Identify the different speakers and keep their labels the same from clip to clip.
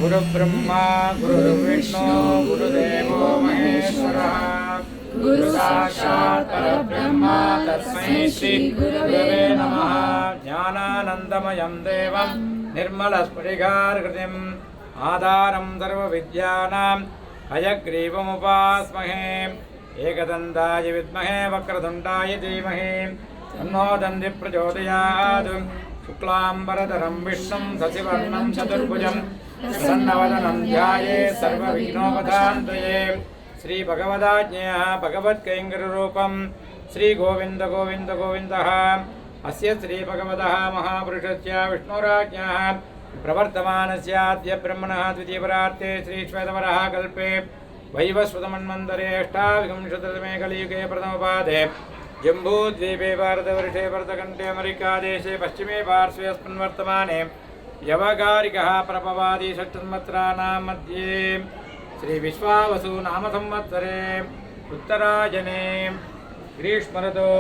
Speaker 1: गुरु ब्रह्मा गुरु विष्णु गुरुदेवो महेश्वरः गुरु साक्षात् परब्रह्म तस्मै श्री गुरवे नमः। ज्ञानानन्दमयं देवं निर्मलस्फटिकाकृतिम् आधारं सर्वविद्यानां हयग्रीवमुपास्महे। एकदन्ताय विद्महे वक्रतुण्डाय धीमहि तन्नो दन्तिः प्रचोदयात्। शुक्लाम्बरधरं विष्णुं शशिवर्णं चतुर्भुजं प्रसन्नवदनं ध्यायेत् सर्वविघ्नोपशान्तये। श्रीभगवदाज्ञया भगवत्कैङ्कर्यरूपं श्रीगोविन्द गोविन्द गोविन्दः। अस्य श्रीभगवतः महापुरुषस्य विष्णुराज्ञः प्रवर्तमानस्याद्य ब्रह्मणः द्वितीयपरार्थे श्रीश्वेतवरः कल्पे वैवस्वतमन्वन्तरे अष्टाविंशतितमे कलियुगे प्रथमपादे जम्बूद्वीपे भारतवर्षे भरतखण्डे अमेरिकादेशे पश्चिमे पार्श्वे अस्मिन् वर्तमाने यवगारिकः प्रभवादि षट्संवत्सराणां मध्ये श्रीविश्वावसु नाम संवत्सरे उत्तरायणे ग्रीष्मऋतौ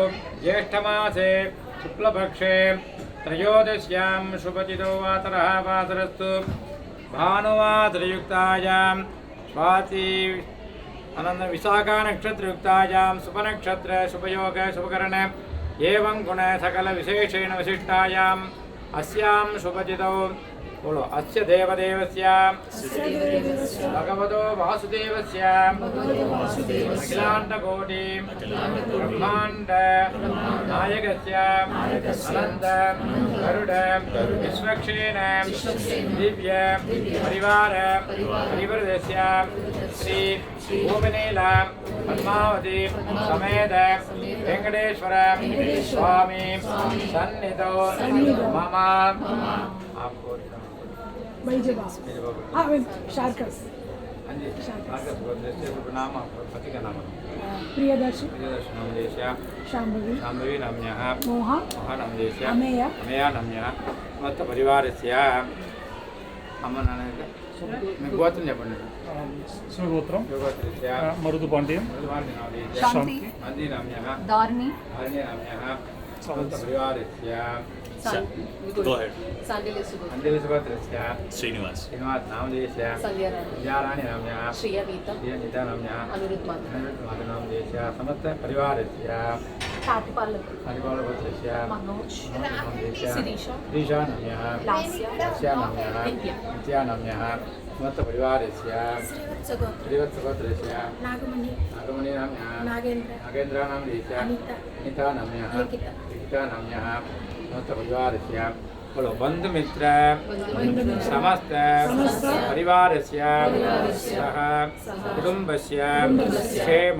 Speaker 1: ज्येष्ठमासे शुक्लपक्षे त्रयोदश्यां शुभतिथौ वासरः वासरस्तु भानुवासरयुक्तायां स्वाति अनंत विशाखा नक्षत्रयुक्तायां शुभनक्षत्र शुभयोग शुभकरण एवं गुण सकल विशेषेण विशिष्टायाम् अस्यां शुभतिथौ बोलो अस्य देवदेवस्य भगवतो वासुदेवस्य अखिलाण्डकोटि ब्रह्माण्ड नायकस्य अनंत गरुड विश्वक्षेण दिव्य परिवार परिवृतस्य श्री कोमिनेनी पद्मावती समेत वेंकटेश्वर स्वामी सन्निधौ मम आपको नाम पति का नाम
Speaker 2: प्रियदर्शी
Speaker 1: नामदेश्य शाम्भवी नाम्यः
Speaker 2: मोहा
Speaker 1: नामदेश्य
Speaker 2: अमेया
Speaker 1: नाम्यः मत परिवारस्य अम्म नाన్న మీ గోత్రం చెప్పండి.
Speaker 3: శివగోత్రం మరుదు పాండ్యం
Speaker 1: शांति नाम्यः
Speaker 2: धारिणी
Speaker 1: नाम्यः समस्त परिवारस्य
Speaker 2: Go ahead.
Speaker 1: Andeli Sugotrasya
Speaker 2: Srinivas.
Speaker 1: Srinivas Namdesya Sandyarani Namya
Speaker 4: Shreeya Vita
Speaker 1: Nita Namya
Speaker 4: Anirudh
Speaker 1: Namdesya Samasta Parivarasya Parivarasya
Speaker 4: Manoj
Speaker 1: Namdesya
Speaker 4: Sirisha
Speaker 1: Risha Namya
Speaker 4: Laasya
Speaker 1: Laasya Namya Nitya Namya Samasta Parivarasya Srivat Sugotrasya
Speaker 4: Nagamani
Speaker 1: Nagamani Namya
Speaker 4: Nagendra
Speaker 1: Namdesya
Speaker 4: Anita
Speaker 1: Nita Namya
Speaker 4: Likhitha
Speaker 1: Likhitha Namya Samasta Parivarasya बोलो बंधु मित्र समस्त परिवारस्य सह कुटुंबस्य क्षेम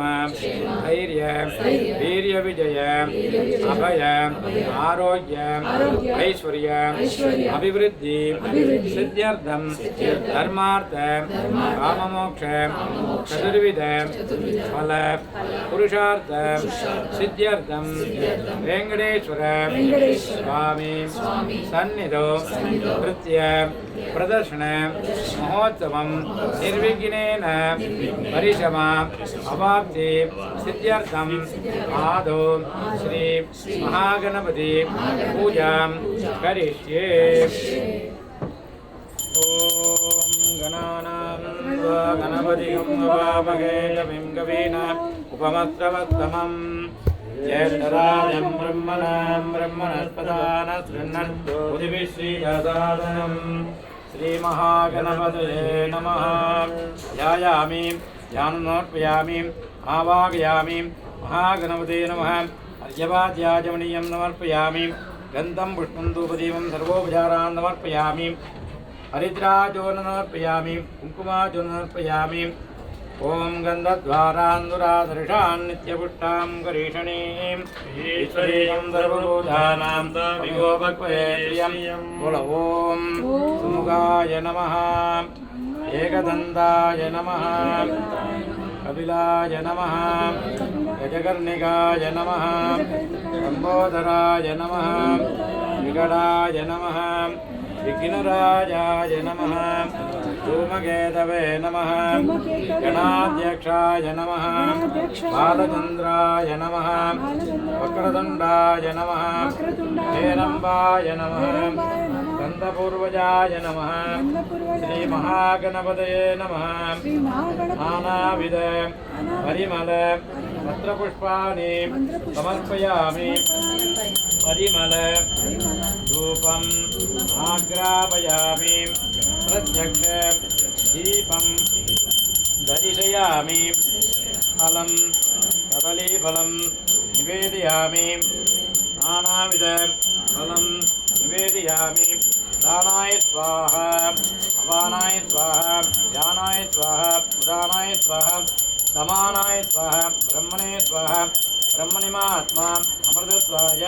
Speaker 1: धैर्य वीर्य विजय अभय आरोग्य ऐश्वर्य अभिवृद्धि सिद्ध्यर्थम धर्मार्थ काममोक्ष चतुर्विध फल पुरुषार्थ सिद्ध्यर्थम वेंकटेश्वर स्वामी सन्निधो नृत्य प्रदर्शन महोत्सवं निर्विघ्नेन परिश्रमा अवाप्ति सिद्ध्यर्थम् आदौ श्री महागणपति पूजां करिष्ये। ओम गणानां गणपतिं हवामहे कविं कवीनाम् उपमस्रवस्तमम् ज्येष्ठराजं ब्रह्मणस्पदान शृण्वन् श्रीमहागणपतये नमः। ध्यायामि ध्यानमर्पयामि आवाहयामि महागणपते नमः। अर्घ्यपाद्याचमनीयं समर्पयामि गन्धं पुष्पं धूपदीपं सर्वोपचारान् समर्पयामि हरिद्राचूर्णं समर्पयामि कुङ्कुमाचूर्णं समर्पयामि। ओम गन्धद्वारान्दुरादर्शान् नित्यपुष्टां करीषणीं ईश्वरीयं सर्वभूतानां विगोपक्वयेयं बोल ओम सुमुखाय नमः एकदन्ताय नमः कपिलाय नमः गजकर्णिकाय नमः लम्बोदराय नमः विकटाय नमः विघ्नराजाय नमः धूमकेतवे नमः गणाध्यक्षाय नमः बालचन्द्राय नमः वक्रतुण्डाय नमः हेरम्बाय नमः स्कन्दपूर्वजाय नमः श्रीमहागणपतये नमः। नानाविध परिमल पत्रपुष्पाणि समर्पयामि परिमल धूपम् आग्रापयामि प्रत्यक्ष दीपं दर्शयामि फलं कदलीफलं निवेदयामि नानाविध फलं निवेदयामि दानाय स्वाहा अपानाय स्वाहा ध्यानाय स्वाहा उदानाय स्वाहा समानाय स्वाहा ब्रह्मणे स्वाहा ब्रह्मणिमात्मा अमृतत्वाय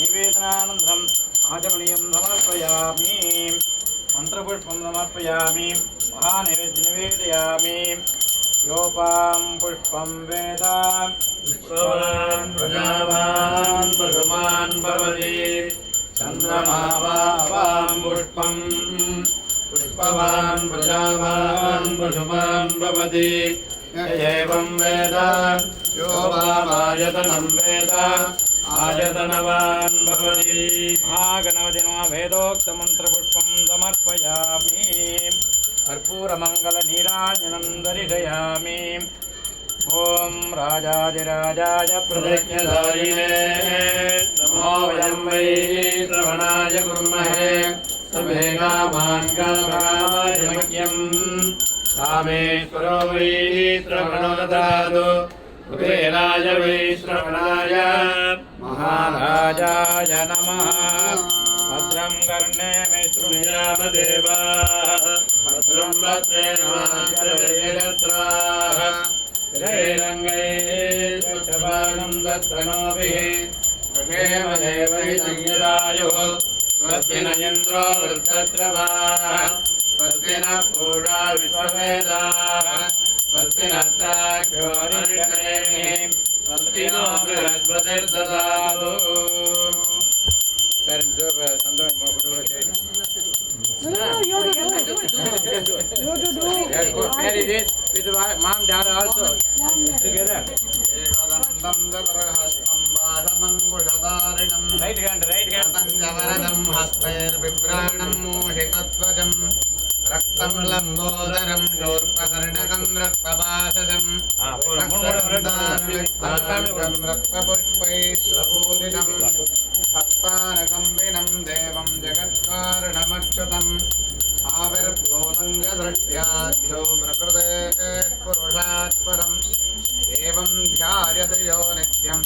Speaker 1: निवेदनानन्तरम् आचमनीयं समर्पयामि मंत्रपुष्पं समर्पयामि महानैवेद्यं निवेदयामि। योपां पुष्पं वेद पुष्पवान् प्रजावान् पशुमान् भवति चन्द्रमा वां पुष्पं पुष्पवान् प्रजावान् पशुमान् भवति एवं वेद यो वामायतनं वेद आयतनवान् भवति। महागणपति नमः। वेदोक्तमन्त्रपुष्पं समर्पयामि कर्पूरमङ्गलनीराजनं दर्शयामि। ॐ राजाधिराजाय प्रदज्ञधारिणे नमो वयं वै श्रवणाय कुर्महे समेकामान् कामकामाय कामेश्वरो वै श्रवणो ददातु कुबेराय वै श्रवणाय महाराजाय नमः। भद्रं कर्णेमे शृणुयामदेवाः भद्रं वक्त्रेणाः हिरण्यैर्दक्षपाणं दत्तनोभिः क्षेमदेवैतं यदायुः स्वस्ति न इन्द्रो वृद्धश्रवाः स्वस्ति न पूषा विश्ववेदाः स्वस्ति न द्राक्षो अरिष्टनेमिः स्वस्ति नो बृहस्पतिर्ददातु। Marry this with mom, dad also together. पाशमङ्कुशधारिणम्
Speaker 2: Right hand.
Speaker 1: रतञ्जवरदं हस्तैर्बिभ्राणं मूषिकध्वजं रक्तं लम्बोदरं शूर्पकर्णकं रक्तपाशजं रक्तगन्धानुलिप्तां रक्तपुष्पैः स्वपूलितं भक्तानकम्बिनं देवं जगत्कारणमच्युतम् आविर्भूतं यदृष्ट्याद्यो प्रकृतेः पुरुषात् परम् एवं ध्यायते यो नित्यं स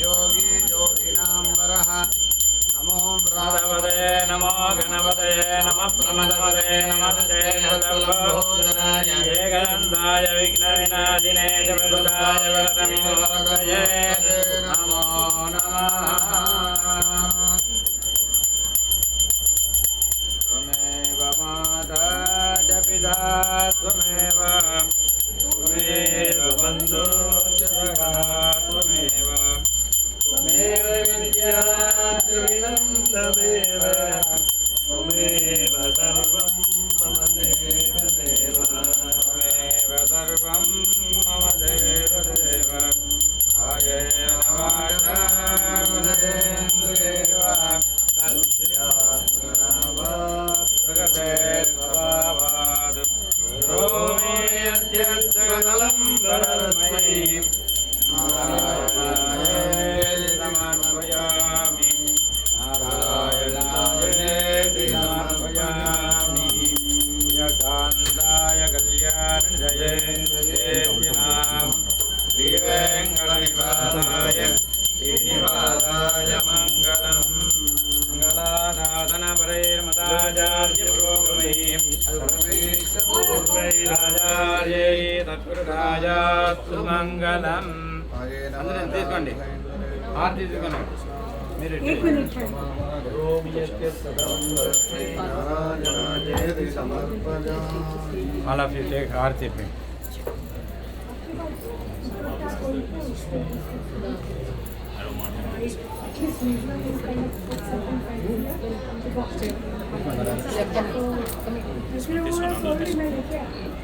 Speaker 1: योगी योगिनां वरः नमो
Speaker 2: Pradavade namo ganavade namo pramadavade namo jayadavadaya ekadandaya vignavinadine javedudaya varadamivadaye namo namah Tvameva mata japita tvameva bandhu jagha tvameva Tvameva vidya Dharinam Tvameva Tvameva sarvam mama deva deva Tvameva sarvam mama deva deva Ayena vata madendreva Kalyanava Pragate Svabhavad Romi Adhyatthagalam Pradasmai Narayanaye Samanvayami Narayanaye Samanvayami Yakandaya Kalyanadaye Devyanam Sri Venkatanivadaya Srinivadaya Mangalam Mangaladhana Parir Matajarya Programim Sarveshapurvairajārye Tatpurajāstu Mangalam అందరం తీసుకోండి హారతి తీసుకోండి మీరు all of you take హారతి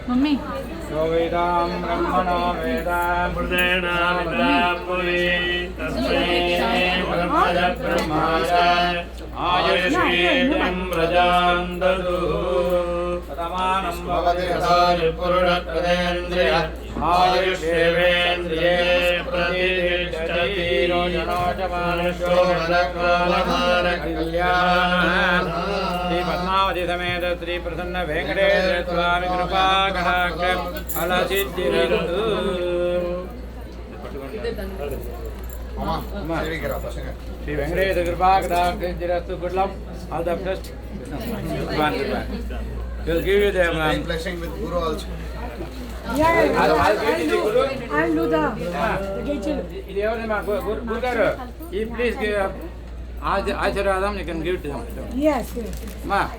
Speaker 5: Mummy.
Speaker 2: So Vedam Brahmano Vedam Pradena Vedam Puri Tasmai Brahmaya Brahmaya Ayurshedam Rajam Dadu Satamanam Bhavati Hasari Purushatradendriya Ayurshevendriye Pradishati Rojanotamanasho Varagamana Kalyanam Shri Padmavati Sameta Shri Prasanna Venkateswara Swami Kripa Kahakam Alasiddhiratu Shri Venkateswara Kripa Kahakam good luck, all the best. We'll give you the
Speaker 1: blessing with Guru also.
Speaker 2: I'll give you the Guru.
Speaker 5: I'll do the
Speaker 2: Guru, please give Ashiradam, you can give it to them.
Speaker 5: Yes, yes.
Speaker 2: Ma.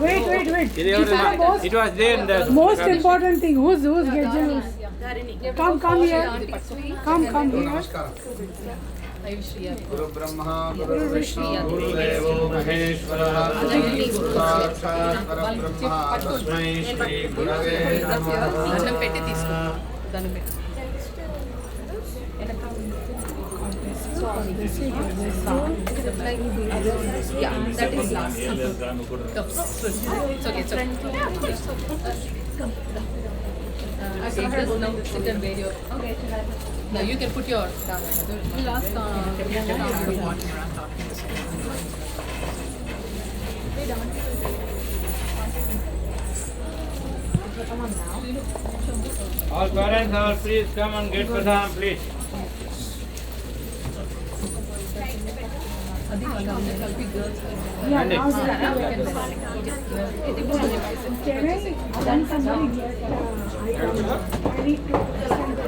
Speaker 5: Wait. This is the
Speaker 2: It was there in the
Speaker 5: most important thing. Who's getting? Come here. Come here.
Speaker 1: Guru Brahma, Guru Vishnu, Guru Devo Maheshwara, Guru Sakshat Parabrahma, Tasmai Shri Gurave Namaha.
Speaker 4: Yeah, that is last. It's okay. Take this now, sit and wear your. Okay. Now you can put your down. We'll ask the
Speaker 2: all parents, please come and get Prasadam, please.
Speaker 5: Yeah, now can I send somebody get I need to send the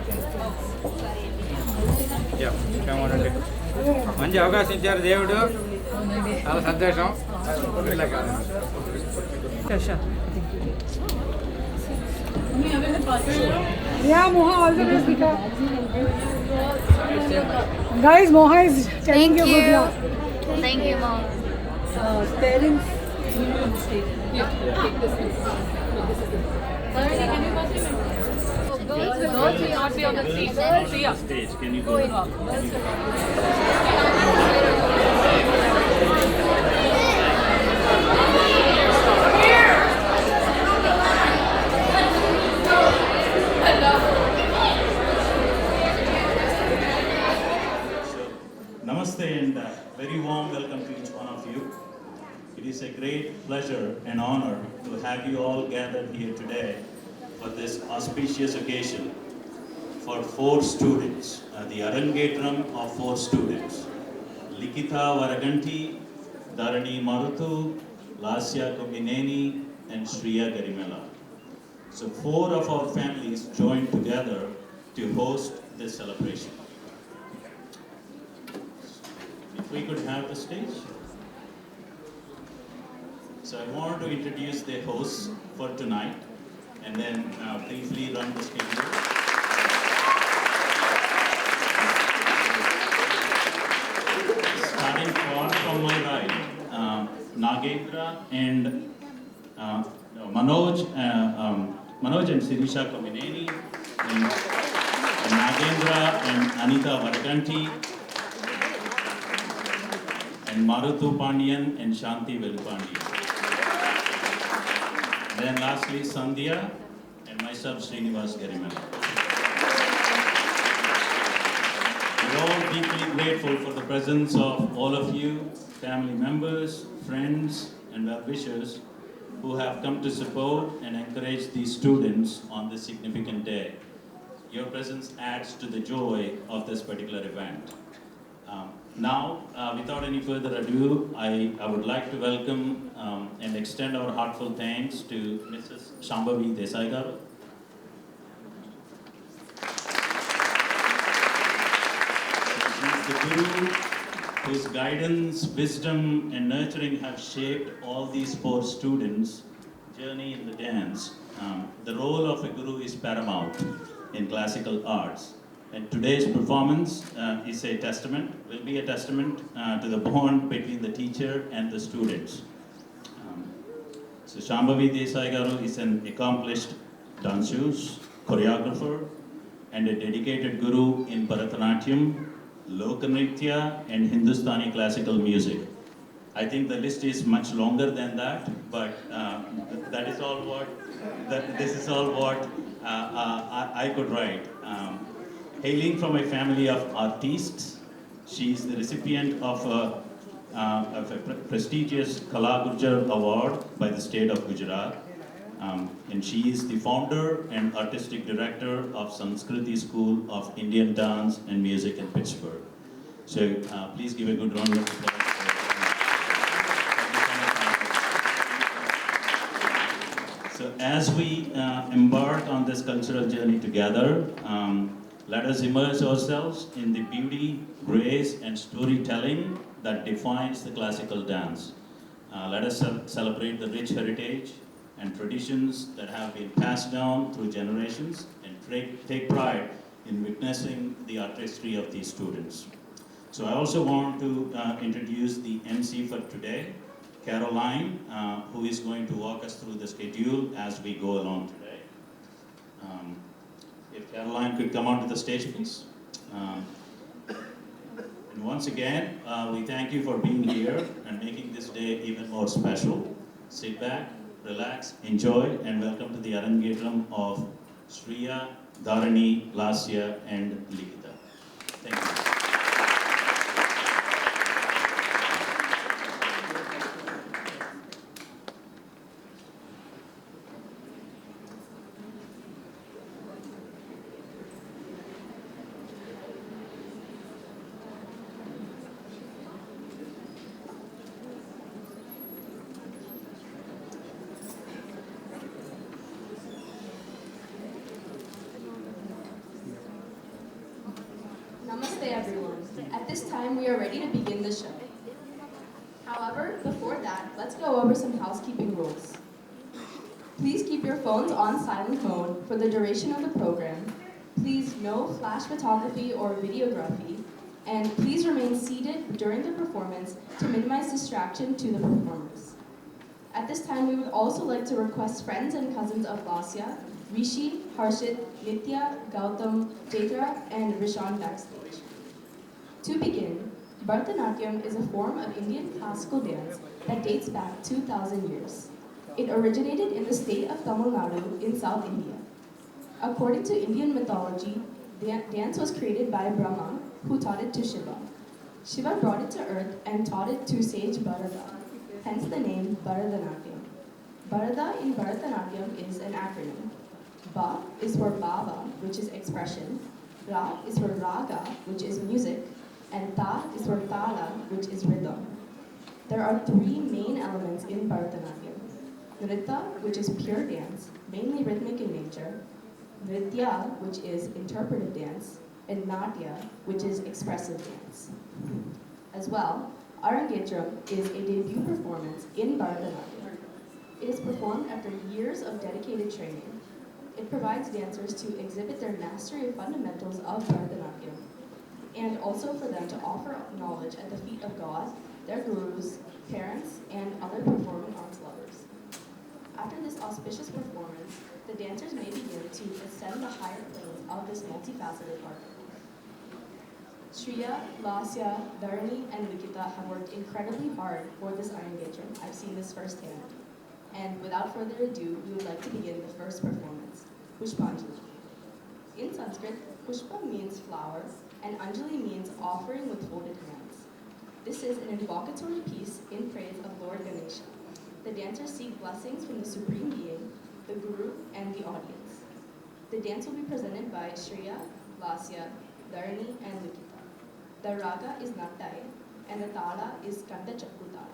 Speaker 2: మంచి అవకాశం ఇచ్చారు దేవుడు చాలా సంతోషం
Speaker 5: Yeah, Moha, all the best, Vika. Guys, Moha is telling you good luck.
Speaker 6: Thank you, Mom.
Speaker 5: Parents.
Speaker 4: Girls will not be on the stage. Shreeya.
Speaker 6: Stage. Can you go? Namaste and very warm welcome to each one of you. It is a great pleasure and honor to have you all gathered here today for this auspicious occasion for 4 students, the ARANGETRAM of 4 students. Likhitha, Varaganti, Dharini, Maruthu, Laasya, Kommineni and Shreeya, Garimella. So 4 of our families joined together to host this celebration. If we could have the stage. So I want to introduce the hosts for tonight and then briefly run the schedule. Starting from my right, Nagendra and Manoj and Sirisha Kommineni, and Nagendra and Anita Varaganti, and Maruthu Pandian and Shanti Velupandian. Then lastly, Sandhya and myself, Srinivas Garimella. We're all deeply grateful for the presence of all of you, family members, friends, and well-wishers who have come to support and encourage these students on this significant day. Your presence adds to the joy of this particular event. Now, without any further ado, I would like to welcome and extend our heartfelt thanks to Mrs. Shambhavi Desai. She's the guru whose guidance, wisdom, and nurturing have shaped all these 4 students' journey in the dance. The role of a guru is paramount in classical arts. And today's performance will be a testament to the bond between the teacher and the students. So Shambhavi Desai Garu is an accomplished danseuse, choreographer, and a dedicated guru in Bharatanatyam, Lokanritya, and Hindustani classical music. I think the list is much longer than that, but this is all what I could write. Hailing from a family of artists, she is the recipient of a prestigious Kala Gurjar Award by the state of Gujarat. And she is the founder and artistic director of Sanskriti School of Indian Dance and Music in Pittsburgh. So please give a good round of applause. So as we embark on this cultural journey together, let us immerse ourselves in the beauty, grace, and storytelling that defines the classical dance. Let us celebrate the rich heritage and traditions that have been passed down through generations and take pride in witnessing the artistry of these students. So I also want to introduce the MC for today, Caroline, who is going to walk us through the schedule as we go along today. If Caroline could come onto the stage, please. And once again, we thank you for being here and making this day even more special. Sit back, relax, enjoy, and welcome to the ARANGETRAM of Shreeya, Dharini, Laasya, and Likhitha. Thank you.
Speaker 7: Namaste everyone. At this time we are ready to begin the show. However, before that, let's go over some housekeeping rules. Please keep your phones on silent mode for the duration of the program. Please no flash photography or videography, and please remain seated during the performance to minimize distraction to the performers. At this time, we would also like to request friends and cousins of Laasya Rishi, Harshit, Nitya, Gautam, Chaitra, and Rishan backstage. To begin, Bharatanatyam is a form of Indian classical dance that dates back 2,000 years. It originated in the state of Tamil Nadu in South India. According to Indian mythology, dance was created by Brahma, who taught it to Shiva. Shiva brought it to earth and taught it to sage Bharata, hence the name Bharatanatyam. Bharata in Bharatanatyam is an acronym. Ba is for Bhava, which is expression. Ra is for Raga, which is music. And Ta is for Tala, which is rhythm. There are three main elements in Bharatanatyam. Nritta, which is pure dance, mainly rhythmic in nature. Nritya, which is interpretive dance. And Natya, which is expressive dance. As well, ARANGETRAM is a debut performance in Bharatanatyam. It is performed after years of dedicated training. It provides dancers to exhibit their mastery of fundamentals of Bharatanatyam, and also for them to offer knowledge at the feet of God, their gurus, parents, and other performing arts lovers. After this auspicious performance, the dancers may begin to ascend the higher planes of this multifaceted art. Shreeya, Laasya, Dharini, and Likhitha have worked incredibly hard for this ARANGETRAM. I've seen this firsthand. And without further ado, we would like to begin the first performance, Pushpanjali. In Sanskrit, Pushpa means flower, and Anjali means offering with folded hands. This is an invocatory piece in praise of Lord Ganesha. The dancers seek blessings from the Supreme Being, the Guru, and the audience. The dance will be presented by Shreeya, Laasya, Dharini, and Likhitha. The raga is Nattai, and the tala is Kanda Chakku Tala.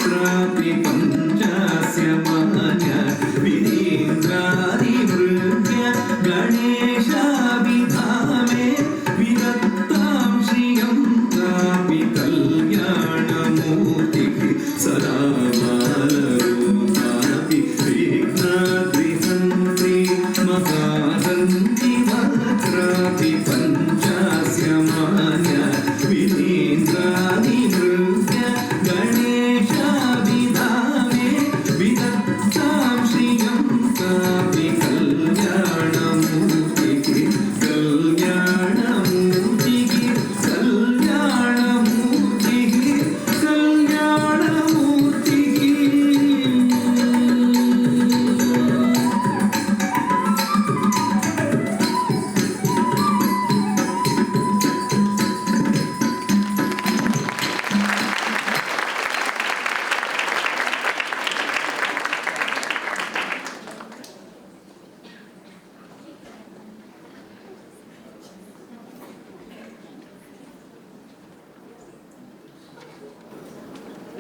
Speaker 8: प्रापि पञ्चास्य मान्य विनीन्द्रादिवृत्य गणेशाभिधामे विदत्तां श्रियं प्रापि कल्याणमूर्तिः सदा बालरूपापि विघ्नाद्रिहन्त्री महादन्ति वक्त्रापि पञ्चास्य मान्य विनीन्द्रादिवृत्य गणेशाभिधामे विदत्तां श्रियं प्रापि कल्याणमूर्तिः कल्याणमूर्तिः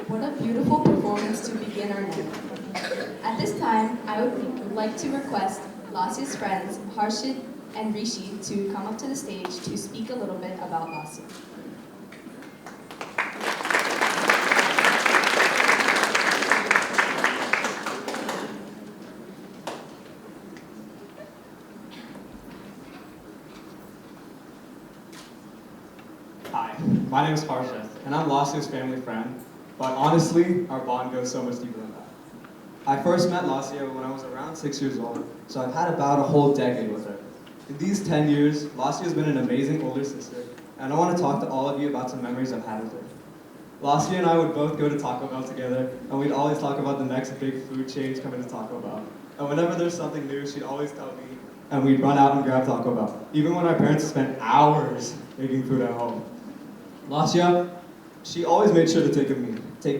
Speaker 7: What a beautiful performance to begin our night. At this time, I would like to request Laasya's friends, Harshit and Rishi, to come up to the stage to speak a little bit about Laasya.
Speaker 9: Hi, my name is Harshit, and I'm Laasya's family friend, but honestly, our bond goes so much deeper than that. I first met Laasya when I was around 6 years old, so I've had about a whole decade with her. In these 10 years, Laasya has been an amazing older sister, and I want to talk to all of you about some memories I've had with her. Laasya and I would both go to Taco Bell together, and we'd always talk about the next big food change coming to Taco Bell. And whenever there's something new, she'd always tell me, and we'd run out and grab Taco Bell, even when our parents spent hours making food at home. Laasya, she always made sure to take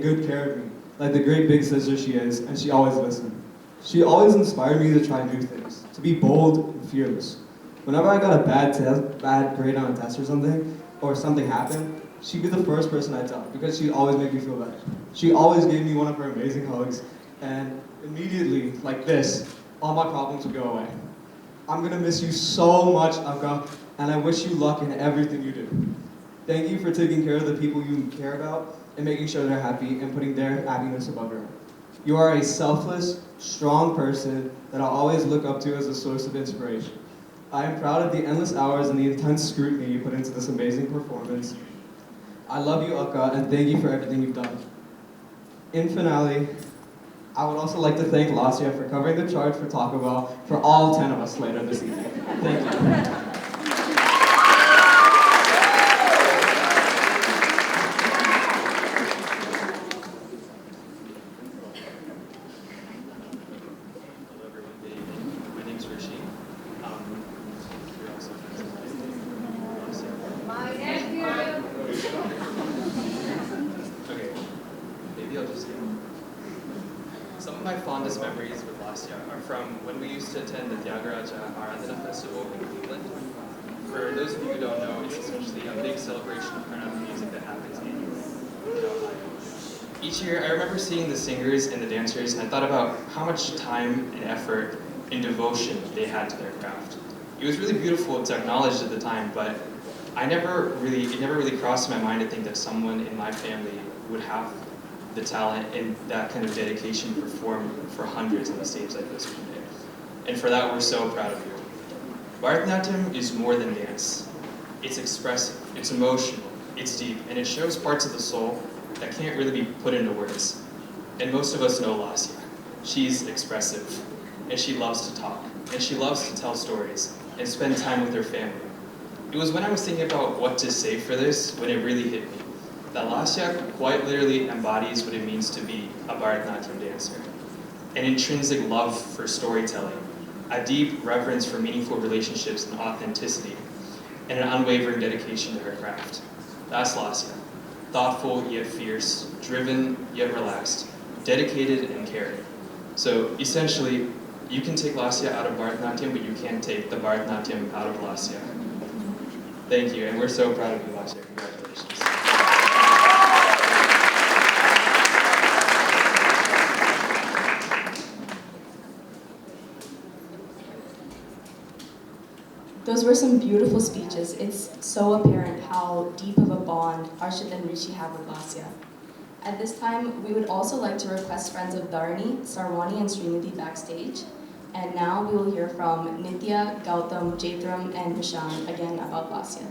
Speaker 9: good care of me, like the great big sister she is, and she always listened. She always inspired me to try new things, to be bold and fearless. Whenever I got a bad grade on a test or something happened, she'd be the first person I'd tell, because she'd always make me feel better. She always gave me one of her amazing hugs, and immediately, like this, all my problems would go away. I'm gonna miss you so much, Akka, and I wish you luck in everything you do. Thank you for taking care of the people you care about and making sure they're happy and putting their happiness above your own. You are a selfless, strong person that I'll always look up to as a source of inspiration. I am proud of the endless hours and the intense scrutiny you put into this amazing performance. I love you, Akka, and thank you for everything you've done. In finale, I would also like to thank Laasya for covering the charge for Taco Bell for all 10 of us later this evening. Thank you.
Speaker 10: Some of my fondest memories with Laasya are from when we used to attend the Tyagaraja Arandana Festival in Cleveland. For those of you who don't know, it's essentially a big celebration of Karnataka music that happens annually in Ohio. Each year, I remember seeing the singers and the dancers, and I thought about how much time and effort and devotion they had to their craft. It was really beautiful to acknowledge at the time, but it never really crossed my mind to think that someone in my family would have the talent and that kind of dedication to perform for hundreds on the stage like this one day. And for that, we're so proud of you. Bharatanatyam is more than dance. It's expressive, it's emotional, it's deep, and it shows parts of the soul that can't really be put into words. And most of us know Laasya. She's expressive, and she loves to talk, and she loves to tell stories and spend time with her family. It was when I was thinking about what to say for this when it really hit me. That Laasya quite literally embodies what it means to be a Bharatanatyam dancer. An intrinsic love for storytelling, a deep reverence for meaningful relationships and authenticity, and an unwavering dedication to her craft. That's Laasya. Thoughtful yet fierce, driven yet relaxed, dedicated and caring. So essentially, you can take Laasya out of Bharatanatyam, but you can't take the Bharatanatyam out of Laasya. Thank you, and we're so proud of you, Laasya. Congratulations.
Speaker 7: Those were some beautiful speeches. It's so apparent how deep of a bond Arshit and Rishi have with Laasya. At this time, we would also like to request friends of Dharini, Sarwani, and Srinidhi backstage. And now we will hear from Nitya, Gautam, Jaitram, and Vishan again about Laasya.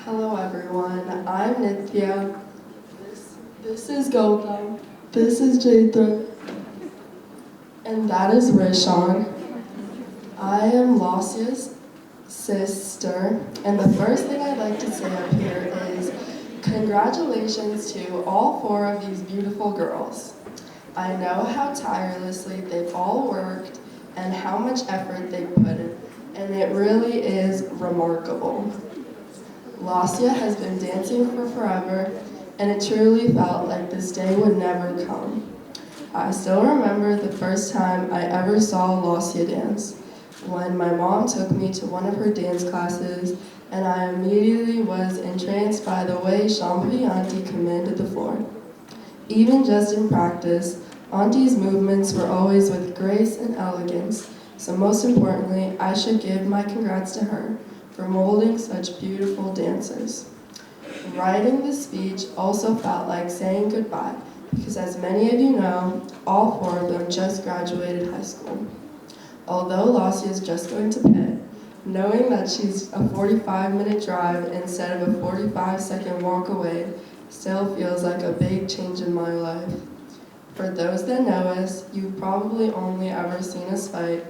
Speaker 11: Hello everyone, I'm Nitya. This is Gautam. This is Jaitram. And that is Rishan. I am Laasya's sister, and the first thing I'd like to say up here is congratulations to all 4 of these beautiful girls. I know how tirelessly they've all worked and how much effort they've put in, and it really is remarkable. Laasya has been dancing for forever, and it truly felt like this day would never come. I still remember the first time I ever saw Laasya dance, when my mom took me to one of her dance classes, and I immediately was entranced by the way Shambhavi Auntie commanded the floor. Even just in practice, Auntie's movements were always with grace and elegance, so most importantly, I should give my congrats to her for molding such beautiful dancers. Writing the speech also felt like saying goodbye, because as many of you know, all 4 of them just graduated high school. Although Laasya is just going to Pitt, knowing that she's a 45-minute drive instead of a 45-second walk away still feels like a big change in my life. For those that know us, you've probably only ever seen us fight,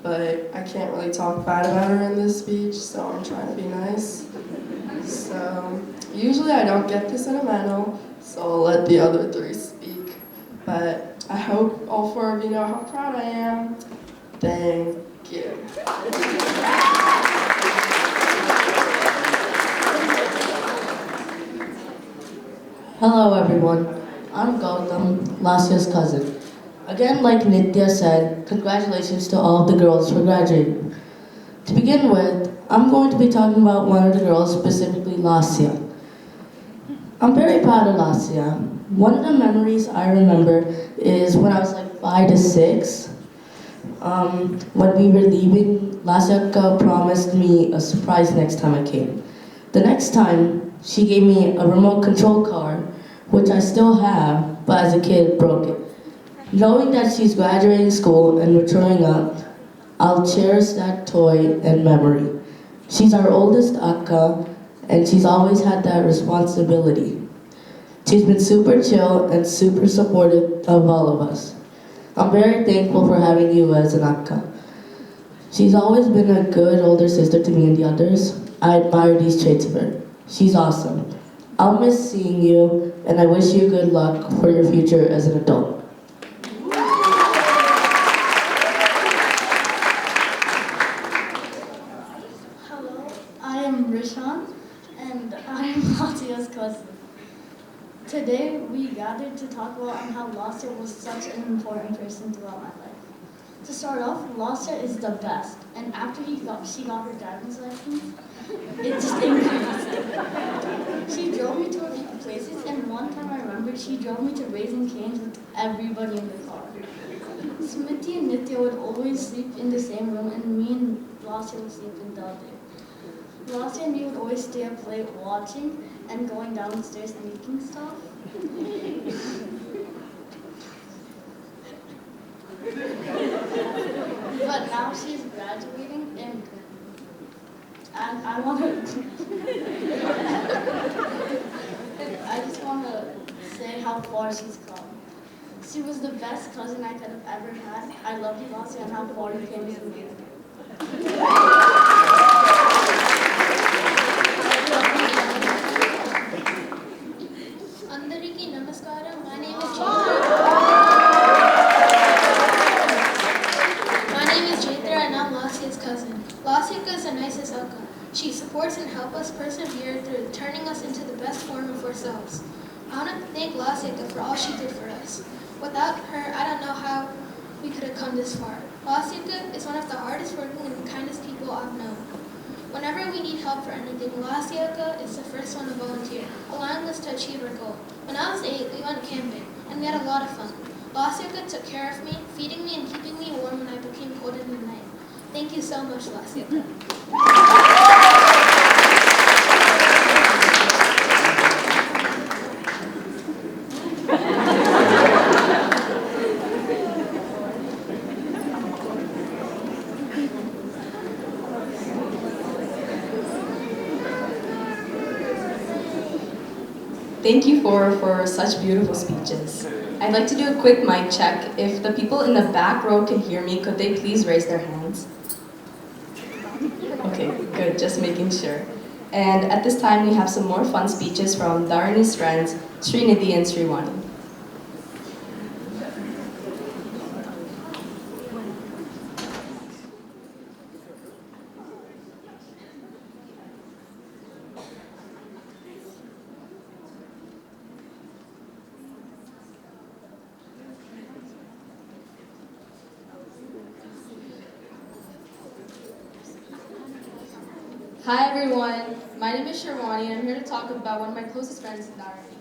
Speaker 11: but I can't really talk bad about her in this speech, so I'm trying to be nice. So, usually I don't get this in a medal, so I'll let the other 3 speak. But I hope all 4 of you know how proud I am. Thank you.
Speaker 12: Hello everyone, I'm Gautam, Laasya's cousin. Again, like Nitya said, congratulations to all of the girls for graduating. To begin with, I'm going to be talking about one of the girls, specifically Laasya. I'm very proud of Laasya. One of the memories I remember is when I was like 5 to 6. When we were leaving, Laasya promised me a surprise next time I came. The next time, she gave me a remote control car, which I still have, but as a kid broke it. Knowing that she's graduating school and maturing up, I'll cherish that toy and memory. She's our oldest akka, and she's always had that responsibility. She's been super chill and super supportive of all of us. I'm very thankful for having you as an akka. She's always been a good older sister to me and the others. I admire these traits of her. She's awesome. I'll miss seeing you, and I wish you good luck for your future as an adult.
Speaker 13: Hello, I am Rishan, and I am Laasya's cousin. Today, we gathered to talk about how Laasya was such an important person throughout my life. To start off, Laasya is the best, and after she got her driving license, it just increased. She drove me to a few places, and one time I remember she drove me to Raising Cane's with everybody in the car. Smithy and Nitya would always sleep in the same room, and me and Laasya would sleep in the other. Laasya and me would always stay up late watching and going down the stairs and making stuff. But now she's graduating, and I want to. I just want to say how far she's come. She was the best cousin I could have ever had. I love you, Laasya, and how far you came with me.
Speaker 14: Andariki namaskaram. My name is Jaitra, and I'm Laasya's cousin. Laasya is the nicest akka. She supports and helps us persevere through turning us into the best form of ourselves. I want to thank Laasya for all she did for us. Without her, I don't know how we could have come this far. Laasya is one of the hardest working and kindest people I've known. Whenever we need help for anything, Laasya is the first one to volunteer, allowing us to achieve our goal. When I was 8, we went camping, and we had a lot of fun. Laasya took care of me, feeding me and keeping me warm when I became cold in the night. Thank you so much, Laasya.
Speaker 7: Thank you for such beautiful speeches. I'd like to do a quick mic check. If the people in the back row can hear me, could they please raise their hands? Okay, good, just making sure. And at this time, we have some more fun speeches from Dharini's friends, Srinidhi and Sriwani. Hi everyone, my name is Sharwani and I'm here to talk about one of my closest friends, Dharini.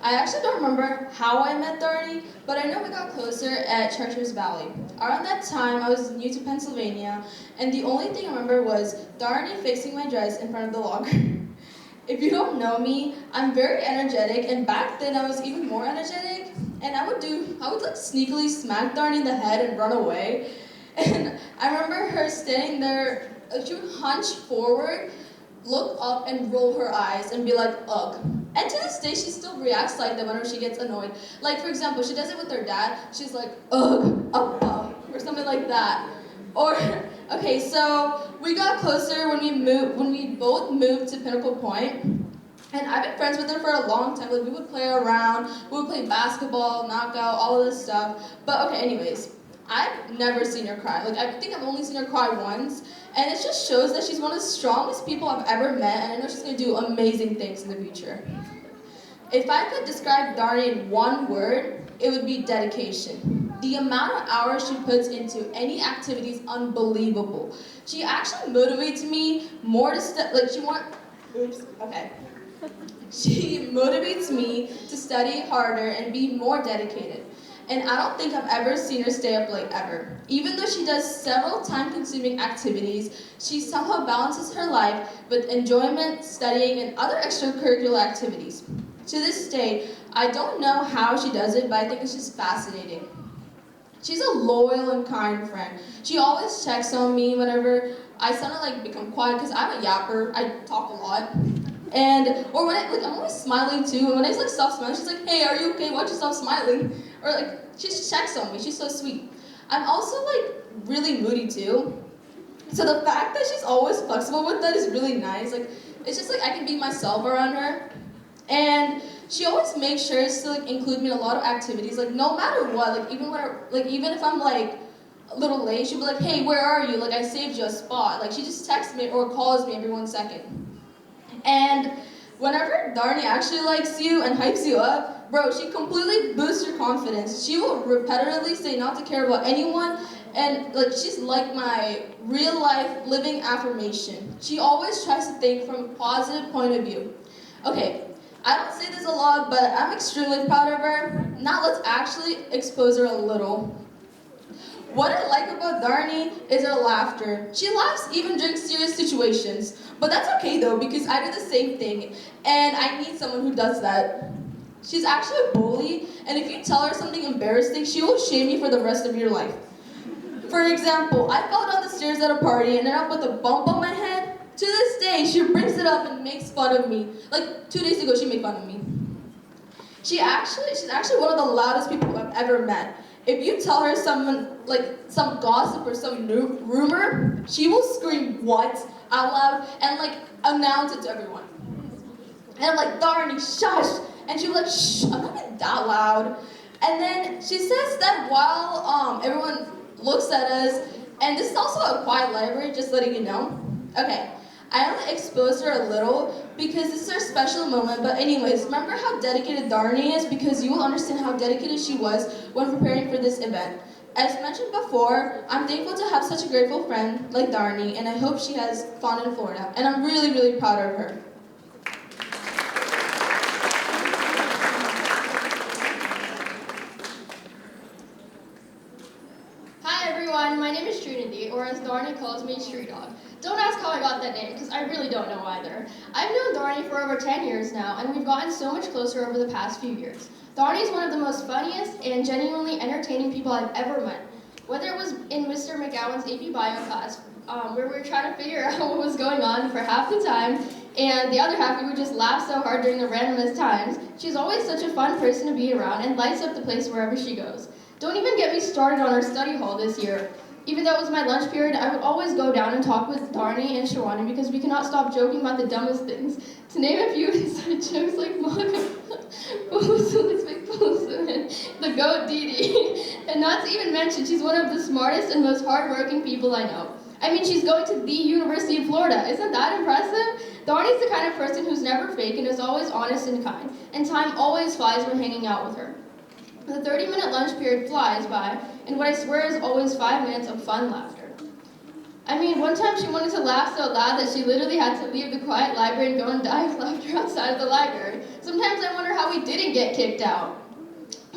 Speaker 7: I actually don't remember how I met Dharini, but I know we got closer at Chartiers Valley. Around that time, I was new to Pennsylvania, and the only thing I remember was Dharini fixing my dress in front of the locker. If you don't know me, I'm very energetic, and back then I was even more energetic, and I would like sneakily smack Dharini in the head and run away. And I remember her standing there. She would hunch forward, look up, and roll her eyes and be like, ugh. And to this day, she still reacts like that whenever she gets annoyed. Like, for example, she does it with her dad. She's like, ugh, or something like that. Or, okay, so we got closer when we both moved to Pinnacle Point. And I've been friends with her for a long time. Like, we would play around, we would play basketball, knockout, all of this stuff. But, okay, anyways. I've never seen her cry. Like, I think I've only seen her cry once, and it just shows that she's one of the strongest people I've ever met, and I know she's gonna do amazing things in the future. If I could describe Dharini in one word, it would be dedication. The amount of hours she puts into any activity is unbelievable. She actually motivates me more to She motivates me to study harder and be more dedicated. And I don't think I've ever seen her stay up late ever. Even though she does several time-consuming activities, she somehow balances her life with enjoyment, studying, and other extracurricular activities. To this day, I don't know how she does it, but I think it's just fascinating. She's a loyal and kind friend. She always checks on me whenever I suddenly become quiet, because I'm a yapper, I talk a lot. Or when I'm always smiling too, and when I stop smiling, she's like, hey, are you okay? Why'd you stop smiling? Or she just checks on me, she's so sweet. I'm also really moody too. So the fact that she's always flexible with that is really nice. It's just I can be myself around her. And she always makes sure to include me in a lot of activities, no matter what, even if I'm a little late, she'll be like, hey, where are you? I saved you a spot. She just texts me or calls me every 1 second. And whenever Dharini actually likes you and hypes you up, bro, she completely boosts your confidence. She will repetitively say not to care about anyone, and she's like my real life living affirmation. She always tries to think from a positive point of view. Okay, I don't say this a lot, but I'm extremely proud of her. Now let's actually expose her a little. What I like about Dharini is her laughter. She laughs even during serious situations. But that's okay though, because I do the same thing, and I need someone who does that. She's actually a bully, and if you tell her something embarrassing, she will shame you for the rest of your life. For example, I fell down the stairs at a party and ended up with a bump on my head. To this day, she brings it up and makes fun of me. 2 days ago, she made fun of me. She's actually one of the loudest people I've ever met. If you tell her some gossip or some rumor, she will scream "what" out loud and announce it to everyone. And I'm like, Dharini, shush! And she'll be like, shh, I'm not even that loud. And then she says that while everyone looks at us, and this is also a quiet library, just letting you know. Okay, I only exposed her a little because this is her special moment, but anyways, remember how dedicated Dharini is, because you will understand how dedicated she was when preparing for this event. As mentioned before, I'm thankful to have such a grateful friend like Dharini, and I hope she has fun in Florida, and I'm really, really proud of her.
Speaker 15: Hi everyone, my name is Trinity, or as Dharini calls me, Street Dog. Don't ask how I got that name, because I really don't know either. I've known Dharini for over 10 years now, and we've gotten so much closer over the past few years. Dharini is one of the most funniest and genuinely entertaining people I've ever met. Whether it was in Mr. McGowan's AP Bio class, where we were trying to figure out what was going on for half the time, and the other half we would just laugh so hard during the randomest times, she's always such a fun person to be around and lights up the place wherever she goes. Don't even get me started on our study hall this year. Even though it was my lunch period, I would always go down and talk with Dharini and Shawani because we cannot stop joking about the dumbest things. To name a few inside jokes like the goat Didi. And not to even mention, she's one of the smartest and most hardworking people I know. I mean, she's going to the University of Florida. Isn't that impressive? Dharini's the kind of person who's never fake and is always honest and kind. And time always flies when hanging out with her. The 30-minute lunch period flies by, and what I swear is always 5 minutes of fun laughter. I mean, one time she wanted to laugh so loud that she literally had to leave the quiet library and go and die of laughter outside of the library. Sometimes I wonder how we didn't get kicked out,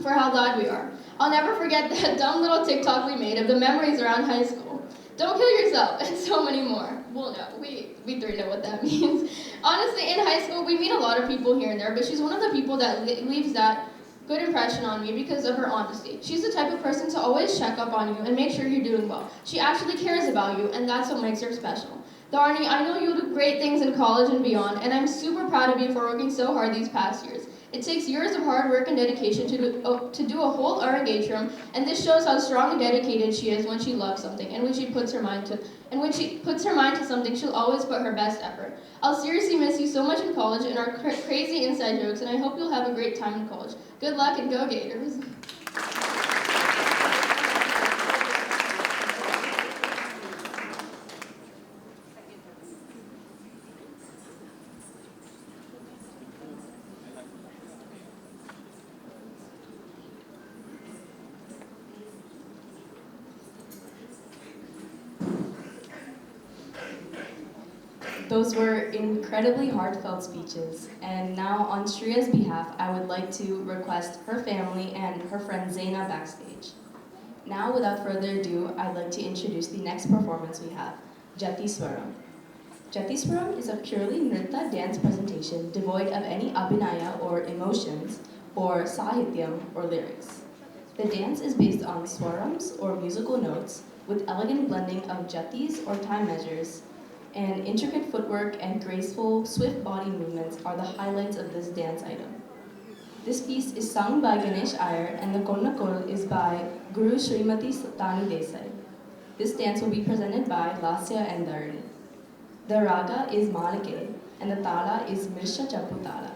Speaker 15: for how loud we are. I'll never forget that dumb little TikTok we made of the memories around high school. Don't kill yourself, and so many more. Well, no, we three know what that means. Honestly, in high school, we meet a lot of people here and there, but she's one of the people that leaves that good impression on me because of her honesty. She's the type of person to always check up on you and make sure you're doing well. She actually cares about you, and that's what makes her special. Dharini, I know you'll do great things in college and beyond, and I'm super proud of you for working so hard these past years. It takes years of hard work and dedication to do a whole ARANGETRAM, and this shows how strong and dedicated she is when she loves something, and when she puts her mind to something, she'll always put her best effort. I'll seriously miss you so much in college and our crazy inside jokes, and I hope you'll have a great time in college. Good luck and go Gators!
Speaker 7: Those were incredibly heartfelt speeches, and now on Shreeya's behalf, I would like to request her family and her friend Zaina backstage. Now, without further ado, I'd like to introduce the next performance we have, Jati Swaram. Jati Swaram is a purely nritta dance presentation devoid of any abhinaya or emotions, or sahityam or lyrics. The dance is based on swarams or musical notes with elegant blending of jatis or time measures, and intricate footwork and graceful, swift body movements are the highlights of this dance item. This piece is sung by Ganesh Iyer, and the Konnakol is by Guru Shreemati Desai. This dance will be presented by Laasya and Dharini. The raga is Malike, and the tala is Mirsha Chapu Tala.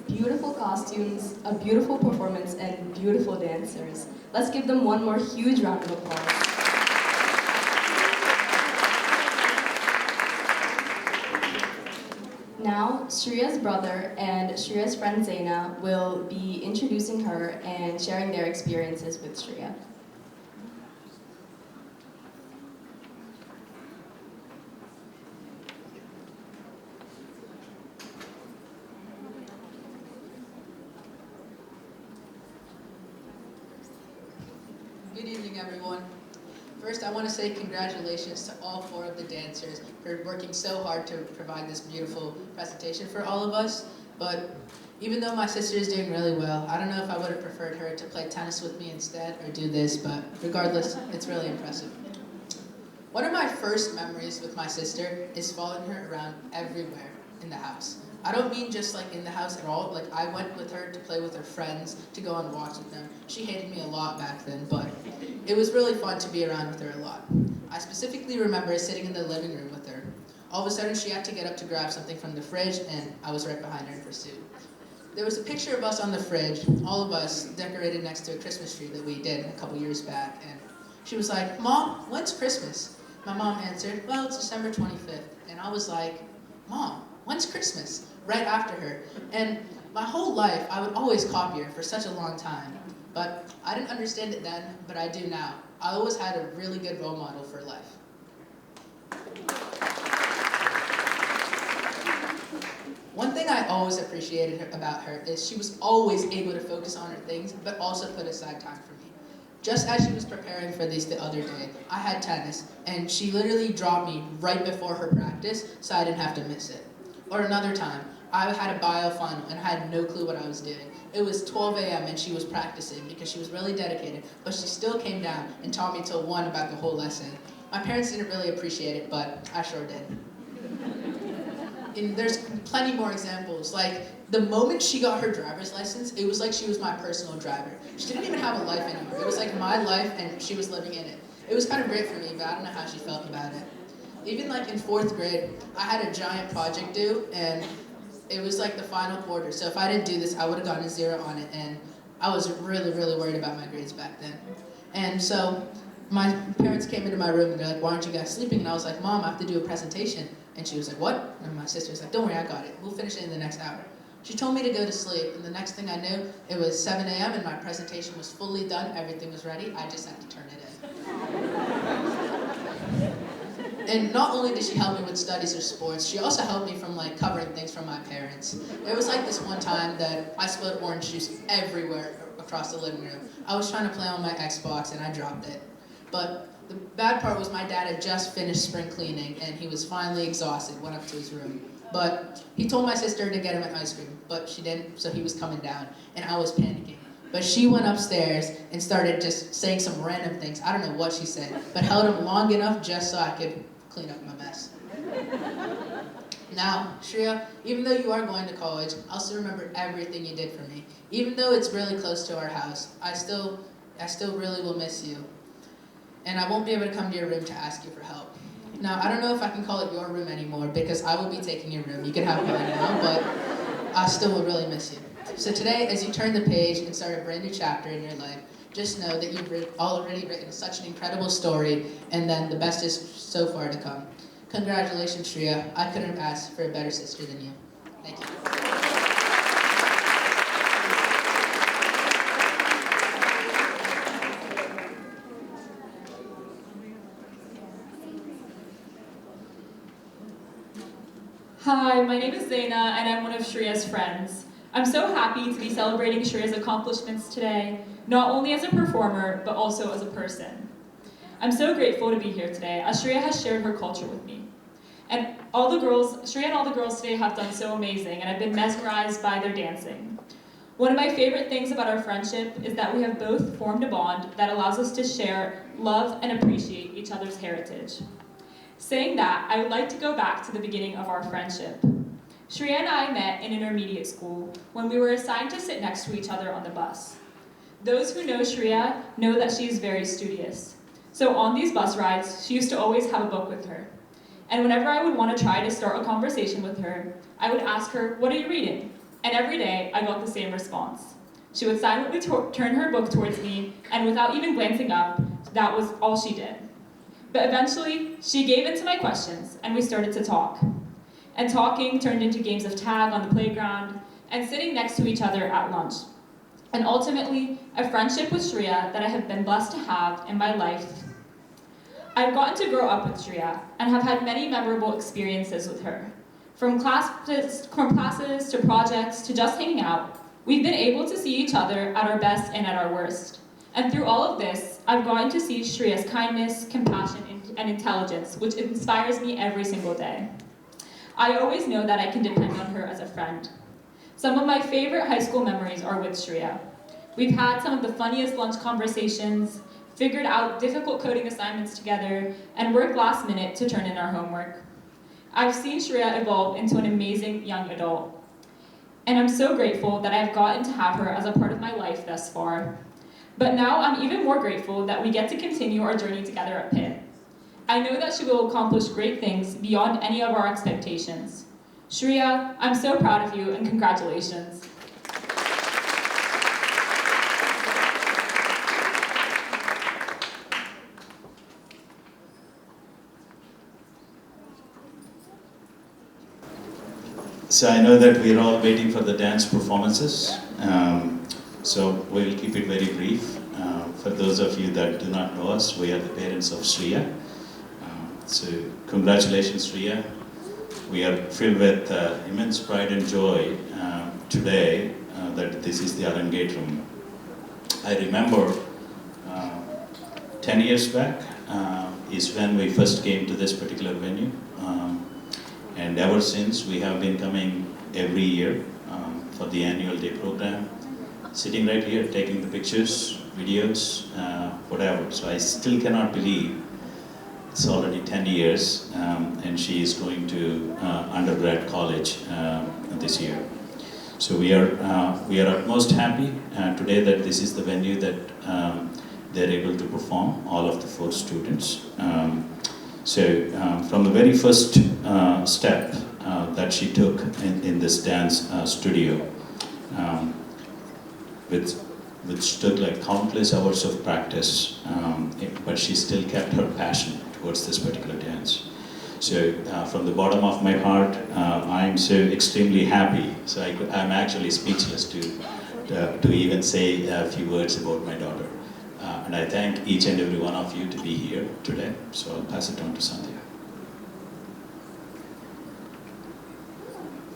Speaker 7: Beautiful costumes, a beautiful performance, and beautiful dancers. Let's give them one more huge round of applause. Now, Shreeya's brother and Shreeya's friend Zaina will be introducing her and sharing their experiences with Shreeya.
Speaker 4: Good evening, everyone. First, I want to say congratulations to all 4 of the dancers for working so hard to provide this beautiful presentation for all of us. But even though my sister is doing really well, I don't know if I would have preferred her to play tennis with me instead or do this, but regardless, it's really impressive. One of my first memories with my sister is following her around everywhere in the house. I don't mean just like in the house at all. Like I went with her to play with her friends, to go on walks with them. She hated me a lot back then, but it was really fun to be around with her a lot. I specifically remember sitting in the living room with her. All of a sudden she had to get up to grab something from the fridge and I was right behind her in pursuit. There was a picture of us on the fridge, all of us decorated next to a Christmas tree that we did a couple years back, and she was like, "Mom, when's Christmas?" My mom answered, "Well, it's December 25th. And I was like, "Mom, when's Christmas?" Right after her. And my whole life, I would always copy her for such a long time. But I didn't understand it then, but I do now. I always had a really good role model for life. One thing I always appreciated about her is she was always able to focus on her things, but also put aside time for me. Just as she was preparing for this the other day, I had tennis, and she literally dropped me right before her practice, so I didn't have to miss it. Or another time, I had a bio final and I had no clue what I was doing. It was 12 a.m. and she was practicing because she was really dedicated, but she still came down and taught me till 1 about the whole lesson. My parents didn't really appreciate it, but I sure did. And there's plenty more examples. Like, the moment she got her driver's license, it was like she was my personal driver. She didn't even have a life anymore. It was like my life and she was living in it. It was kind of great for me, but I don't know how she felt about it. Even like in 4th grade, I had a giant project due, and it was like the final quarter. So if I didn't do this, I would have gotten a 0 on it, and I was really, really worried about my grades back then. And so my parents came into my room and they're like, "Why aren't you guys sleeping?" And I was like, "Mom, I have to do a presentation." And she was like, "What?" And my sister was like, "Don't worry, I got it. We'll finish it in the next hour." She told me to go to sleep, and the next thing I knew, it was 7 a.m. and my presentation was fully done. Everything was ready. I just had to turn it in. And not only did she help me with studies or sports, she also helped me from like covering things from my parents. There was like this one time that I spilled orange juice everywhere across the living room. I was trying to play on my Xbox and I dropped it. But the bad part was my dad had just finished spring cleaning and he was finally exhausted, went up to his room. But he told my sister to get him an ice cream, but she didn't, so he was coming down and I was panicking. But she went upstairs and started just saying some random things. I don't know what she said, but held him long enough just so I could clean up my mess. Now, Shreeya, even though you are going to college, I'll still remember everything you did for me. Even though it's really close to our house, I still really will miss you. and I won't be able to come to your room to ask you for help. Now, I don't know if I can call it your room anymore because I will be taking your room. You can have mine now, but I still will really miss you. So today, as you turn the page and start a brand new chapter in your life, just know that you've already written such an incredible story, and then the best is so far to come. Congratulations, Shreeya. I couldn't have asked for a better sister than you. Thank you.
Speaker 16: Hi, my name is Zaina, and I'm one of Shreeya's friends. I'm so happy to be celebrating Shreeya's accomplishments today, not only as a performer, but also as a person. I'm so grateful to be here today, as Shreeya has shared her culture with me. And Shreeya and all the girls today have done so amazing, and I've been mesmerized by their dancing. One of my favorite things about our friendship is that we have both formed a bond that allows us to share, love, and appreciate each other's heritage. Saying that, I would like to go back to the beginning of our friendship. Shreeya and I met in intermediate school when we were assigned to sit next to each other on the bus. Those who know Shreeya know that she is very studious. So on these bus rides, she used to always have a book with her. And whenever I would want to try to start a conversation with her, I would ask her, "What are you reading?" And every day, I got the same response. She would silently turn her book towards me, and without even glancing up, that was all she did. But eventually, she gave in to my questions, and we started to talk. And talking turned into games of tag on the playground, and sitting next to each other at lunch. And ultimately, a friendship with Shreeya that I have been blessed to have in my life. I've gotten to grow up with Shreeya, and have had many memorable experiences with her. From classes to projects to just hanging out, we've been able to see each other at our best and at our worst. And through all of this, I've gotten to see Shreeya's kindness, compassion, and intelligence, which inspires me every single day. I always know that I can depend on her as a friend. Some of my favorite high school memories are with Shreeya. We've had some of the funniest lunch conversations, figured out difficult coding assignments together, and worked last minute to turn in our homework. I've seen Shreeya evolve into an amazing young adult. And I'm so grateful that I've gotten to have her as a part of my life thus far. But now I'm even more grateful that we get to continue our journey together at Pitt. I know that she will accomplish great things beyond any of our expectations. Shreeya, I'm so proud of you, and congratulations.
Speaker 6: So I know that we are all waiting for the dance performances. So we will keep it very brief. For those of you that do not know us, we are the parents of Shreeya. So congratulations, Shreeya. We are filled with immense pride and joy today that this is the ARANGETRAM. I remember 10 years back is when we first came to this particular venue. And ever since, we have been coming every year for the annual day program. Sitting right here, taking the pictures, videos, whatever. So I still cannot believe it's already 10 years, and she is going to undergrad college this year. So we are utmost happy today that this is the venue that they're able to perform, all of the 4 students. From the very first step that she took in this dance studio, which took like countless hours of practice, but she still kept her passion towards this particular dance. So from the bottom of my heart, I'm so extremely happy. So I'm actually speechless to even say a few words about my daughter. And I thank each and every one of you to be here today. So I'll pass it on to Sandhya.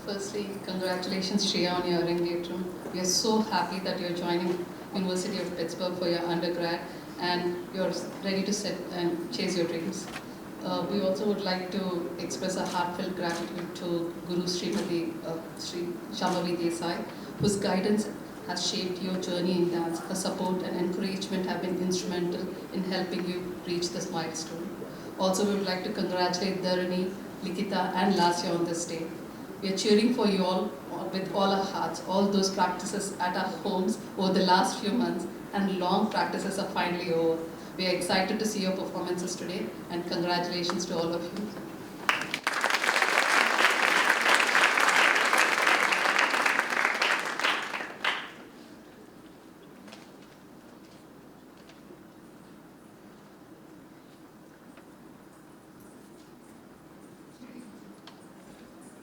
Speaker 17: Firstly, congratulations, Shreeya, on your ARANGETRAM. We are so happy that you're joining University of Pittsburgh for your undergrad, and you're ready to sit and chase your dreams. We also would like to express a heartfelt gratitude to Guru Shambhavi Desai, whose guidance has shaped your journey in dance. Her support and encouragement have been instrumental in helping you reach this milestone. Also, we would like to congratulate Dharini, Likhitha, and Laasya on this day. We are cheering for you all with all our hearts. All those practices at our homes over the last few months and long practices are finally over. We are excited to see your performances today, and congratulations to all of you.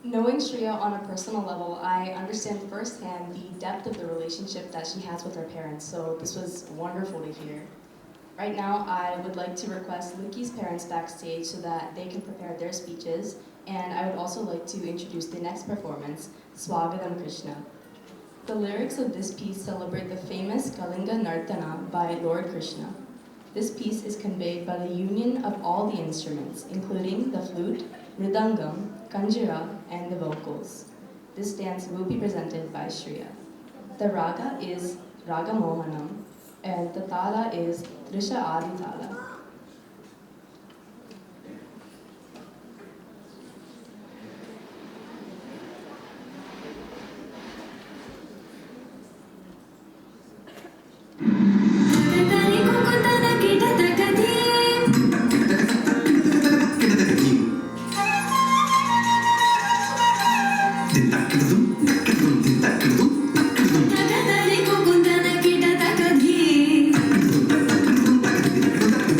Speaker 18: Knowing Shreeya on a personal level, I understand firsthand the depth of the relationship that she has with her parents, so this was wonderful to hear. Right now, I would like to request Liki's parents backstage so that they can prepare their speeches, and I would also like to introduce the next performance, Swagatam Krishna. The lyrics of this piece celebrate the famous Kalinga Nartana by Lord Krishna. This piece is conveyed by the union of all the instruments, including the flute, mridangam, kanjira, and the vocals. This dance will be presented by Shreeya. The raga is Raga Mohanam, and the tala is Trisha Adi Tala.
Speaker 8: Thank you.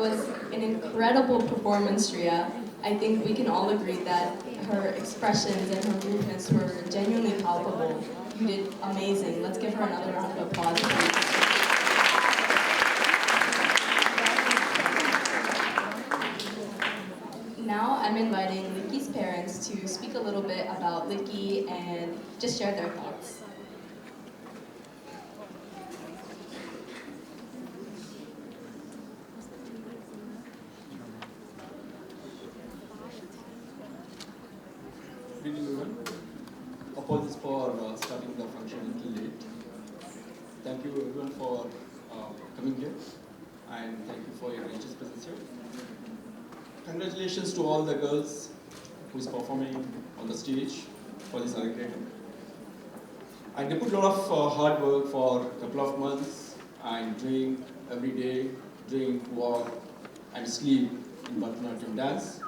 Speaker 18: was an incredible performance, Shreeya. I think we can all agree that her expressions and her movements were genuinely palpable. You did amazing. Let's give her another round of applause, please. Now I'm inviting Likhi's parents to speak a little bit about Likhi and just share their thoughts.
Speaker 9: Good evening, everyone. Apologies for starting the function a little late. Thank you everyone for coming here, and thank you for your gracious presence here. Congratulations to all the girls who is performing on the stage for this ARANGETRAM. And they put a lot of hard work for a couple of months and drink every day, drink, walk, and sleep in Bharatanatyam dance.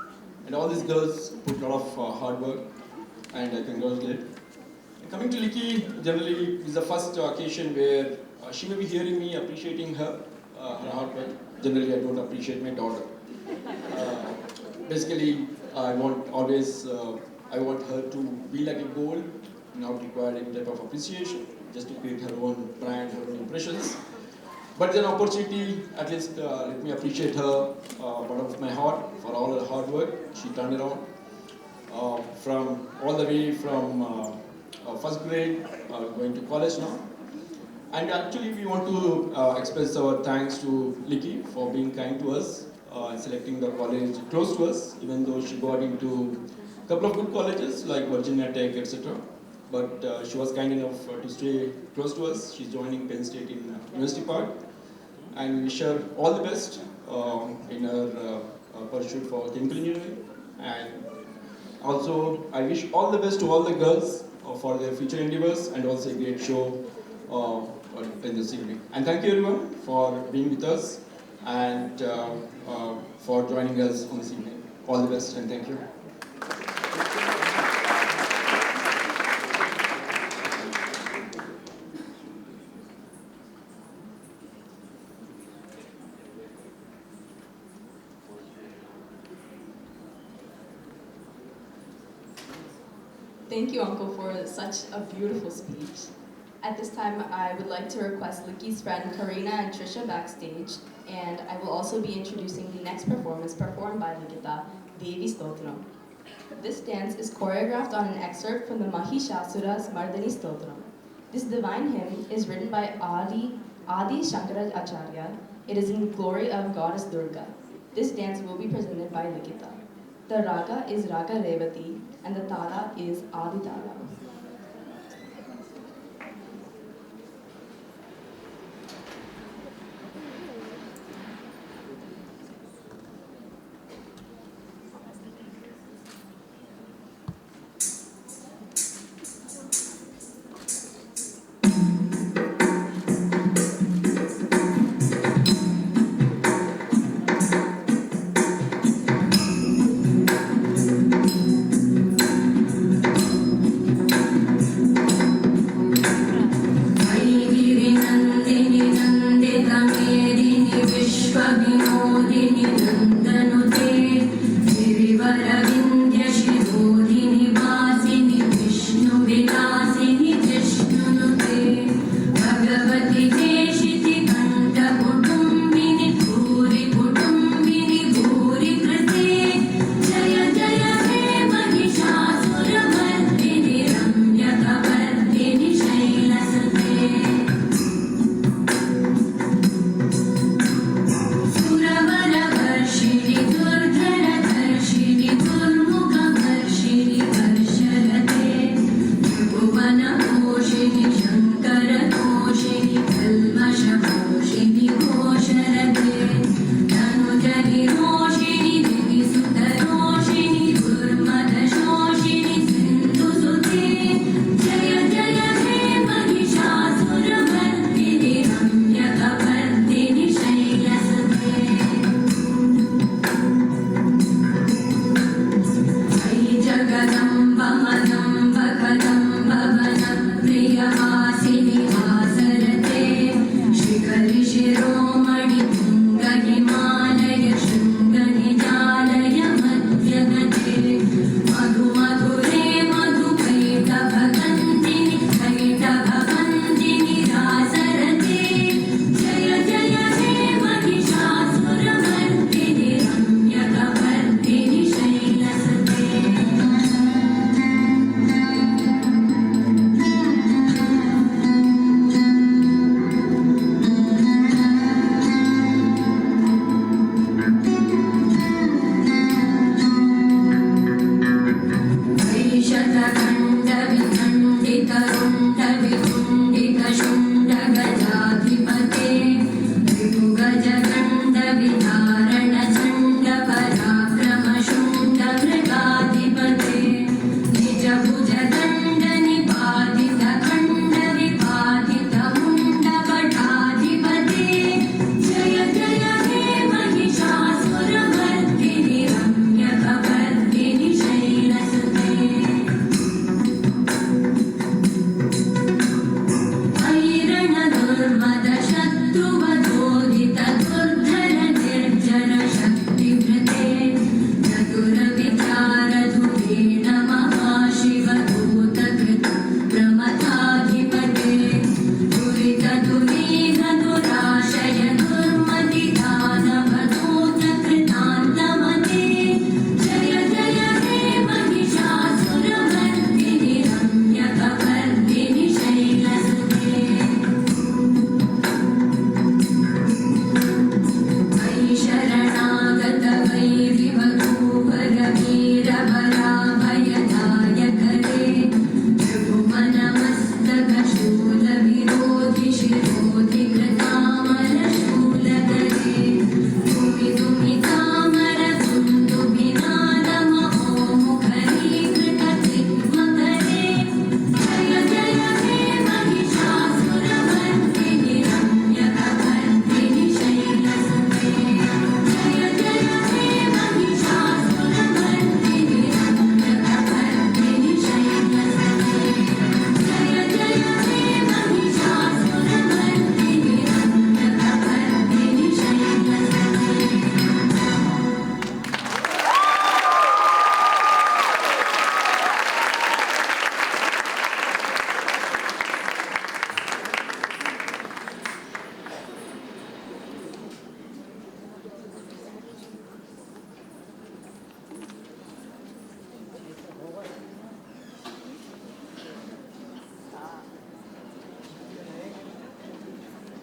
Speaker 9: And all these girls put a lot of hard work, and I congratulate. Coming to Likhi, generally this is the first occasion where she may be hearing me appreciating her hard work. Generally, I don't appreciate my daughter. Basically, I want her to be like a gold, not require any type of appreciation, just to create her own brand, her own impressions. But an opportunity, at least let me appreciate her bottom of my heart for all her hard work. She turned around from all the way from first grade going to college now. And actually we want to express our thanks to Likhi for being kind to us and selecting the college close to us, even though she got into a couple of good colleges like Virginia Tech, etc. But she was kind enough to stay close to us. She's joining Penn State in University Park. And we wish her all the best in her pursuit for chemical engineering. And also, I wish all the best to all the girls for their future endeavors, and also a great show in this evening. And thank you everyone for being with us and for joining us on this evening. All the best and thank you.
Speaker 18: Thank you, Uncle, for such a beautiful speech. At this time, I would like to request Likhi's friend Karina and Trisha backstage, and I will also be introducing the next performance performed by Likhitha, Devi Stotram. This dance is choreographed on an excerpt from the Mahishasura's Mardani Stotram. This divine hymn is written by Adi Shankaracharya. It is in glory of Goddess Durga. This dance will be presented by Likhitha. The raga is Raga Revati, and the tala is Adi Tala.
Speaker 8: Shikari Shiromani Tunga Himalaya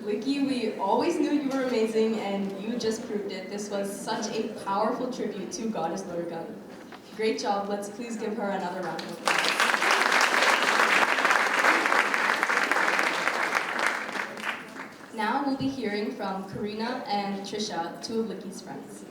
Speaker 18: Likhi, we always knew you were amazing, and you just proved it. This was such a powerful tribute to Goddess Varaganti. Great job. Let's please give her another round of applause. Now we'll be hearing from Karina and Trisha, two of Likhi's friends.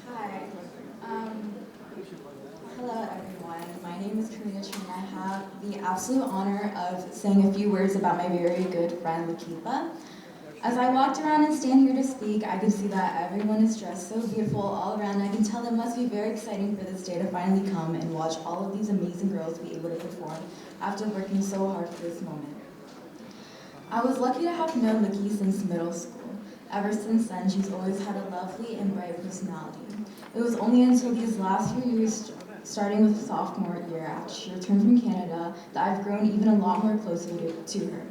Speaker 19: Hi. Hello, everyone. My name is Karina and I have the absolute honor of saying a few words about my very good friend, Likhitha. As I walked around and stand here to speak, I could see that everyone is dressed so beautiful all around. I can tell it must be very exciting for this day to finally come and watch all of these amazing girls be able to perform after working so hard for this moment. I was lucky to have known Likhi since middle school. Ever since then, she's always had a lovely and bright personality. It was only until these last few years, starting with sophomore year after she returned from Canada, that I've grown even a lot more closer to her.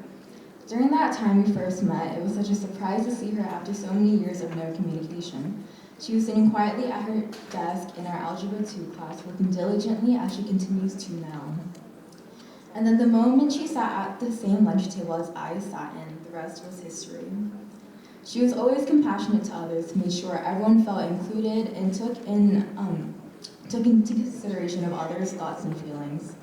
Speaker 19: During that time we first met, it was such a surprise to see her after so many years of no communication. She was sitting quietly at her desk in our Algebra 2 class, working diligently as she continues to now. And then the moment she sat at the same lunch table as I sat in, the rest was history. She was always compassionate to others, made sure everyone felt included, and took into consideration of others' thoughts and feelings.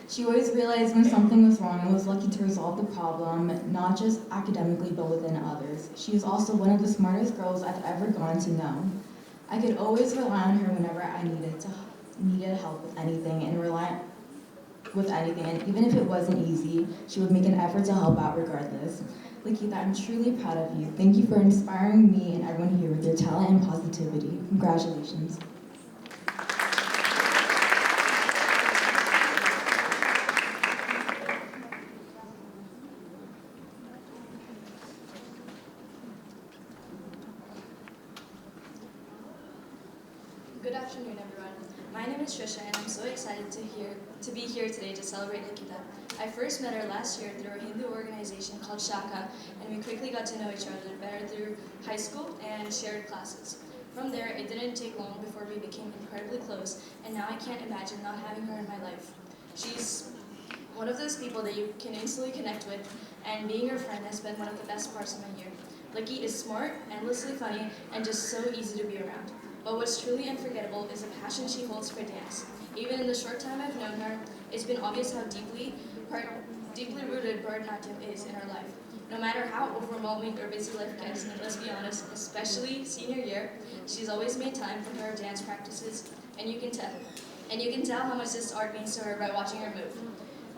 Speaker 19: She always realized when something was wrong and was lucky to resolve the problem, not just academically, but within others. She was also one of the smartest girls I've ever gotten to know. I could always rely on her whenever I needed help with anything, and even if it wasn't easy, she would make an effort to help out regardless. Likhitha, I'm truly proud of you. Thank you for inspiring me and everyone here with your talent and positivity. Congratulations.
Speaker 18: Good afternoon, everyone. My name is Shreeya, and I'm so excited to be here today to celebrate Likhitha. I first met her last year through a Hindu organization called Shaka, and we quickly got to know each other better through high school and shared classes. From there, it didn't take long before we became incredibly close, and now I can't imagine not having her in my life. She's one of those people that you can instantly connect with, and being her friend has been one of the best parts of my year. Likhi is smart, endlessly funny, and just so easy to be around. But what's truly unforgettable is the passion she holds for dance. Even in the short time I've known her, it's been obvious how deeply rooted Bharatanatyam is in her life. No matter how overwhelming or busy life gets, and let's be honest, especially senior year, she's always made time for her dance practices, and you can tell how much this art means to her by watching her move.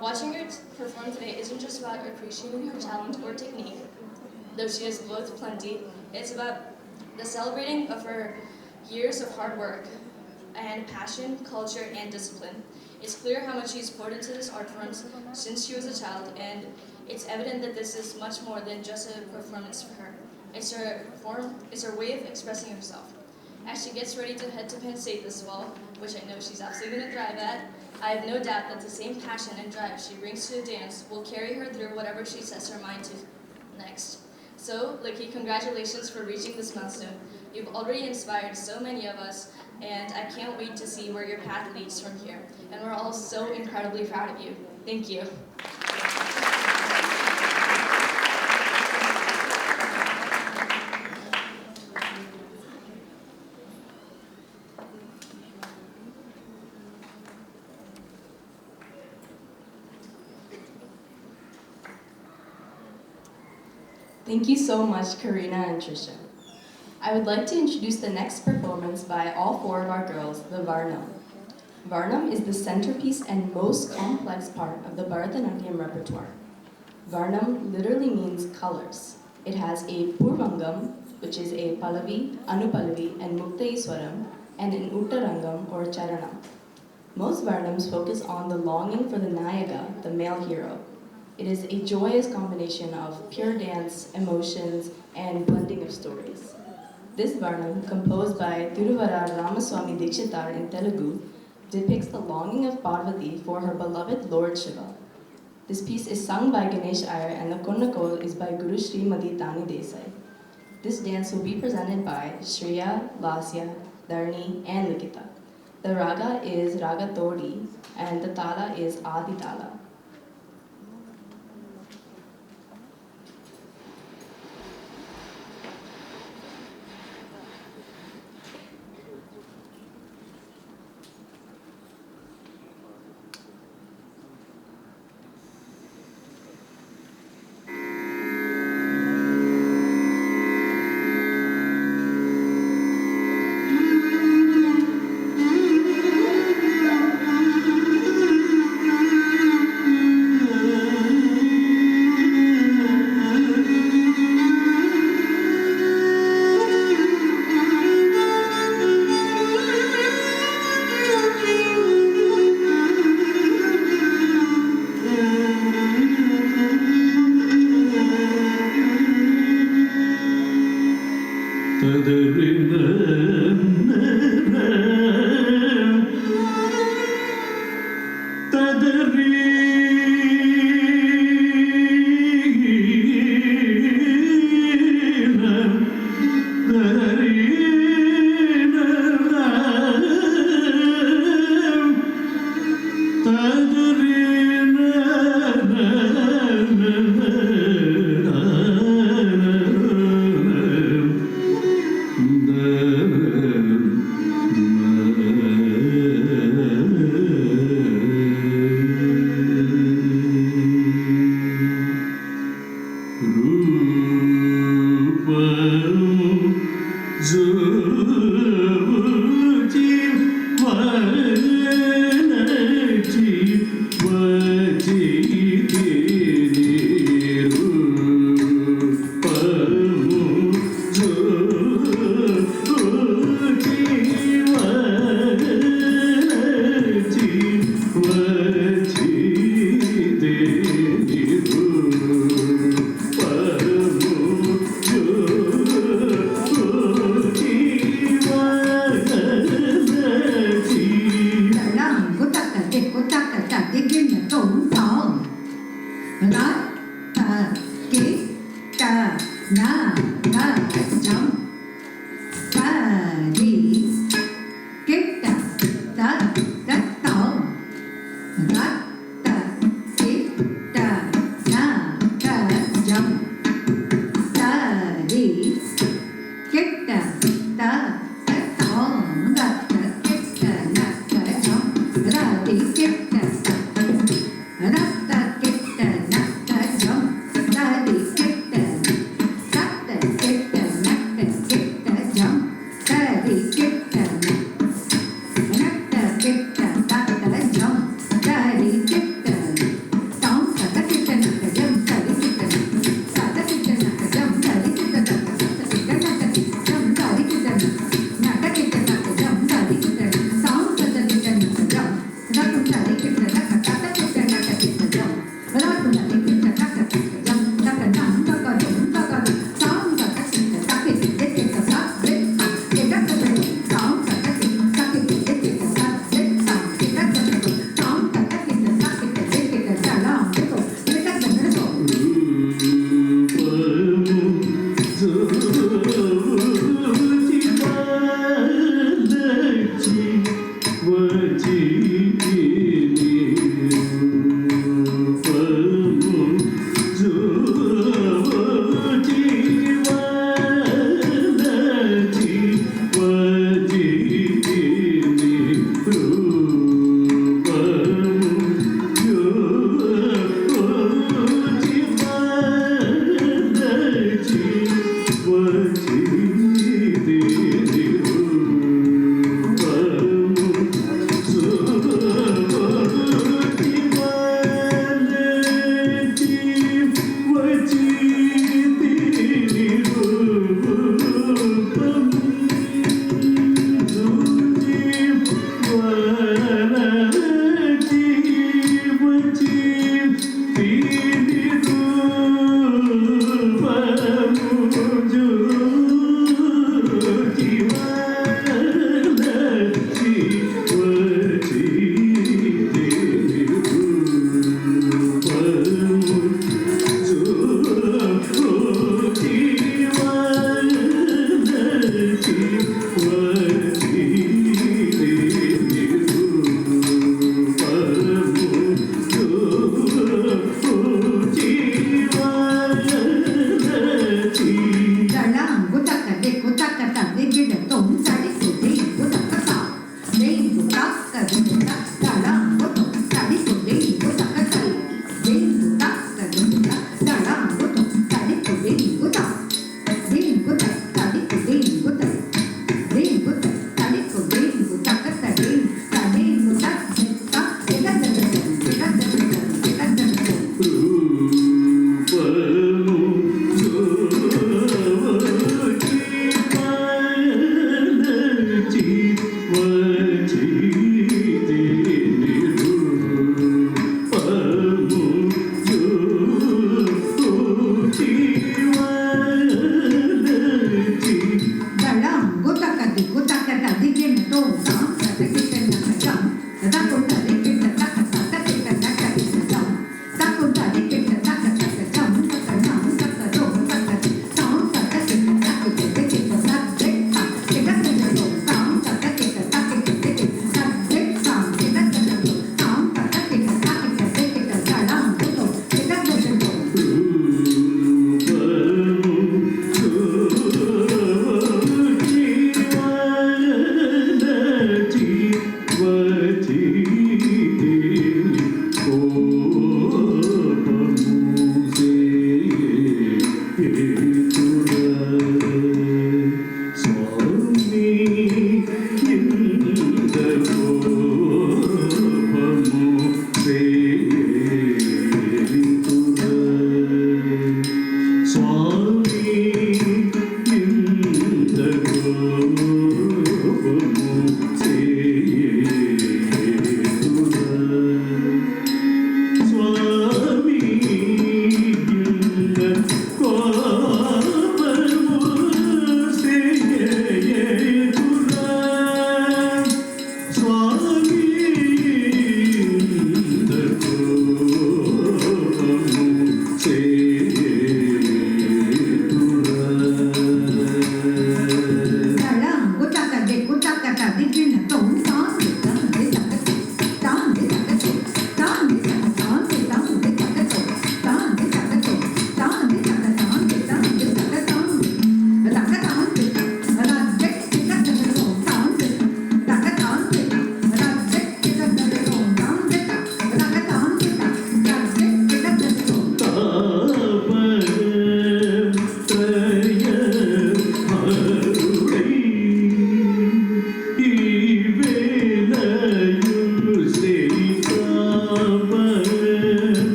Speaker 18: Watching her perform today isn't just about appreciating her talent or technique, though she has both plenty. It's about the celebrating of her years of hard work and passion, culture, and discipline. It's clear how much she's poured into this art form since she was a child, and it's evident that this is much more than just a performance for her. It's her way of expressing herself. As she gets ready to head to Penn State this fall, which I know she's absolutely going to thrive at, I have no doubt that the same passion and drive she brings to the dance will carry her through whatever she sets her mind to next. So, Likhi, congratulations for reaching this milestone. You've already inspired so many of us, and I can't wait to see where your path leads from here. And we're all so incredibly proud of you. Thank you. Thank you so much, Karina and Trisha. I would like to introduce the next performance by all four of our girls, the Varnam. Varnam is the centerpiece and most complex part of the Bharatanatyam repertoire. Varnam literally means colors. It has a Purvangam, which is a Pallavi, Anupallavi, and Muktaiswaram, and an Uttarangam or Charanam. Most Varnams focus on the longing for the Nayaga, the male hero. It is a joyous combination of pure dance, emotions, and blending of stories. This Varnam, composed by Thiruvara Ramaswamy Dikshitar in Telugu, depicts the longing of Parvati for her beloved Lord Shiva. This piece is sung by Ganesh Iyer and the Konnakol is by Guru Shreemati Desai. This dance will be presented by Shreeya, Laasya, Dharini, and Likhitha. The raga is Raga Todi and the tala is Adi Tala.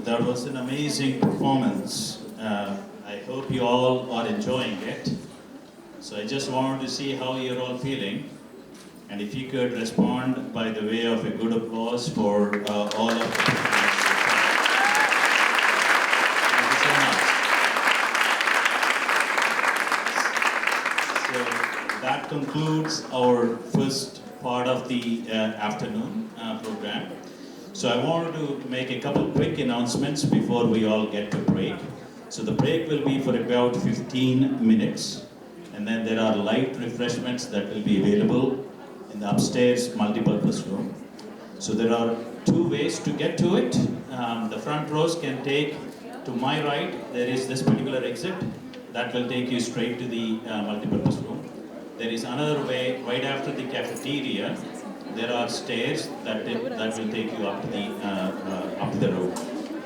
Speaker 6: That was an amazing performance. I hope you all are enjoying it. So I just wanted to see how you're all feeling. And if you could respond by the way of a good applause for all of you. Thank you so much. So that concludes our first part of the afternoon program. So I wanted to make a couple quick announcements before we all get to break. So the break will be for about 15 minutes. And then there are light refreshments that will be available in the upstairs multipurpose room. So there are two ways to get to it. The front rows can take, to my right, there is this particular exit. That will take you straight to the multipurpose room. There is another way, right after the cafeteria. There are stairs that will take you up to the room.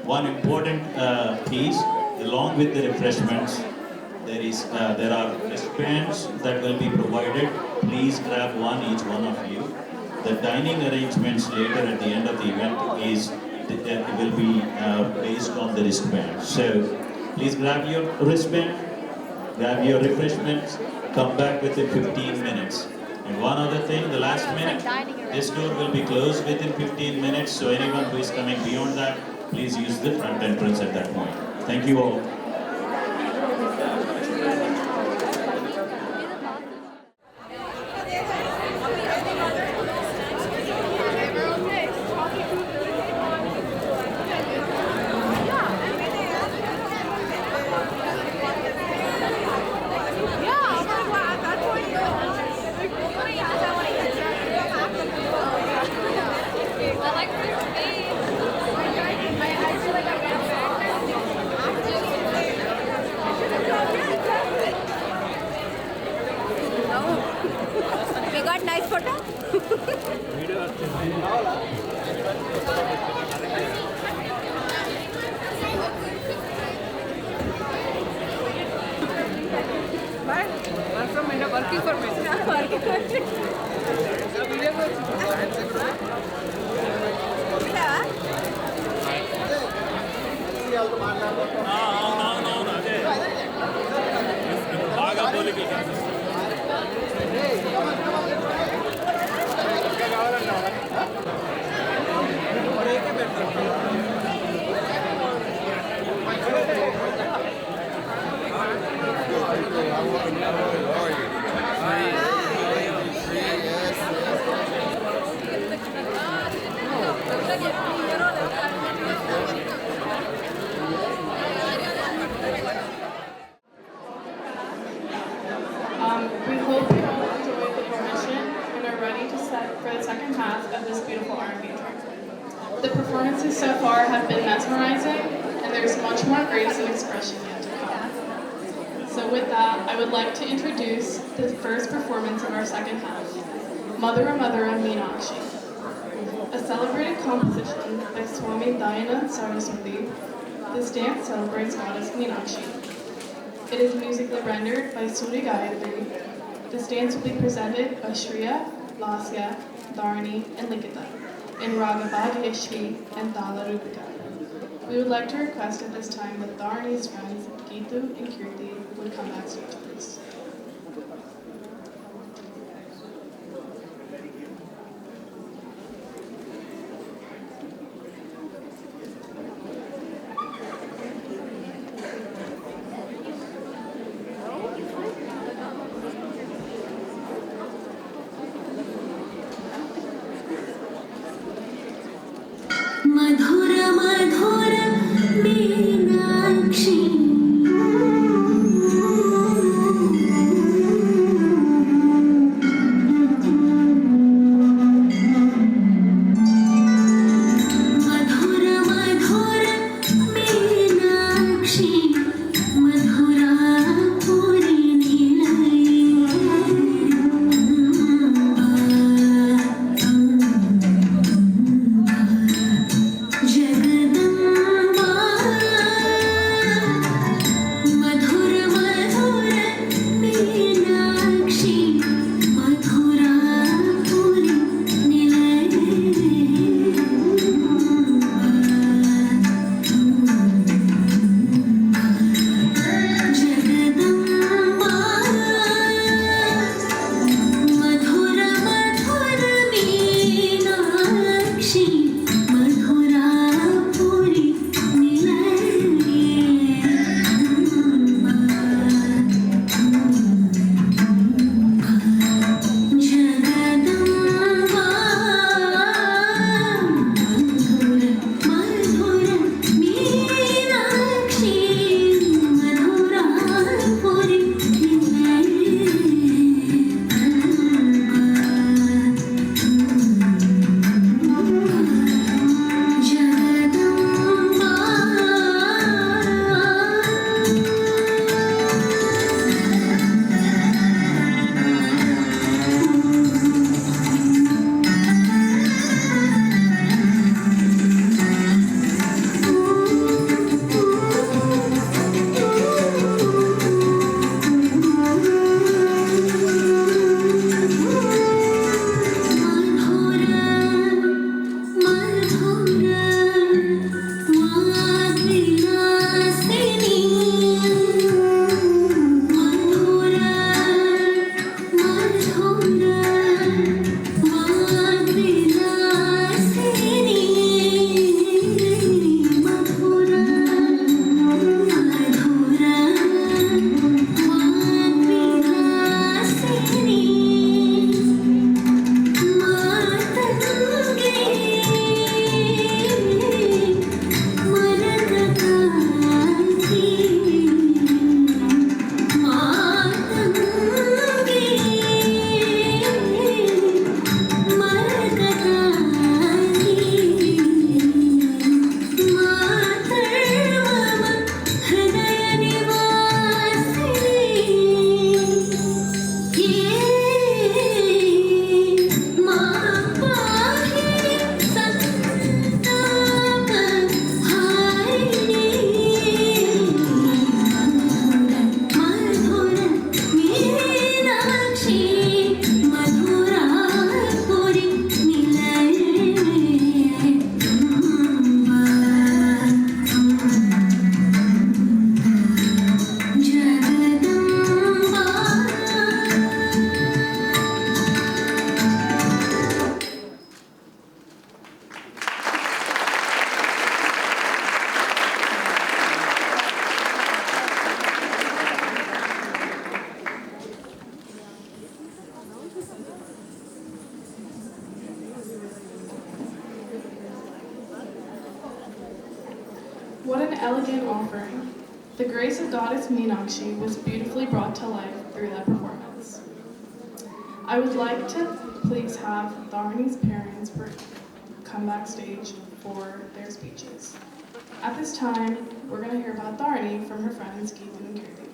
Speaker 6: One important piece, along with the refreshments, there are wristbands that will be provided. Please grab one, each one of you. The dining arrangements later at the end of the event will be based on the wristband. So please grab your wristband, grab your refreshments, come back within 15 minutes. And one other thing, the last minute, this door will be closed within 15 minutes, so anyone who is coming beyond that, please use the front entrance at that point. Thank you all.
Speaker 20: We hope you all enjoyed the permission and are ready to set for the second half of this beautiful ARANGETRAM. The performances so far have been mesmerizing, and there's much more grace and expression yet to come. with that, I would like to introduce the first performance of our second half, Madhura Madhura Meenakshi, a celebrated composition by Swami Dayanand Saraswati. This dance celebrates goddess Meenakshi. It is musically rendered by Suri Gayatri. This dance will be presented by Shreeya, Laasya, Dharini, and Likhitha in Raga Bhagyeshri and Tala Rupika. We would like to request at this time that Dharini's friends, Geetu and Kirti, would come backstage, please.
Speaker 8: Madhura Madhura Meenakshi Madhura Madhura Meenakshi Madhura Puri
Speaker 20: What an elegant offering. The grace of goddess Meenakshi was beautifully brought to life through that performance. I would like to please have Dharini's parents come backstage for their speeches. At this time, we're going to hear about Dharini from her friends Geetu and Kirti.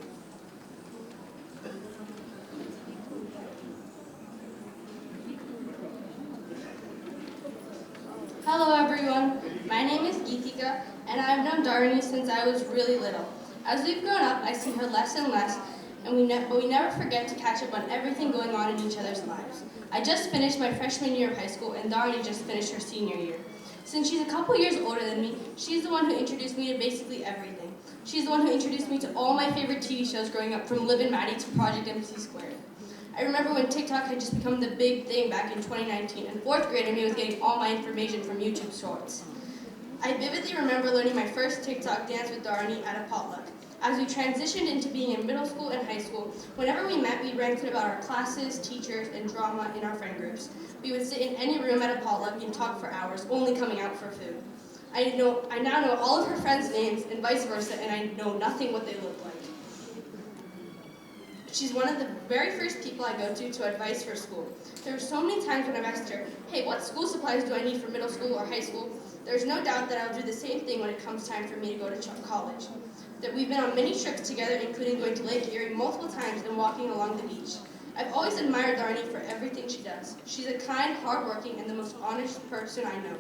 Speaker 15: Hello everyone, my name is Likhitha and I've known Dharini since I was really little. As we've grown up, I see her less and less, but we never forget to catch up on everything going on in each other's lives. I just finished my freshman year of high school and Dharini just finished her senior year. Since she's a couple years older than me, she's the one who introduced me to basically everything. She's the one who introduced me to all my favorite TV shows growing up, from Liv and Maddie to Project MC Squared. I remember when TikTok had just become the big thing back in 2019, and fourth grader me was getting all my information from YouTube Shorts. I vividly remember learning my first TikTok dance with Dharini at a potluck. As we transitioned into being in middle school and high school, whenever we met, we ranted about our classes, teachers, and drama in our friend groups. We would sit in any room at a potluck and talk for hours, only coming out for food. I now know all of her friends' names and vice versa, and I know nothing what they look like. She's one of the very first people I go to advice for school. There are so many times when I've asked her, hey, what school supplies do I need for middle school or high school? There's no doubt that I'll do the same thing when it comes time for me to go to college. That we've been on many trips together, including going to Lake Erie multiple times and walking along the beach. I've always admired Dharini for everything she does. She's a kind, hardworking, and the most honest person I know.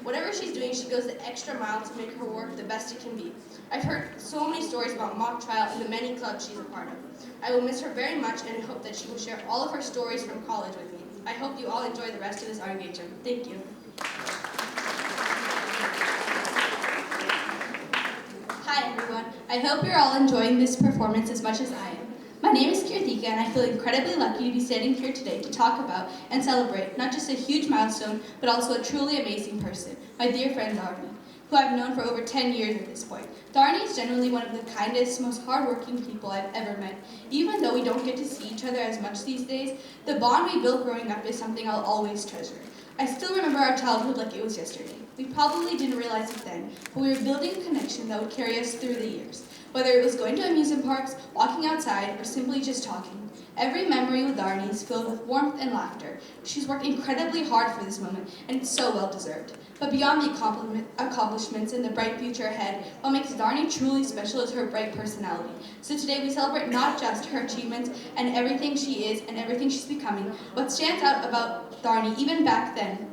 Speaker 15: Whatever she's doing, she goes the extra mile to make her work the best it can be. I've heard so many stories about mock trial and the many clubs she's a part of. I will miss her very much and hope that she will share all of her stories from college with me. I hope you all enjoy the rest of this ARANGETRAM. Thank you. Hi everyone. I hope you're all enjoying this performance as much as I am. My name is Kirthika and I feel incredibly lucky to be standing here today to talk about and celebrate not just a huge milestone, but also a truly amazing person, my dear friend Dharini, who I've known for over 10 years at this point. Dharini is generally one of the kindest, most hardworking people I've ever met. Even though we don't get to see each other as much these days, the bond we built growing up is something I'll always treasure. I still remember our childhood like it was yesterday. We probably didn't realize it then, but we were building a connection that would carry us through the years. Whether it was going to amusement parks, walking outside, or simply just talking. Every memory with Dharini is filled with warmth and laughter. She's worked incredibly hard for this moment, and it's so well deserved. But beyond the accomplishments and the bright future ahead, what makes Dharini truly special is her bright personality. So today we celebrate not just her achievements and everything she is and everything she's becoming. What stands out about Dharini, even back then,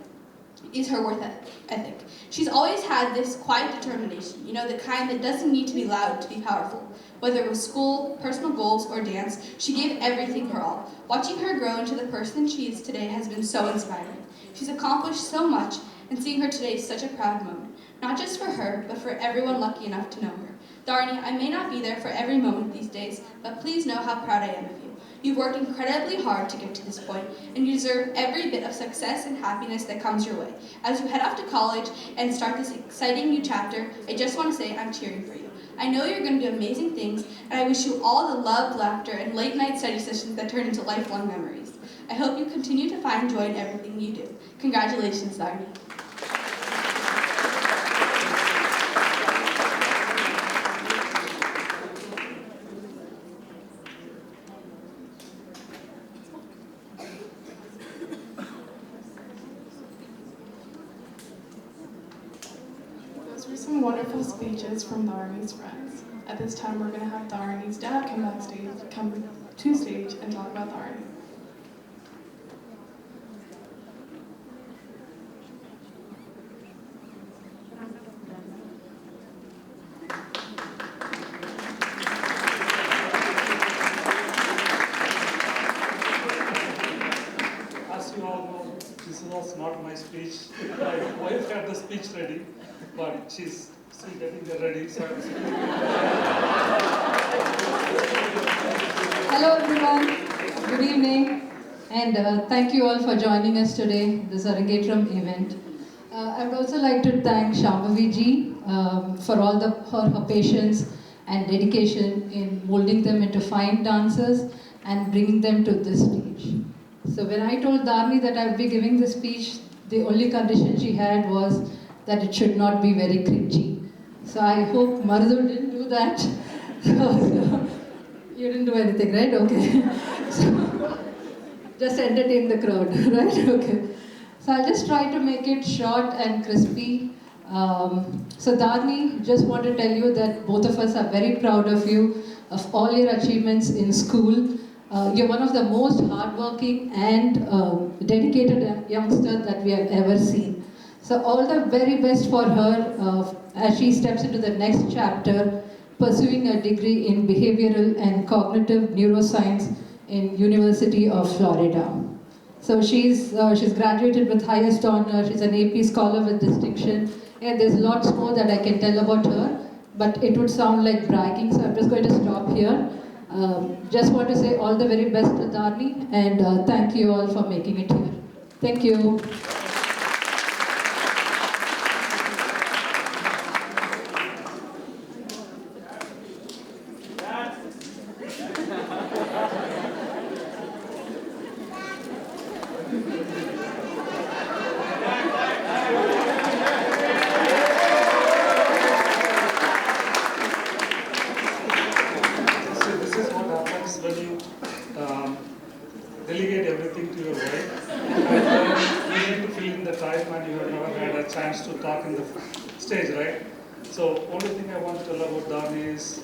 Speaker 15: is her work ethic. She's always had this quiet determination, the kind that doesn't need to be loud to be powerful. Whether it was school, personal goals, or dance, she gave everything her all. Watching her grow into the person she is today has been so inspiring. She's accomplished so much, and seeing her today is such a proud moment. Not just for her, but for everyone lucky enough to know her. Dharini, I may not be there for every moment these days, but please know how proud I am of you. You've worked incredibly hard to get to this point, and you deserve every bit of success and happiness that comes your way. As you head off to college and start this exciting new chapter, I just want to say I'm cheering for you. I know you're going to do amazing things, and I wish you all the love, laughter, and late-night study sessions that turn into lifelong memories. I hope you continue to find joy in everything you do. Congratulations, Dharini.
Speaker 20: Those were some wonderful speeches from Dharini's friends. At this time, we're going to have Dharini's dad come to stage and talk about Dharini.
Speaker 3: As you all know, this was not my speech. My wife had the speech ready, but she's still getting it ready. So
Speaker 21: Hello everyone, good evening, and thank you all for joining us today, this ARANGETRAM event. I would also like to thank Shambhavi ji for all her patience and dedication in molding them into fine dancers and bringing them to this stage. So when I told Dharini that I would be giving the speech, the only condition she had was that it should not be very cringy. So I hope Maruthu didn't do that. So, you didn't do anything, right? Okay. So, just entertain the crowd, right? Okay. So I'll just try to make it short and crispy. So Dharini, just want to tell you that both of us are very proud of you, of all your achievements in school, You're one of the most hardworking and dedicated youngster that we have ever seen. So all the very best for her as she steps into the next chapter, pursuing a degree in behavioral and cognitive neuroscience in University of Florida. So she's graduated with highest honor. She's an AP scholar with distinction. And there's lots more that I can tell about her, but it would sound like bragging, so I'm just going to stop here. Just want to say all the very best to Dharini, and thank you all for making it here. Thank you.
Speaker 3: Delegate everything to your wife, and then you need to fill in the time, and you have never had a chance to talk in the stage, right? So, only thing I want to tell about Dharini is,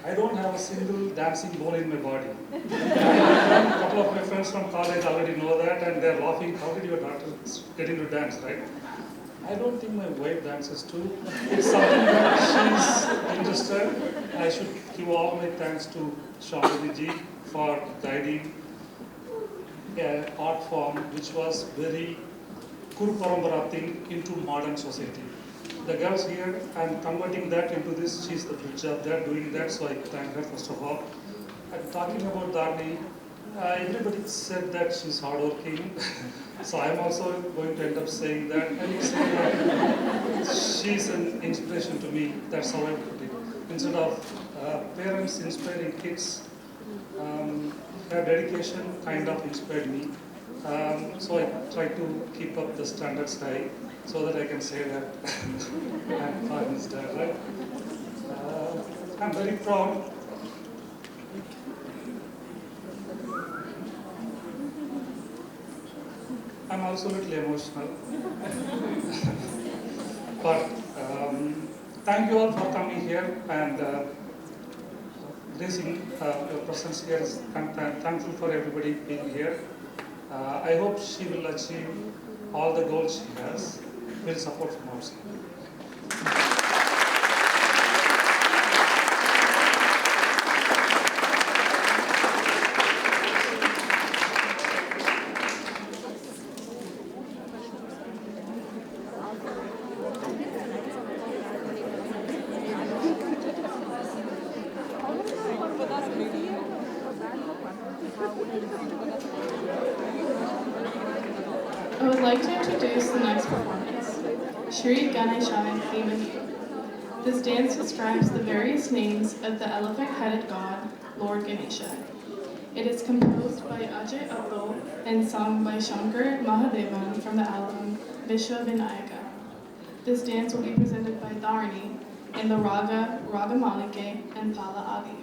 Speaker 3: I don't have a single dancing bone in my body. A couple of my friends from college already know that, and they're laughing, how did your daughter get into dance, right? I don't think my wife dances too. It's something that she's interested. I should give all my thanks to Shambhavi ji for guiding an art form which was very Kuru Parampara thing into modern society. The girls here, I'm converting that into this, she's the bridge up there doing that, so I thank her first of all. And talking about Dharini, everybody said that she's hardworking, so I'm also going to end up saying that. And saying that she's an inspiration to me, that's how I put it. Instead of parents inspiring kids, her dedication kind of inspired me. So I try to keep up the standards high so that I can say that I'm Dharin's dad, right? I'm very proud. I'm also a little emotional. But thank you all for coming here and gracing your presence here. I'm thankful for everybody being here. I hope she will achieve all the goals she has with support from outside.
Speaker 20: I would like to introduce the next performance, Shri Ganeshaya Themani. This dance describes the various names of the elephant-headed god, Lord Ganesha. It is composed by Ajay Atul and sung by Shankar Mahadevan from the album Vishwa Vinayaka. This dance will be presented by Dharini in the Raga, Ragamalike, and Pala Adi.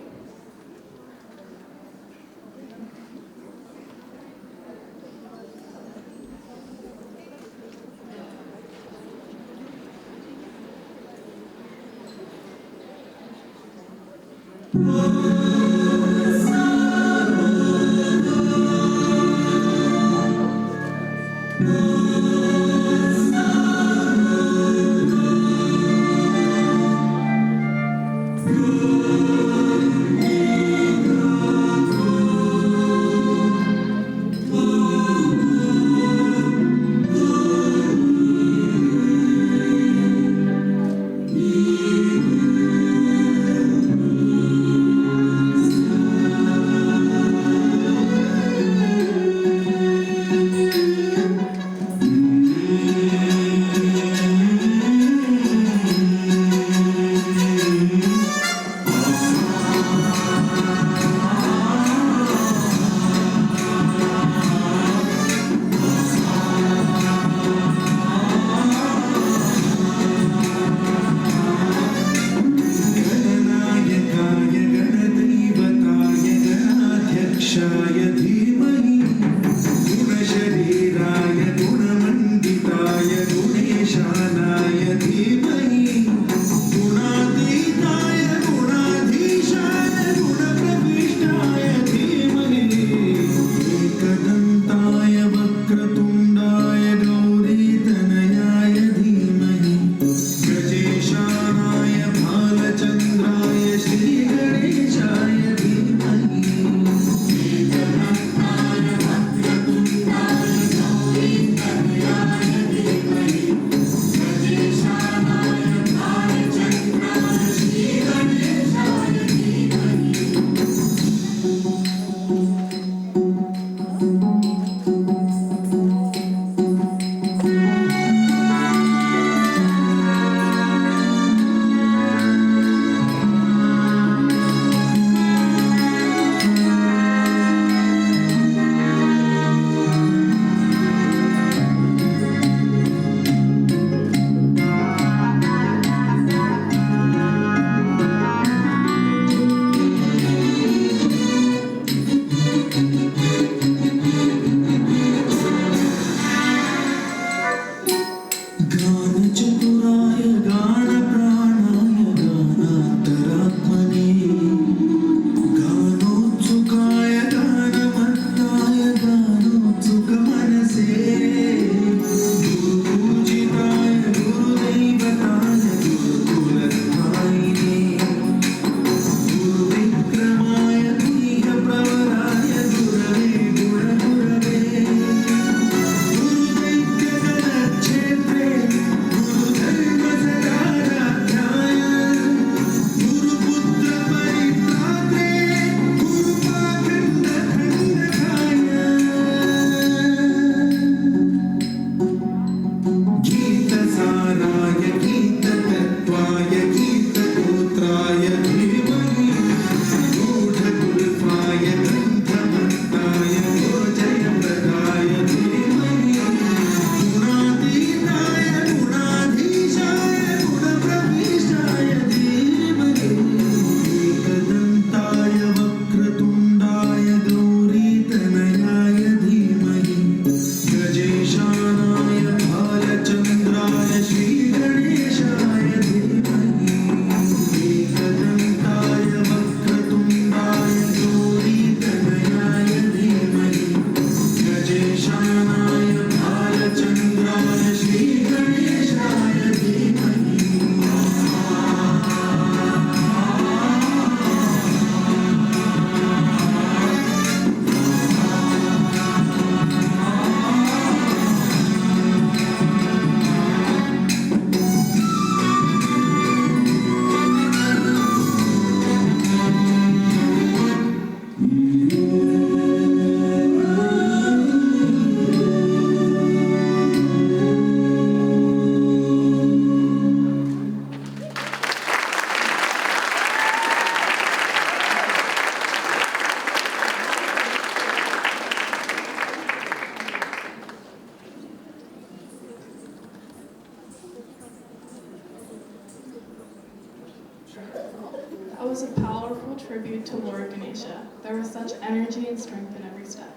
Speaker 20: That was a powerful tribute to Lord Ganesha. There was such energy and strength in every step.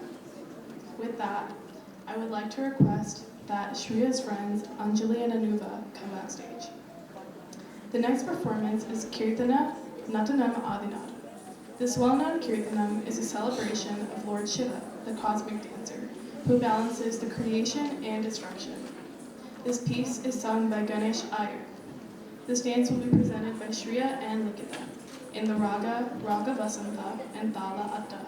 Speaker 20: With that, I would like to request that Shreeya's friends Anjali and Anuva come backstage. The next performance is Kirtana Natanam Adinad. This well-known Kirtanam is a celebration of Lord Shiva, the cosmic dancer, who balances the creation and destruction. This piece is sung by Ganesh Iyer. This dance will be presented by Shreeya and Likhitha in the Raga Vasanta and Tala Atta.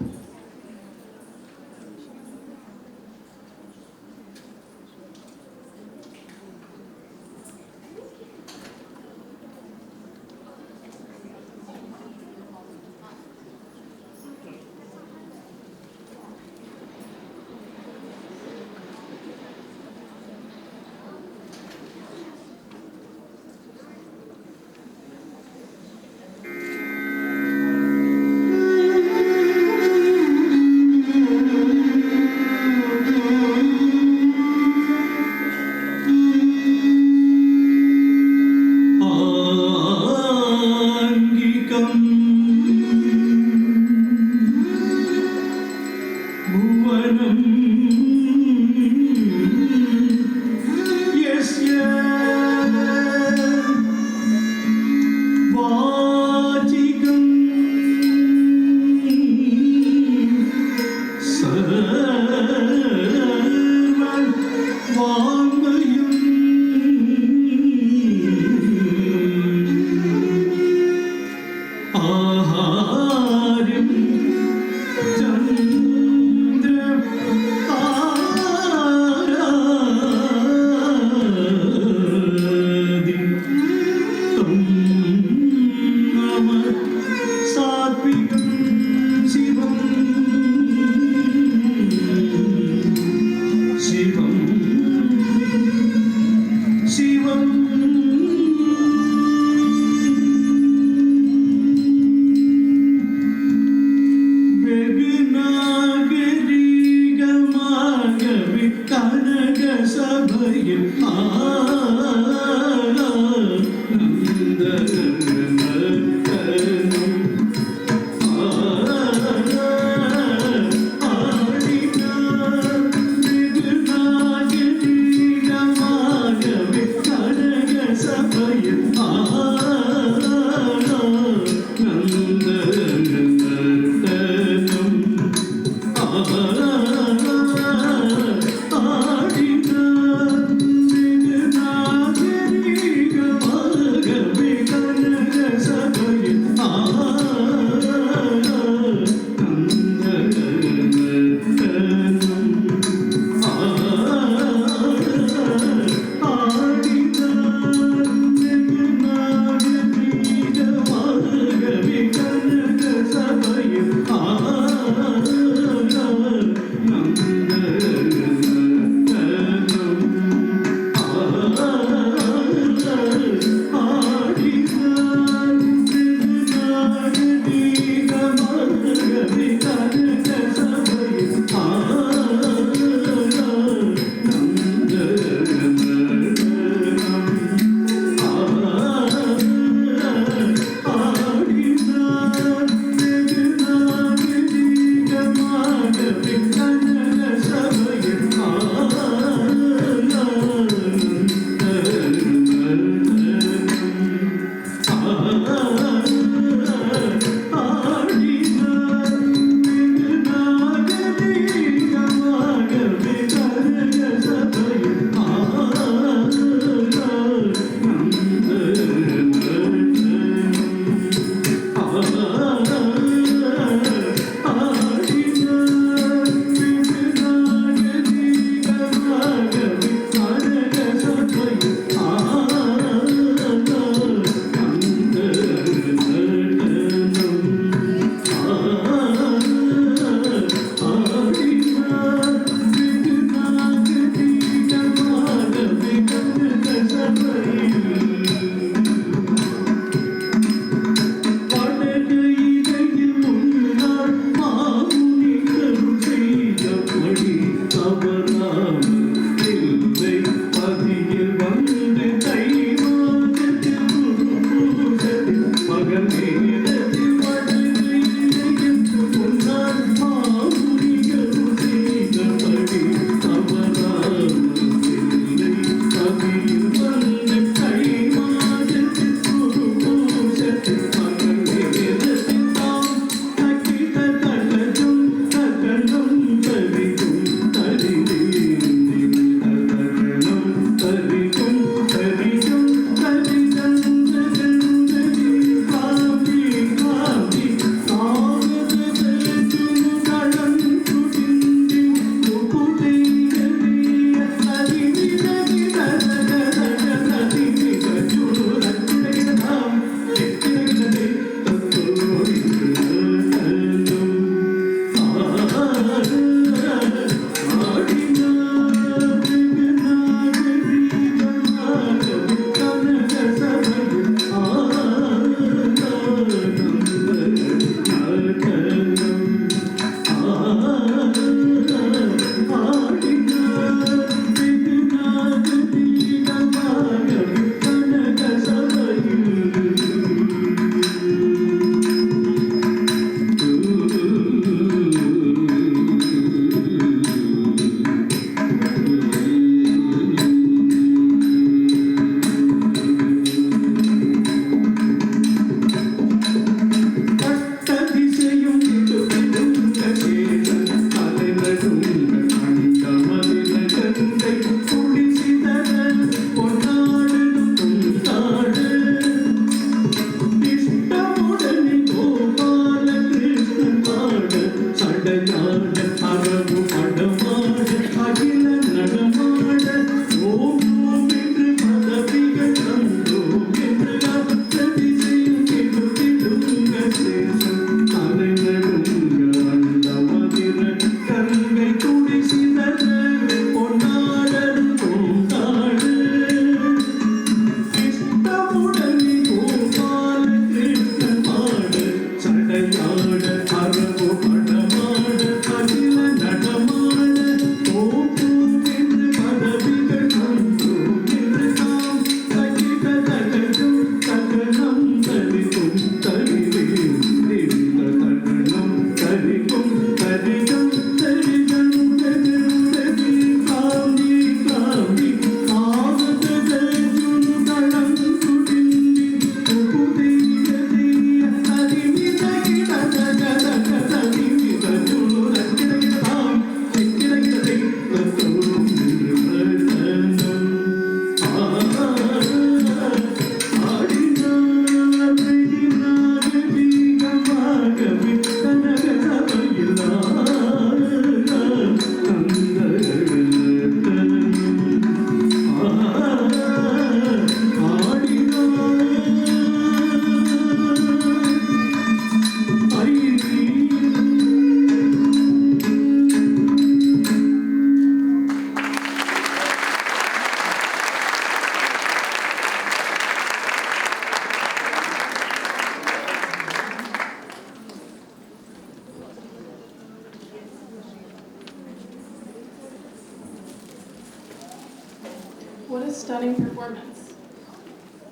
Speaker 20: this stunning performance.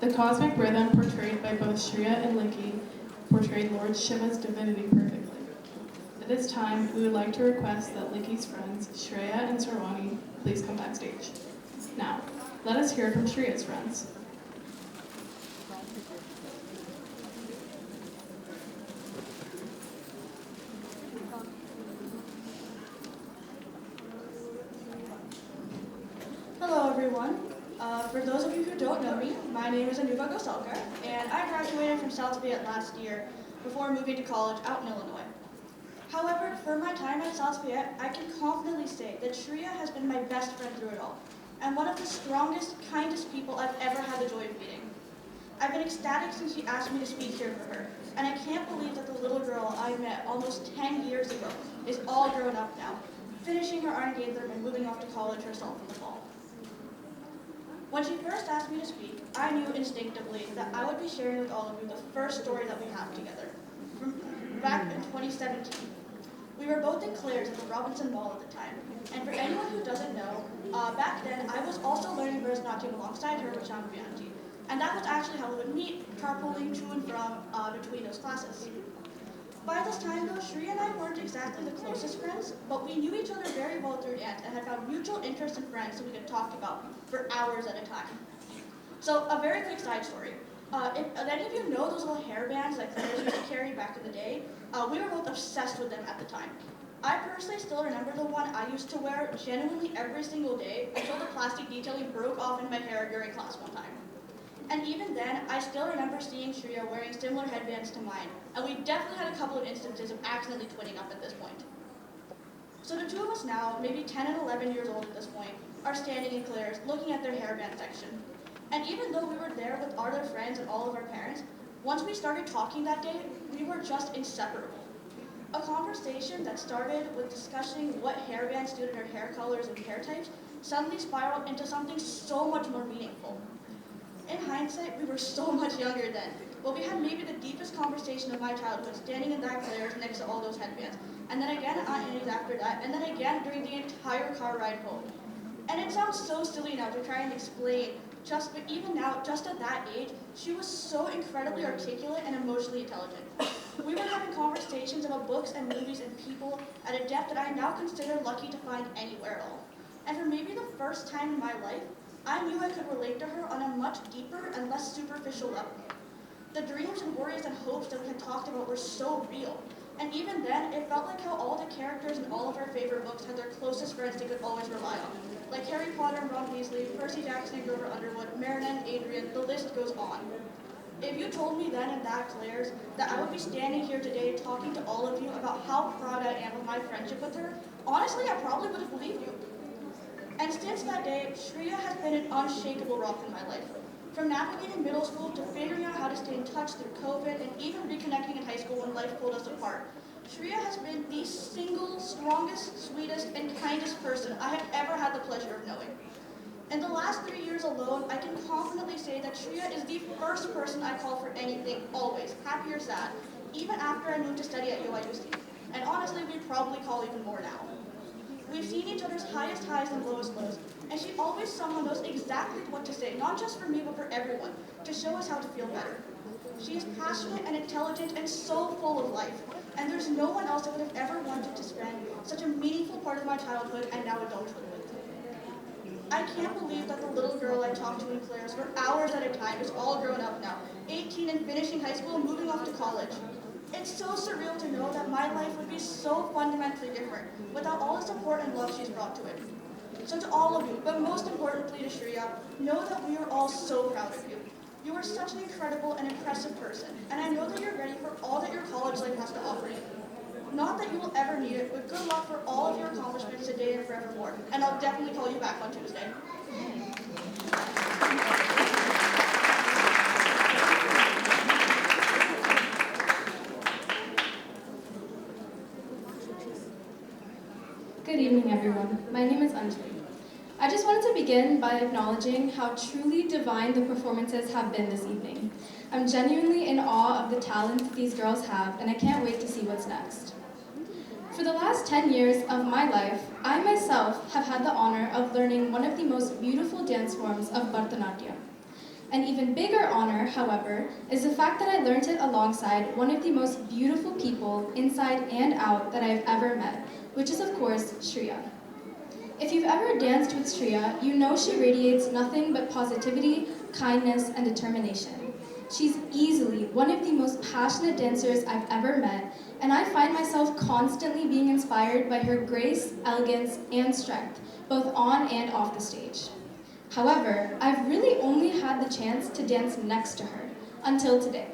Speaker 20: The cosmic rhythm portrayed by both Shreeya and Likhi portrayed Lord Shiva's divinity perfectly. At this time, we would like to request that Likhi's friends, Shreeya and Sarwani, please come backstage. Now, let us hear from Shreeya's friends.
Speaker 1: Hello everyone. For those of you who don't know me, my name is Anuva Gosalkar, and I graduated from South Fayette last year before moving to college out in Illinois. However, for my time at South Fayette, I can confidently say that Shreeya has been my best friend through it all, and one of the strongest, kindest people I've ever had the joy of meeting. I've been ecstatic since she asked me to speak here for her, and I can't believe that the little girl I met almost 10 years ago is all grown up now, finishing her ARANGETRAM and moving off to college herself in the fall. When she first asked me to speak, I knew instinctively that I would be sharing with all of you the first story that we have together, from back in 2017. We were both in Claire's at the Robinson Mall at the time, and for anyone who doesn't know, back then I was also learning Bharatanatyam alongside her with Shambhavi, and that was actually how we would meet, carpooling to and from between those classes. By this time though, Shreeya and I weren't exactly the closest friends, but we knew each other very well through aunt and had found mutual interest in friends that we could talk about for hours at a time. So a very quick side story. If any of you know those little hair bands that Claire's used to carry back in the day, we were both obsessed with them at the time. I personally still remember the one I used to wear genuinely every single day until the plastic detailing broke off in my hair during class one time. And even then, I still remember seeing Shreeya wearing similar headbands to mine, and we definitely had a couple of instances of accidentally twinning up at this point. So the two of us now, maybe 10 and 11 years old at this point, are standing in Claire's looking at their hairband section. And even though we were there with our other friends and all of our parents, once we started talking that day, we were just inseparable. A conversation that started with discussing what hairbands suited our hair colors and hair types suddenly spiraled into something so much more meaningful. In hindsight, we were so much younger then, but we had maybe the deepest conversation of my childhood standing in that Claire's next to all those headbands, and then again at Aunt Annie's after that, and then again during the entire car ride home. And it sounds so silly now to try and explain, but even now, just at that age, she was so incredibly articulate and emotionally intelligent. We were having conversations about books and movies and people at a depth that I now consider lucky to find anywhere at all. And for maybe the first time in my life, I knew I could relate to her on a much deeper and less superficial level. The dreams and worries and hopes that we had talked about were so real. And even then, it felt like how all the characters in all of our favorite books had their closest friends they could always rely on. Like Harry Potter and Ron Weasley, Percy Jackson and Grover Underwood, Marilyn and Adrian, the list goes on. If you told me then in that Claire's that I would be standing here today talking to all of you about how proud I am of my friendship with her, honestly, I probably would have believed you. And since that day, Shreeya has been an unshakable rock in my life. From navigating middle school to figuring out how to stay in touch through COVID and even reconnecting in high school when life pulled us apart, Shreeya has been the single, strongest, sweetest, and kindest person I have ever had the pleasure of knowing. In the last 3 years alone, I can confidently say that Shreeya is the first person I call for anything, always, happy or sad, even after I moved to study at UIUC. And honestly, we probably call even more now. We've seen each other's highest highs and lowest lows, and she always somehow knows exactly what to say, not just for me, but for everyone, to show us how to feel better. She is passionate and intelligent and so full of life, and there's no one else I would have ever wanted to spend such a meaningful part of my childhood and now adulthood with. I can't believe that the little girl I talked to in Claire's for hours at a time is all grown up now, 18 and finishing high school and moving off to college. It's so surreal to know that my life would be so fundamentally different without all the support and love she's brought to it. So to all of you, but most importantly to Shreeya, know that we are all so proud of you. You are such an incredible and impressive person, and I know that you're ready for all that your college life has to offer you. Not that you will ever need it, but good luck for all of your accomplishments today and forevermore, and I'll definitely call you back on Tuesday.
Speaker 7: Good evening, everyone. My name is Anjali. I just wanted to begin by acknowledging how truly divine the performances have been this evening. I'm genuinely in awe of the talent these girls have, and I can't wait to see what's next.
Speaker 1: For the last 10 years of my life, I myself have had the honor of learning one of the most beautiful dance forms of Bharatanatyam. An even bigger honor, however, is the fact that I learned it alongside one of the most beautiful people inside and out that I've ever met, which is of course Shreeya. If you've ever danced with Shreeya, you know she radiates nothing but positivity, kindness, and determination. She's easily one of the most passionate dancers I've ever met, and I find myself constantly being inspired by her grace, elegance, and strength, both on and off the stage. However, I've really only had the chance to dance next to her, until today.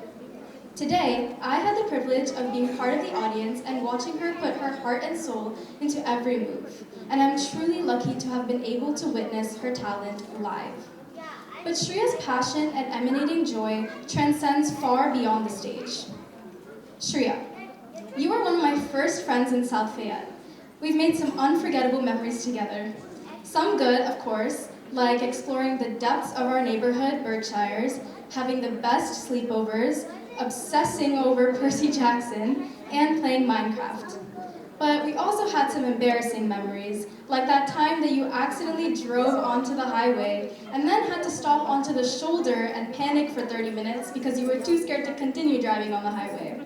Speaker 1: Today, I had the privilege of being part of the audience and watching her put her heart and soul into every move, and I'm truly lucky to have been able to witness her talent live. But Shreeya's passion and emanating joy transcends far beyond the stage. Shreeya, you are one of my first friends in South Fayette. We've made some unforgettable memories together. Some good, of course, like exploring the depths of our neighborhood, Berkshires, having the best sleepovers, obsessing over Percy Jackson, and playing Minecraft. But we also had some embarrassing memories, like that time that you accidentally drove onto the highway and then had to stop onto the shoulder and panic for 30 minutes because you were too scared to continue driving on the highway.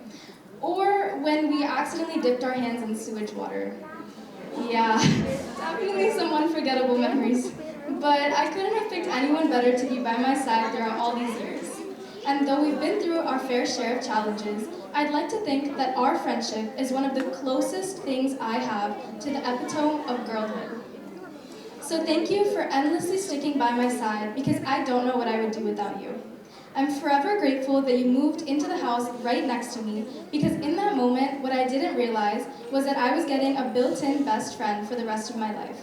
Speaker 1: Or when we accidentally dipped our hands in sewage water. Yeah, definitely some unforgettable memories. But I couldn't have picked anyone better to be by my side throughout all these years. And though we've been through our fair share of challenges, I'd like to think that our friendship is one of the closest things I have to the epitome of girlhood. So thank you for endlessly sticking by my side, because I don't know what I would do without you. I'm forever grateful that you moved into the house right next to me, because in that moment, what I didn't realize was that I was getting a built-in best friend for the rest of my life.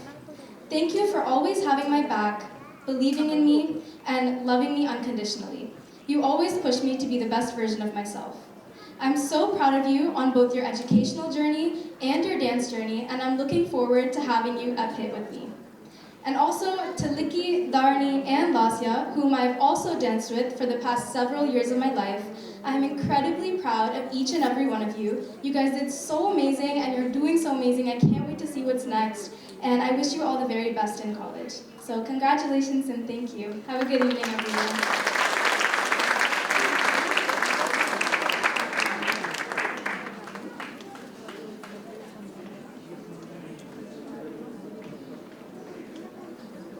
Speaker 1: Thank you for always having my back, believing in me, and loving me unconditionally. You always push me to be the best version of myself. I'm so proud of you on both your educational journey and your dance journey, and I'm looking forward to having you at Pitt with me. And also to Likhitha, Dharini, and Laasya, whom I've also danced with for the past several years of my life, I'm incredibly proud of each and every one of you. You guys did so amazing, and you're doing so amazing. I can't wait to see what's next, and I wish you all the very best in college. So congratulations and thank you. Have a good evening, everyone.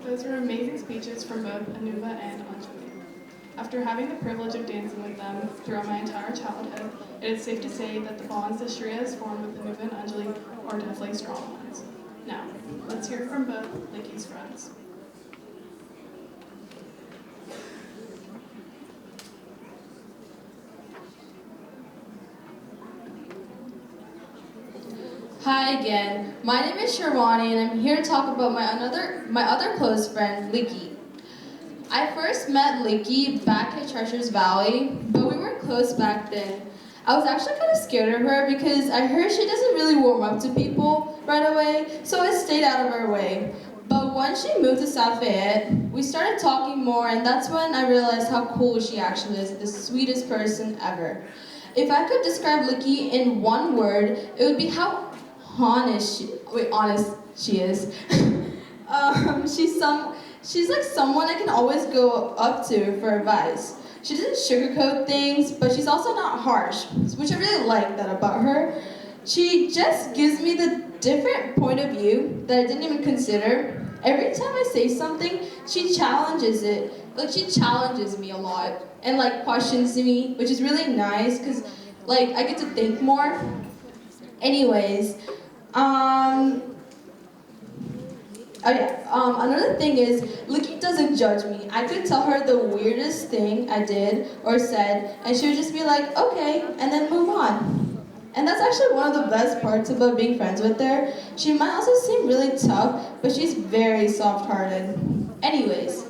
Speaker 20: Those were amazing speeches from both Anuva and Anjali. After having the privilege of dancing with them throughout my entire childhood, it is safe to say that the bonds that Shreeya has formed with Anuva and Anjali are definitely strong ones. Now, let's hear from both Liki's friends.
Speaker 2: Hi again. My name is Sharwani, and I'm here to talk about my other close friend, Likhi. I first met Likhi back at Treasures Valley, but we weren't close back then. I was actually kind of scared of her because I heard she doesn't really warm up to people right away, so I stayed out of her way. But once she moved to South Fayette, we started talking more, and that's when I realized how cool she actually is, the sweetest person ever. If I could describe Likhi in one word, it would be how honest she is. She's like someone I can always go up to for advice. She doesn't sugarcoat things, but she's also not harsh, which I really like that about her. She just gives me the different point of view that I didn't even consider. Every time I say something, she challenges it. Like, she challenges me a lot and like questions me, which is really nice because like I get to think more. Anyways, another thing is, Likhi doesn't judge me. I could tell her the weirdest thing I did or said, and she would just be like, okay, and then move on. And that's actually one of the best parts about being friends with her. She might also seem really tough, but she's very soft-hearted. Anyways,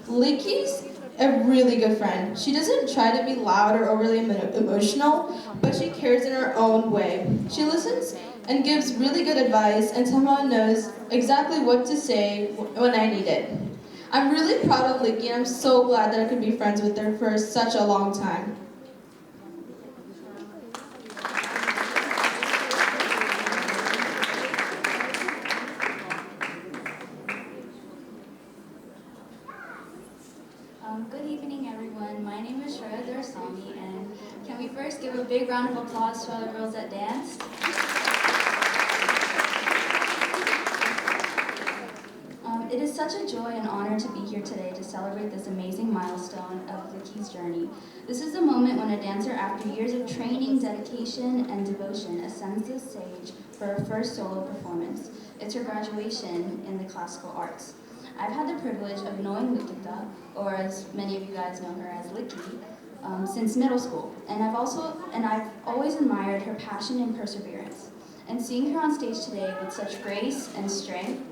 Speaker 2: Likhi's a really good friend. She doesn't try to be loud or overly emotional, but she cares in her own way. She listens and gives really good advice, and somehow knows exactly what to say when I need it. I'm really proud of Likhi, and I'm so glad that I could be friends with her for such a long time.
Speaker 5: round of applause to all the girls that danced. It is such a joy and honor to be here today to celebrate this amazing milestone of Likhi's journey. This is the moment when a dancer, after years of training, dedication, and devotion, ascends the stage for her first solo performance. It's her graduation in the classical arts. I've had the privilege of knowing Likhitha, or as many of you guys know her as Likhi, since middle school, and I've always admired her passion and perseverance. And seeing her on stage today with such grace and strength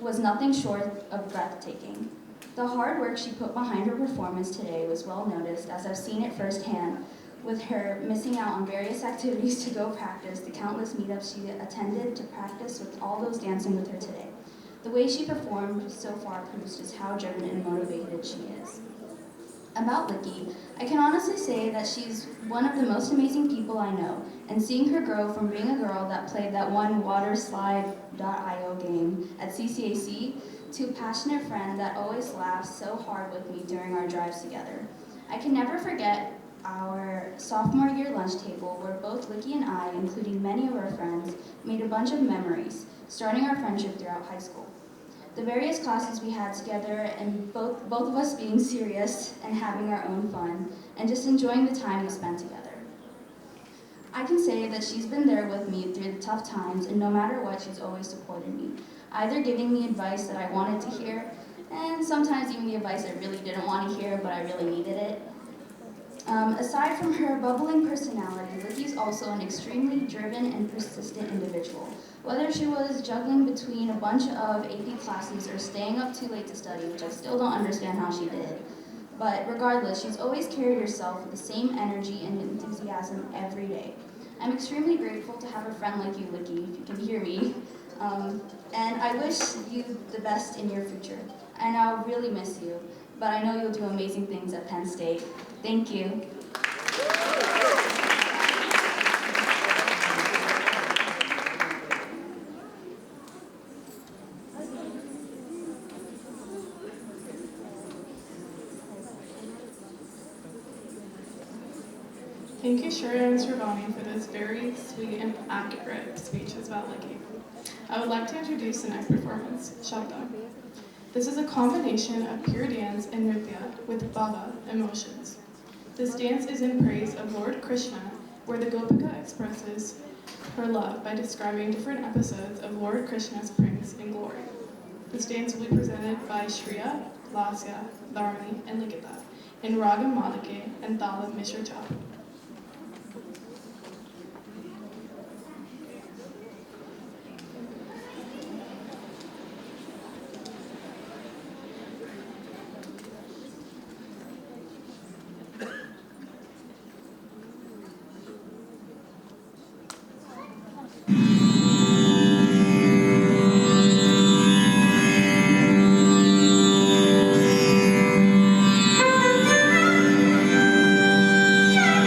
Speaker 5: was nothing short of breathtaking. The hard work she put behind her performance today was well noticed, as I've seen it firsthand, with her missing out on various activities to go practice, the countless meetups she attended to practice with all those dancing with her today. The way she performed so far proves just how driven and motivated she is. About Likhi, I can honestly say that she's one of the most amazing people I know, and seeing her grow from being a girl that played that one waterslide.io game at CCAC to a passionate friend that always laughs so hard with me during our drives together. I can never forget our sophomore year lunch table where both Likhi and I, including many of our friends, made a bunch of memories, starting our friendship throughout high school. The various classes we had together, and both of us being serious and having our own fun, and just enjoying the time we spent together. I can say that she's been there with me through the tough times, and no matter what, she's always supported me, either giving me advice that I wanted to hear, and sometimes even the advice I really didn't want to hear, but I really needed it. Aside from her bubbling personality, Likhi's also an extremely driven and persistent individual. Whether she was juggling between a bunch of AP classes or staying up too late to study, which I still don't understand how she did, but regardless, she's always carried herself with the same energy and enthusiasm every day. I'm extremely grateful to have a friend like you, Likhi, if you can hear me, and I wish you the best in your future. And I'll really miss you, but I know you'll do amazing things at Penn State. Thank you.
Speaker 20: Thank you, Shreeya and Shambhavi, for this very sweet and accurate speeches about Likhi. I would like to introduce the next performance, Shabda. This is a combination of pure dance and nritya with bhava, emotions. This dance is in praise of Lord Krishna, where the Gopika expresses her love by describing different episodes of Lord Krishna's praise and glory. This dance will be presented by Shreeya, Laasya, Dharini, and Likhitha in Ragam Malike and Talam Mishra Chap.
Speaker 8: Yeah.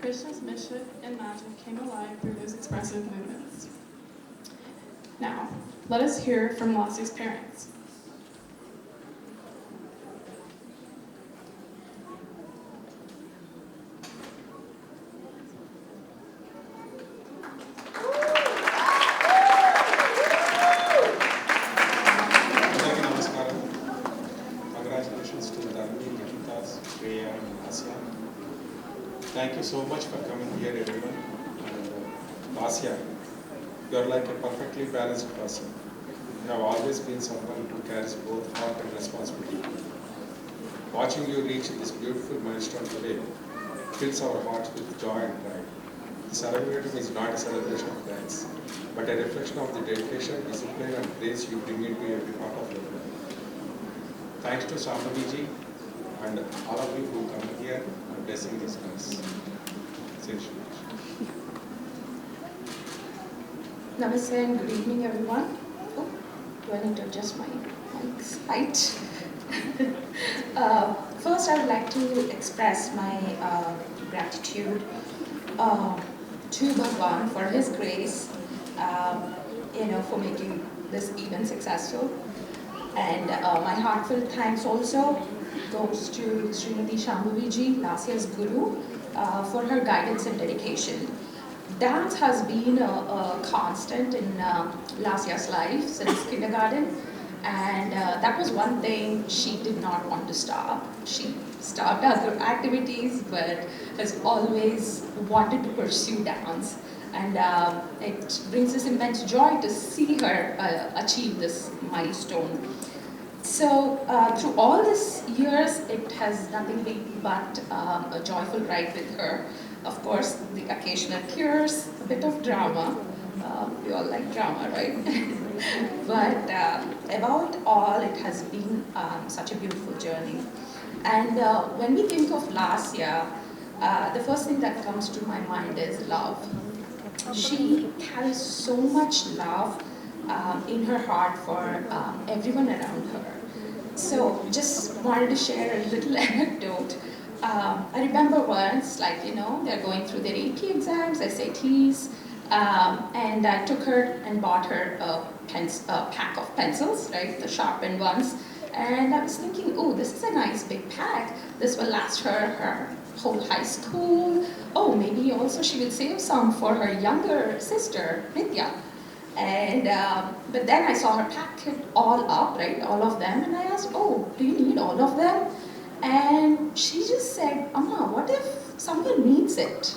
Speaker 20: Krishna's mission and magic came alive through those expressive movements. Now, let us hear from Laasya's parents.
Speaker 10: Congratulations to Dharini, Likhitha, Shreeya, and Laasya. Thank you so much for coming here, everyone. And Laasya, you are like a perfectly balanced person. You have always been someone who carries both heart and responsibility. Watching you reach this beautiful milestone today fills our hearts with joy and pride. The celebration is not a celebration of dance, but a reflection of the dedication, discipline, and grace you bring into every part of your life. Thanks to Shambhavi ji and all of you who come here and blessing this class. Essentially.
Speaker 22: Namaste and good evening, everyone. Oh, do I need to adjust my mic's height? First, I would like to express my gratitude to Bhagwan for his grace, for making this event successful. And my heartfelt thanks also goes to Srimati Shambhavi ji, Laasya's guru, for her guidance and dedication. Dance has been a constant in Laasya's life since kindergarten, and that was one thing she did not want to stop. She stopped other activities, but has always wanted to pursue dance. And it brings us immense joy to see her achieve this milestone. So through all these years, it has nothing been but a joyful ride with her. Of course, the occasional tears, a bit of drama. We all like drama, right? But about all, it has been such a beautiful journey. And when we think of Laasya, the first thing that comes to my mind is love. She carries so much love in her heart for everyone around her. So just wanted to share a little anecdote. I remember once, they're going through their AP exams, SATs, and I took her and bought her a pack of pencils, right, the sharpened ones. And I was thinking, oh, this is a nice big pack. This will last her whole high school. Oh, maybe also she will save some for her younger sister, Nitya. And but then I saw her pack it all up, right, all of them, and I asked, oh, do you need all of them? And she just said, Amma, what if someone needs it?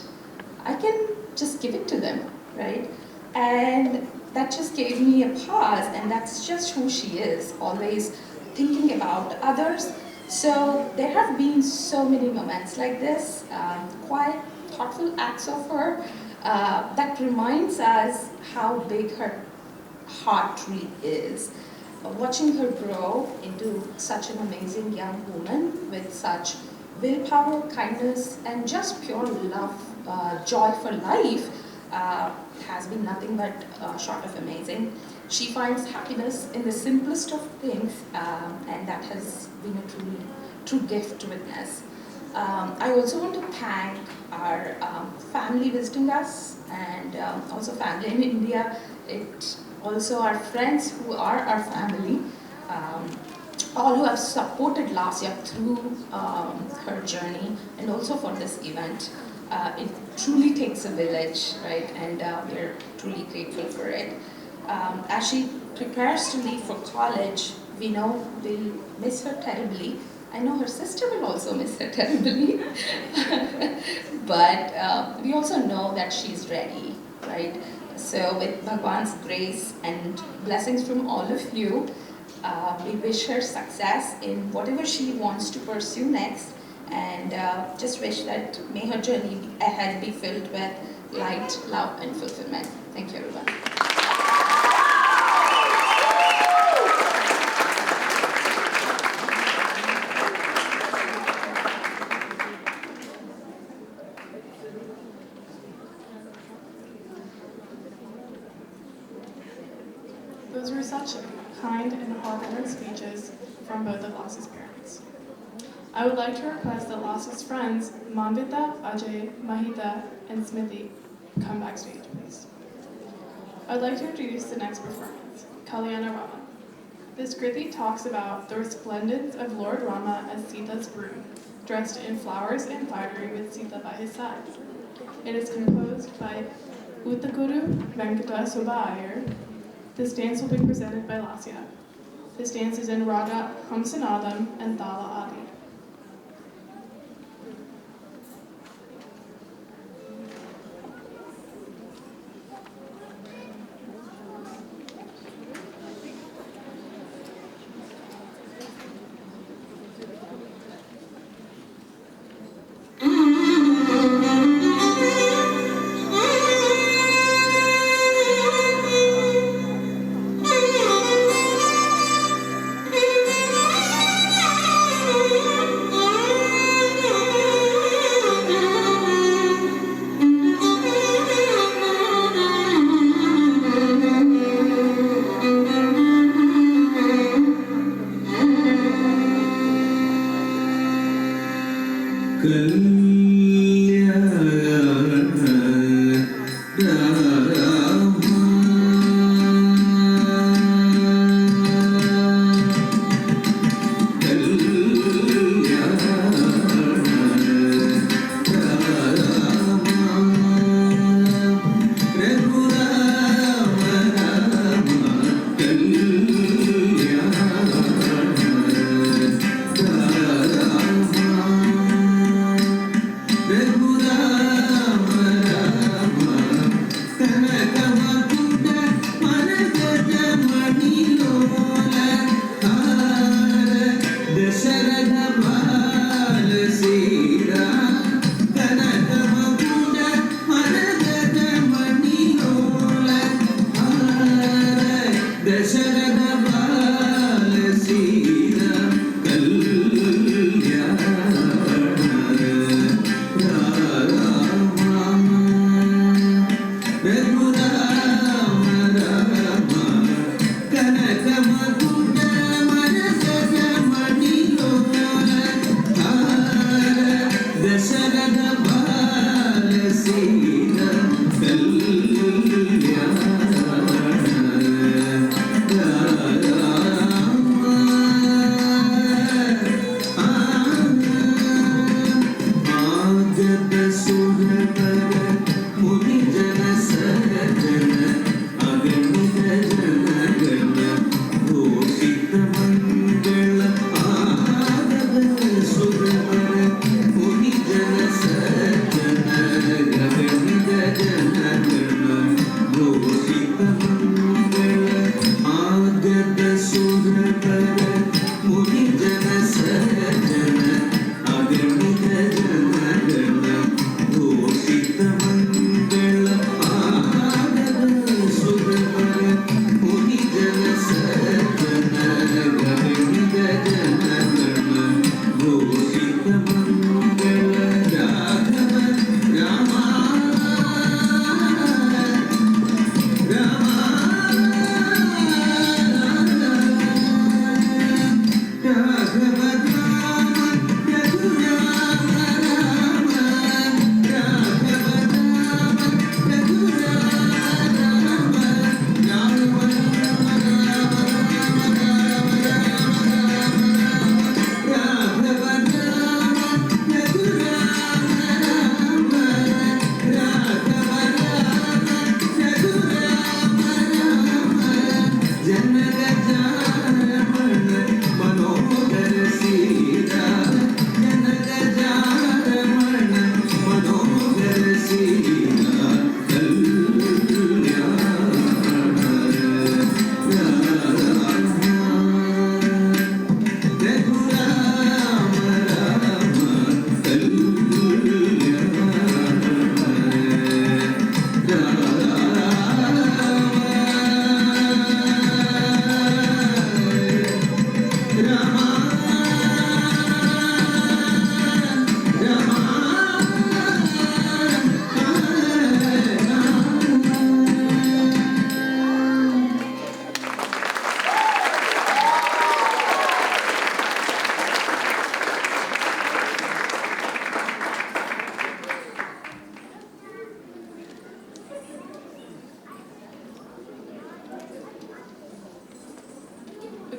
Speaker 22: I can just give it to them, right? And that just gave me a pause, and that's just who she is, always thinking about others. So there have been so many moments like this, quite thoughtful acts of her, that reminds us how big her heart really is. Watching her grow into such an amazing young woman with such willpower, kindness, and just pure love, joy for life, has been nothing but short of amazing. She finds happiness in the simplest of things, and that has been a true gift to witness. I also want to thank our family visiting us, and also family in India. Also our friends who are our family, all who have supported Laasya through her journey, and also for this event. It truly takes a village, right? And we're truly grateful for it. As she prepares to leave for college, we know we'll miss her terribly. I know her sister will also miss her terribly. But we also know that she's ready, right? So with Bhagwan's grace and blessings from all of you, we wish her success in whatever she wants to pursue next, and just wish that may her journey ahead be filled with light, love, and fulfillment. Thank you, everyone.
Speaker 20: Those were such kind and heartwarming speeches from both of Laasya's parents. I would like to request that Lasya's friends, Manvita, Ajay, Mahita, and Smithy, come backstage, please. I'd like to introduce the next performance, Kalyana Rama. This Krithi talks about the resplendence of Lord Rama as Sita's groom, dressed in flowers and finery with Sita by his side. It is composed by Uttakuru Venkata Subba Iyer. This dance will be presented by Laasya. This dance is in Raga Hamsanadam and Thala Adi.
Speaker 8: Thank you.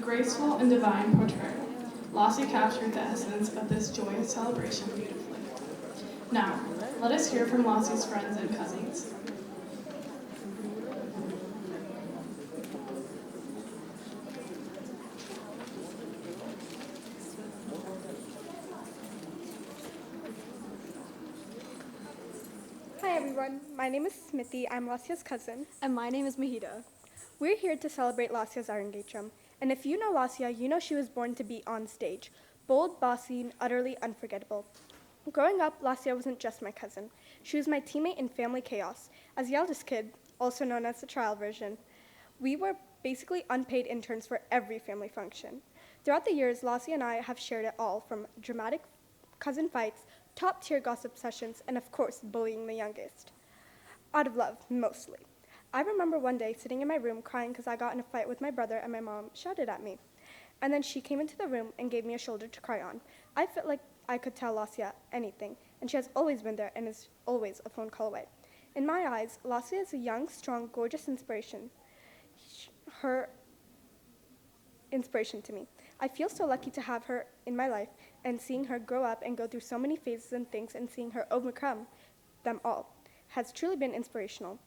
Speaker 20: graceful and divine portrayal. Laasya captured the essence of this joyous celebration beautifully. Now, let us hear from Laasya's friends and cousins.
Speaker 11: Hi everyone, my name is Smithy, I'm Lasya's cousin. And my name is Mahida. We're here to celebrate Lasya's ARANGETRAM. And if you know Laasya, you know she was born to be on stage. Bold, bossy, and utterly unforgettable. Growing up, Laasya wasn't just my cousin. She was my teammate in Family Chaos. As the eldest kid, also known as the trial version, we were basically unpaid interns for every family function. Throughout the years, Laasya and I have shared it all, from dramatic cousin fights, top-tier gossip sessions, and of course, bullying the youngest. Out of love, mostly. I remember one day sitting in my room crying because I got in a fight with my brother and my mom shouted at me. And then she came into the room and gave me a shoulder to cry on. I felt like I could tell Laasya anything, and she has always been there and is always a phone call away. In my eyes, Laasya is a young, strong, gorgeous inspiration. Her inspiration to me. I feel so lucky to have her in my life and seeing her grow up and go through so many phases and things and seeing her overcome them all has truly been inspirational.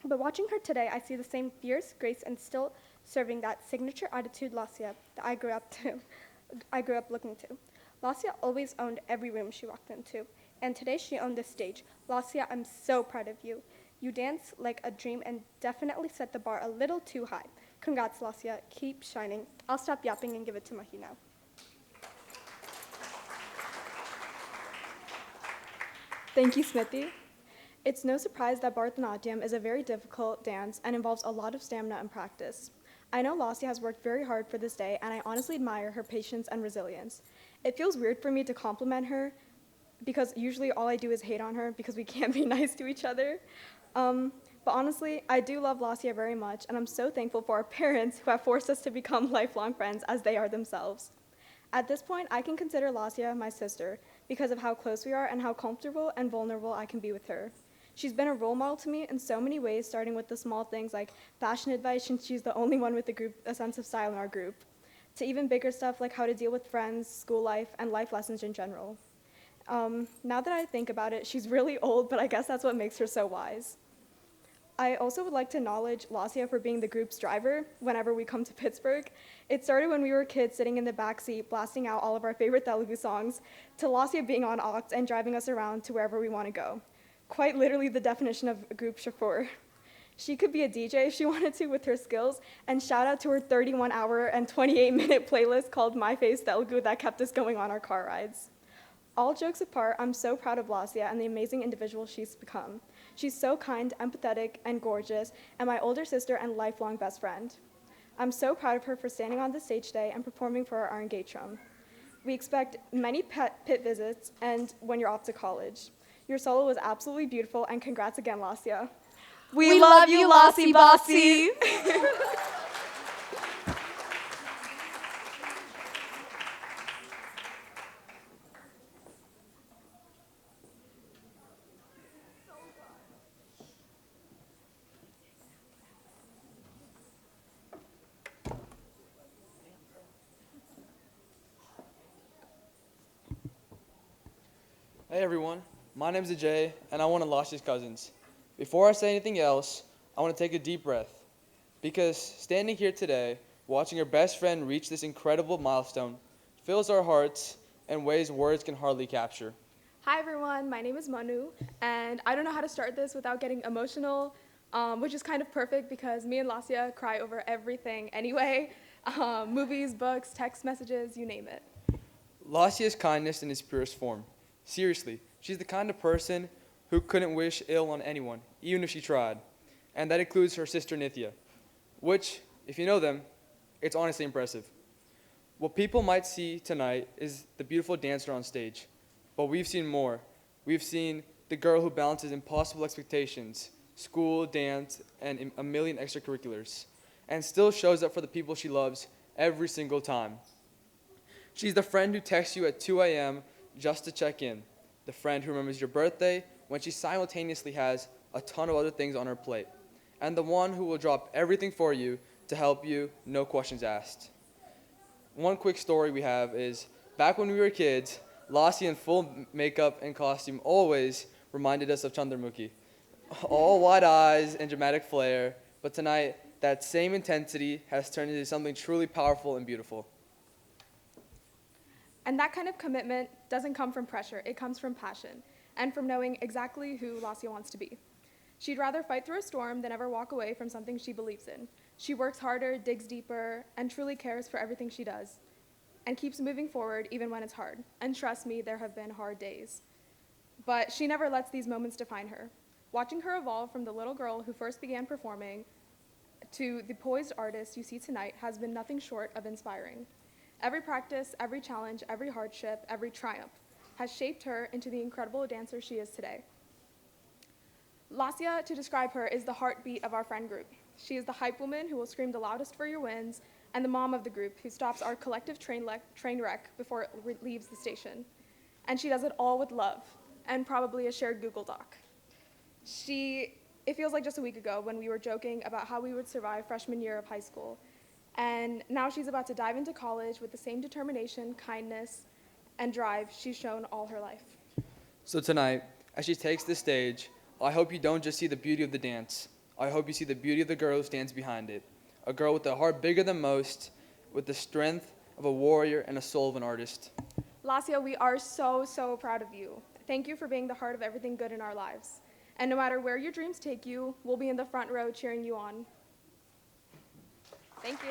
Speaker 11: But watching her today, I see the same fierce grace and still serving that signature attitude Laasya that I grew up looking to. Laasya always owned every room she walked into, and today she owned this stage. Laasya, I'm so proud of you. You dance like a dream and definitely set the bar a little too high. Congrats, Laasya. Keep shining. I'll stop yapping and give it to Mahi now.
Speaker 20: Thank you, Smithy. It's no surprise that Bharatanatyam is a very difficult dance and involves a lot of stamina and practice. I know Laasya has worked very hard for this day, and I honestly admire her patience and resilience. It feels weird for me to compliment her because usually all I do is hate on her because we can't be nice to each other. But honestly, I do love Laasya very much, and I'm so thankful for our parents who have forced us to become lifelong friends as they are themselves. At this point, I can consider Laasya my sister because of how close we are and how comfortable and vulnerable I can be with her. She's been a role model to me in so many ways, starting with the small things like fashion advice, since she's the only one with a sense of style in our group, to even bigger stuff like how to deal with friends, school life, and life lessons in general. Now that I think about it, she's really old, but I guess that's what makes her so wise. I also would like to acknowledge Laasya for being the group's driver whenever we come to Pittsburgh. It started when we were kids sitting in the back seat blasting out all of our favorite Telugu songs, to Laasya being on aux and driving us around to wherever we want to go. Quite literally the definition of a group chauffeur. She could be a DJ if she wanted to with her skills, and shout out to her 31-hour and 28-minute playlist called My Face Telugu that kept us going on our car rides. All jokes apart, I'm so proud of Laasya and the amazing individual she's become. She's so kind, empathetic, and gorgeous, and my older sister and lifelong best friend. I'm so proud of her for standing on the stage today and performing for our ARANGETRAM. We expect many pit visits and when you're off to college. Your solo was absolutely beautiful, and congrats again, Laasya.
Speaker 12: We love you, Lassie Bossy.
Speaker 23: Hey everyone, my name is Ajay, and I'm one of Laasya's cousins. Before I say anything else, I want to take a deep breath, because standing here today, watching our best friend reach this incredible milestone, fills our hearts in ways words can hardly capture.
Speaker 20: Hi everyone, my name is Manu, and I don't know how to start this without getting emotional, which is kind of perfect because me and Laasya cry over everything anyway. Movies, books, text messages, you name it.
Speaker 23: Laasya's kindness in its purest form. Seriously, she's the kind of person who couldn't wish ill on anyone, even if she tried. And that includes her sister Nithya, which, if you know them, it's honestly impressive. What people might see tonight is the beautiful dancer on stage, but we've seen more. We've seen the girl who balances impossible expectations, school, dance, and a million extracurriculars, and still shows up for the people she loves every single time. She's the friend who texts you at 2 a.m. just to check in, the friend who remembers your birthday when she simultaneously has a ton of other things on her plate, and the one who will drop everything for you to help you, no questions asked. one quick story we have is back when we were kids, Laasya in full makeup and costume always reminded us of Chandramukhi. All wide eyes and dramatic flair, but tonight that same intensity has turned into something truly powerful and beautiful.
Speaker 11: And that kind of commitment doesn't come from pressure, it comes from passion and from knowing exactly who Laasya wants to be. She'd rather fight through a storm than ever walk away from something she believes in. She works harder, digs deeper, and truly cares for everything she does, and keeps moving forward even when it's hard. And trust me, there have been hard days. But she never lets these moments define her. Watching her evolve from the little girl who first began performing to the poised artist you see tonight has been nothing short of inspiring. Every practice, every challenge, every hardship, every triumph has shaped her into the incredible dancer she is today. Laasya, to describe her, is the heartbeat of our friend group. She is the hype woman who will scream the loudest for your wins, and the mom of the group who stops our collective train wreck before it leaves the station. And she does it all with love, and probably a shared Google Doc. It feels like just a week ago when we were joking about how we would survive freshman year of high school. And now she's about to dive into college with the same determination, kindness, and drive she's shown all her life.
Speaker 23: So tonight, as she takes the stage, I hope you don't just see the beauty of the dance. I hope you see the beauty of the girl who stands behind it. A girl with a heart bigger than most, with the strength of a warrior and a soul of an artist.
Speaker 11: Laasya, we are so, so proud of you. Thank you for being the heart of everything good in our lives. And no matter where your dreams take you, we'll be in the front row cheering you on. Thank you.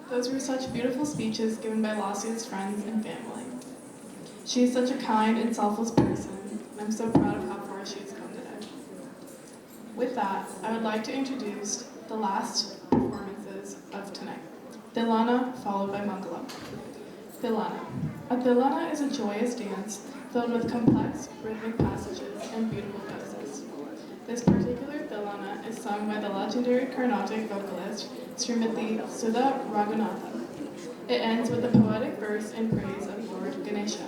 Speaker 20: Those were such beautiful speeches given by Laasya's friends and family. She is such a kind and selfless person, and I'm so proud of how far she has come today. With that, I would like to introduce the last performances of tonight. Tilana, followed by Mangalam. Tilana. A Tilana is a joyous dance filled with complex rhythmic passages and beautiful poses. This particular Tilana is sung by the legendary Carnatic vocalist Srimati Sudha Raghunathan. It ends with a poetic verse in praise of Lord Ganesha.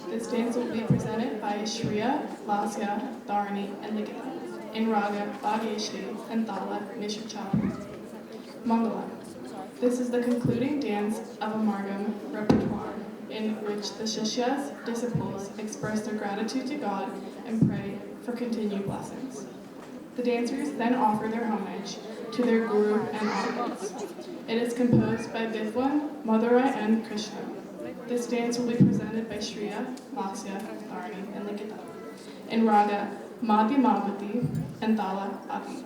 Speaker 20: This dance will be presented by Shreeya, Laasya, Dharini, and Likhitha in Raga, Bhageshri, and Tala Mishra. Mangalam. This is the concluding dance of a Margam repertoire in which the Shishyas, disciples, express their gratitude to God and pray for continued blessings. The dancers then offer their homage to their guru and audience. It is composed by Vidwan, Madurai, and Krishna. This dance will be presented by Shreeya, Laasya, Dharini, and Likhitha in Raga, Madhya Mavati, and Tala Adi.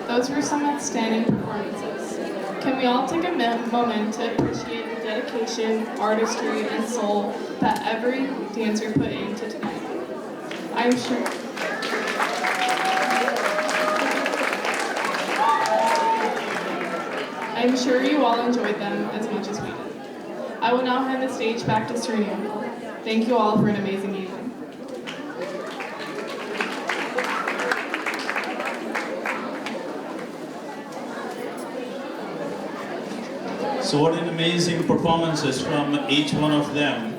Speaker 20: Those were some outstanding performances. Can we all take a moment to appreciate the dedication, artistry, and soul that every dancer put into tonight? I'm sure you all enjoyed them as much as we did. I will now hand the stage back to Shreeya. Thank you all for an amazing evening.
Speaker 6: So what an amazing performances from each one of them.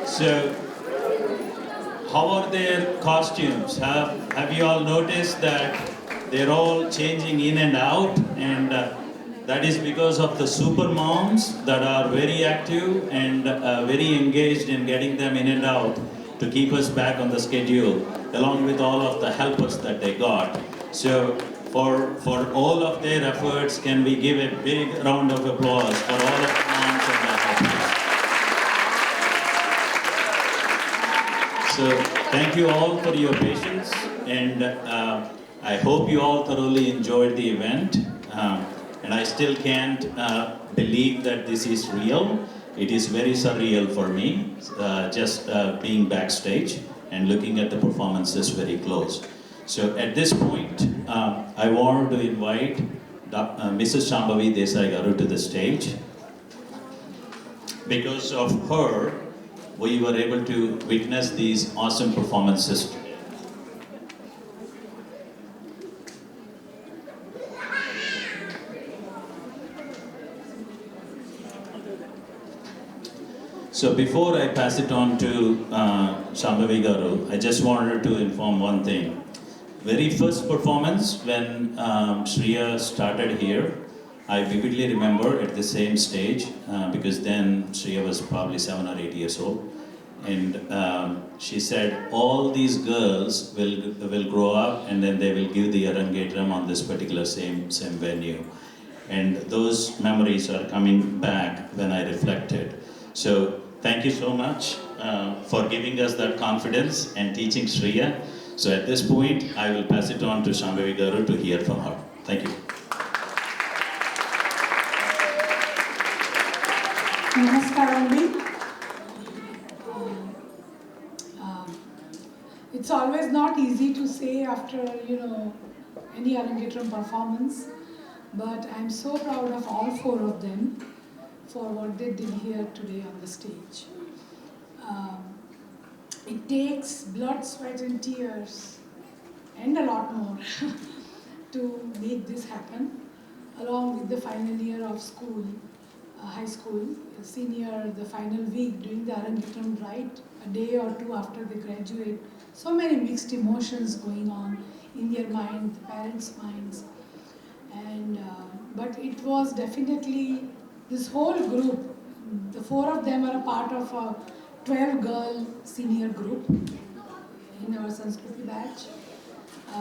Speaker 6: So how are their costumes? Have you all noticed that they're all changing in and out, and that is because of the super moms that are very active and very engaged in getting them in and out to keep us back on the schedule, along with all of the helpers that they got. So for all of their efforts, can we give a big round of applause for all of the moms and their helpers? So thank you all for your patience, and I hope you all thoroughly enjoyed the event. And I still can't believe that this is real. It is very surreal for me, just being backstage and looking at the performances very close. So at this point, I want to invite Mrs. Shambhavi Desai Garu to the stage. Because of her, we were able to witness these awesome performances today. So before I pass it on to Shambhavi Garu, I just wanted to inform one thing. Very first performance when Shreeya started here, I vividly remember at the same stage because then Shreeya was probably 7 or 8 years old. And she said, all these girls will grow up and then they will give the ARANGETRAM on this particular same venue. And those memories are coming back when I reflected. So thank you so much for giving us that confidence and teaching Shreeya. So at this point, I will pass it on to Shambhavi Garu to hear from her. Thank you.
Speaker 4: Namaskaram. It's always not easy to say after, any ARANGETRAM performance, but I'm so proud of all 4 of them for what they did here today on the stage. It takes blood, sweat and tears and a lot more to make this happen, along with the final year of school, high school, senior, the final week doing the ARANGETRAM right, a day or 2 after they graduate. So many mixed emotions going on in their mind, the parents' minds. And but it was definitely this whole group, the 4 of them are a part of a 12-girl senior group in our Sanskriti batch.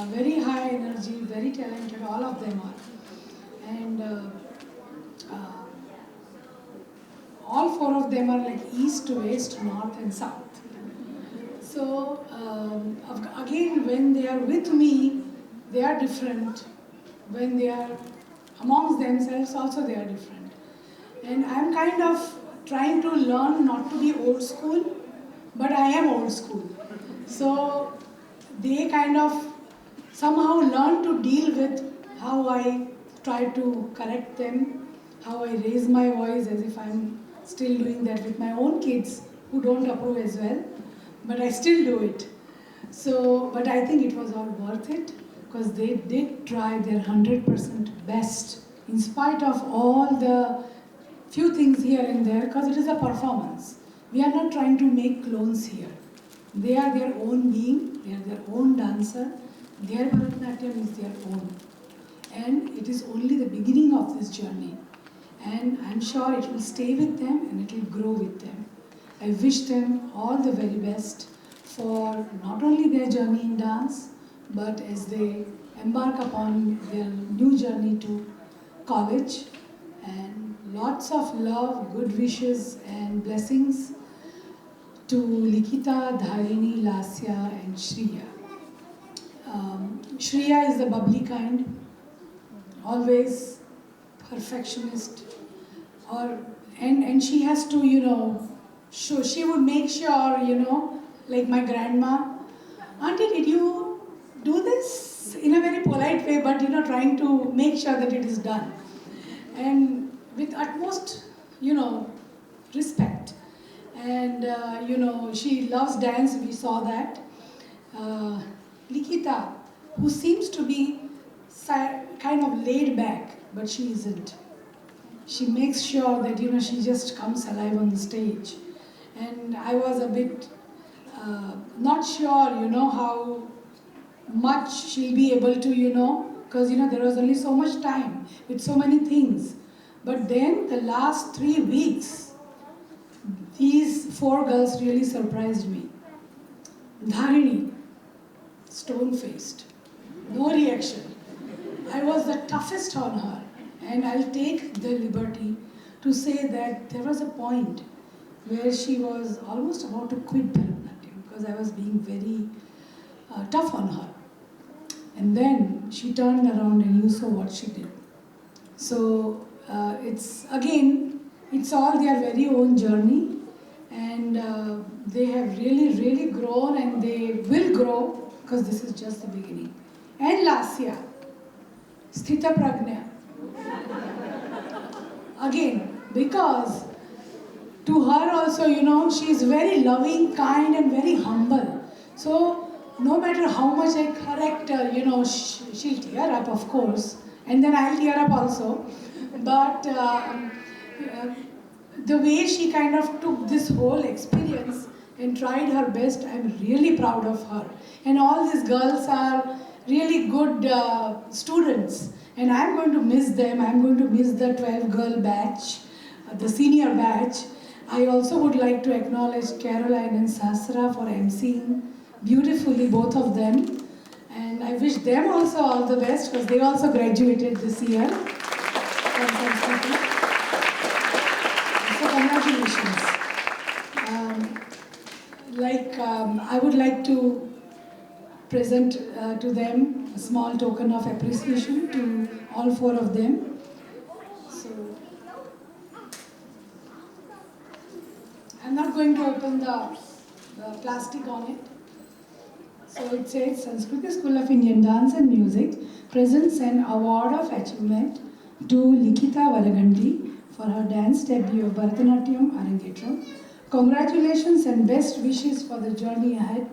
Speaker 4: Very high energy, very talented, all of them are. And all 4 of them are like east to west, north and south. So again, when they are with me, they are different. When they are amongst themselves, also they are different. And I'm kind of trying to learn not to be old school, but I am old school. So they kind of somehow learn to deal with how I try to correct them, how I raise my voice as if I'm still doing that with my own kids who don't approve as well, but I still do it. So, but I think it was all worth it because they did try their 100% best in spite of all the few things here and there, because it is a performance. We are not trying to make clones here. They are their own being, they are their own dancer, their Bharatanatyam is their own. And it is only the beginning of this journey. And I'm sure it will stay with them and it will grow with them. I wish them all the very best for not only their journey in dance, but as they embark upon their new journey to college. And lots of love, good wishes and blessings to Likhitha, Dharini, Laasya and Shreeya. Shreeya is the bubbly kind, always perfectionist, and she has to, she would make sure, like my grandma, Auntie, did you do this in a very polite way, but trying to make sure that it is done. And with utmost, respect. And, she loves dance, we saw that. Likhitha, who seems to be kind of laid back, but she isn't. She makes sure that, she just comes alive on the stage. And I was a bit not sure, how much she'll be able to, because, there was only so much time with so many things. But then the last 3 weeks, these 4 girls really surprised me. Dharini, stone-faced, no reaction. I was the toughest on her, and I'll take the liberty to say that there was a point where she was almost about to quit Bharatanatyam, because because I was being very tough on her. And then she turned around and you saw what she did. So it's all their very own journey, and they have really grown, and they will grow because this is just the beginning. And Laasya, Sthita Pragna. Again, because to her also, she is very loving, kind, and very humble. So no matter how much I correct her, she'll tear up, of course, and then I'll tear up also. But the way she kind of took this whole experience and tried her best, I'm really proud of her. And all these girls are really good students, and I'm going to miss them. I'm going to miss the 12-girl batch, the senior batch. I also would like to acknowledge Caroline and Sasra for emceeing beautifully, both of them. And I wish them also all the best because they also graduated this year. So congratulations. I would like to present to them a small token of appreciation to all four of them. So I'm not going to open the plastic on it. So it says, Sanskriti School of Indian Dance and Music presents an award of achievement to Likhitha Varaganti for her dance debut of Bharatanatyam Arangetram. Congratulations and best wishes for the journey ahead,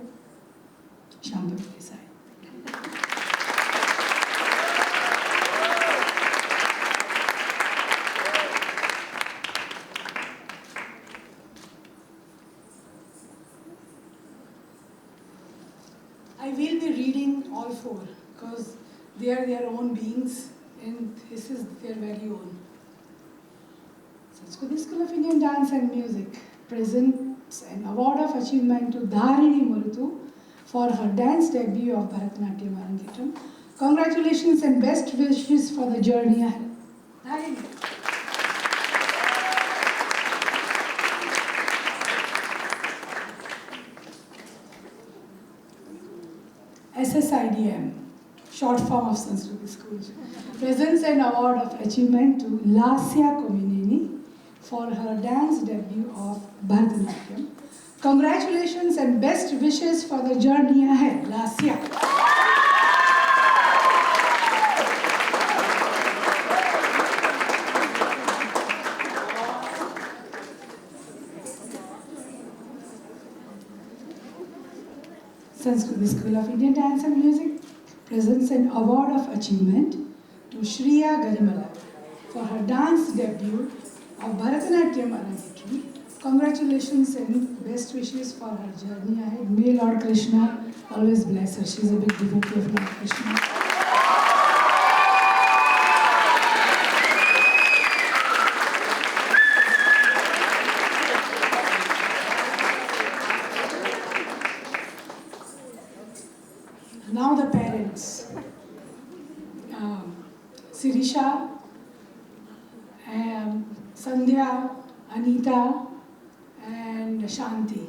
Speaker 4: Shambhavi Desai. I will be reading all four because they are their own beings and this is their very own. Sanskriti School of Indian Dance and Music presents an award of achievement to Dharini Maruthu for her dance debut of Bharatanatyam Arangetram. Congratulations and best wishes for the journey ahead. Dharini. SSIDM, short form of Sanskriti School, presents an award of achievement to Laasya Kommineni for her dance debut of Bharatanatyam. Congratulations and best wishes for the journey ahead, Laasya. Sanskriti School of Indian Dance and Music presents an award of achievement to Shreeya Garimella for her dance debut of Bharatanatyam Arangetram. Congratulations and best wishes for her journey ahead. May Lord Krishna always bless her. She's a big devotee of Lord Krishna. Now the parents. Sirisha, Sandhya, Anita, and Shanti,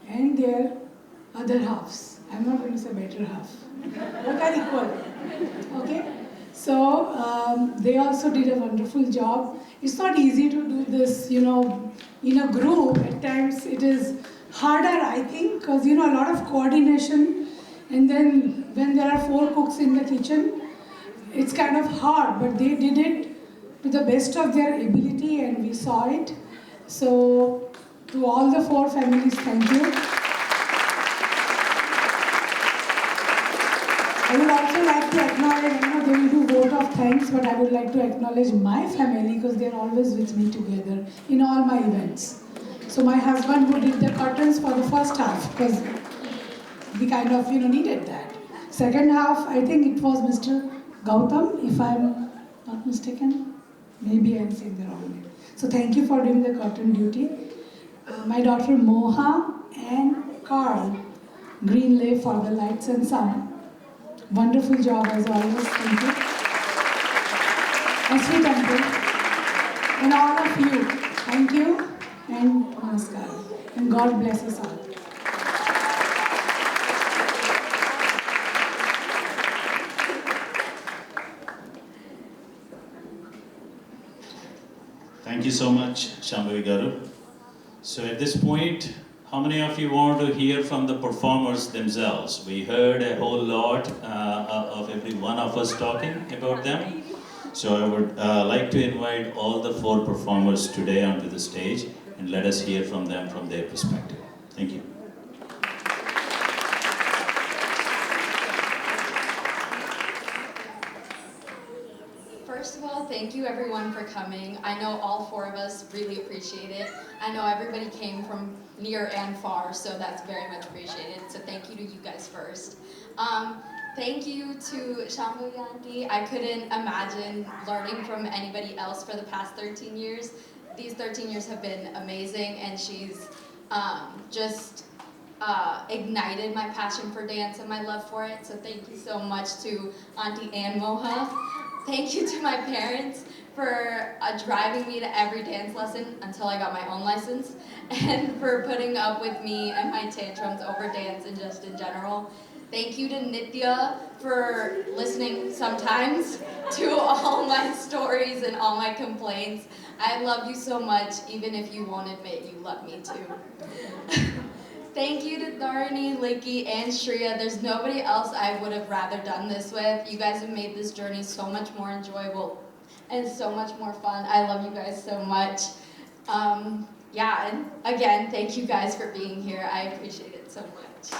Speaker 4: and their other halves. I'm not going to say better half. Both are equal. Okay? So they also did a wonderful job. It's not easy to do this, in a group. At times it is harder, I think, because, a lot of coordination. And then when there are 4 cooks in the kitchen, it's kind of hard, but they did it to the best of their ability and we saw it. So to all the 4 families, thank you. I would also like to acknowledge, they will do vote of thanks, but I would like to acknowledge my family because they're always with me together in all my events. So my husband who did the curtains for the first half because we kind of, needed that. Second half, I think it was Mr. Gautam, if I'm not mistaken. Maybe I'm saying the wrong name. So thank you for doing the curtain duty. My daughter Moha and Carl Greenlay for the lights and sound. Wonderful job as always, thank you. Asri Temple and all of you, thank you and namaskar. And God bless us all.
Speaker 6: Thank you so much, Shambhavi Garu. So at this point, how many of you want to hear from the performers themselves? We heard a whole lot of every one of us talking about them. So I would like to invite all the 4 performers today onto the stage and let us hear from them from their perspective. Thank you.
Speaker 18: First of all, thank you everyone for coming. I know all 4 of us really appreciate it. I know everybody came from near and far, so that's very much appreciated. So thank you to you guys first. Thank you to Shambhavi Auntie. I couldn't imagine learning from anybody else for the past 13 years. These 13 years have been amazing, and she's just ignited my passion for dance and my love for it. So thank you so much to Auntie and Moha. Thank you to my parents for driving me to every dance lesson until I got my own license, and for putting up with me and my tantrums over dance and just in general. Thank you to Nitya for listening sometimes to all my stories and all my complaints. I love you so much, even if you won't admit you love me too. Thank you to Dharini, Likhi, and Shreeya. There's nobody else I would have rather done this with. You guys have made this journey so much more enjoyable and so much more fun. I love you guys so much. Yeah, and again, thank you guys for being here. I appreciate it so much.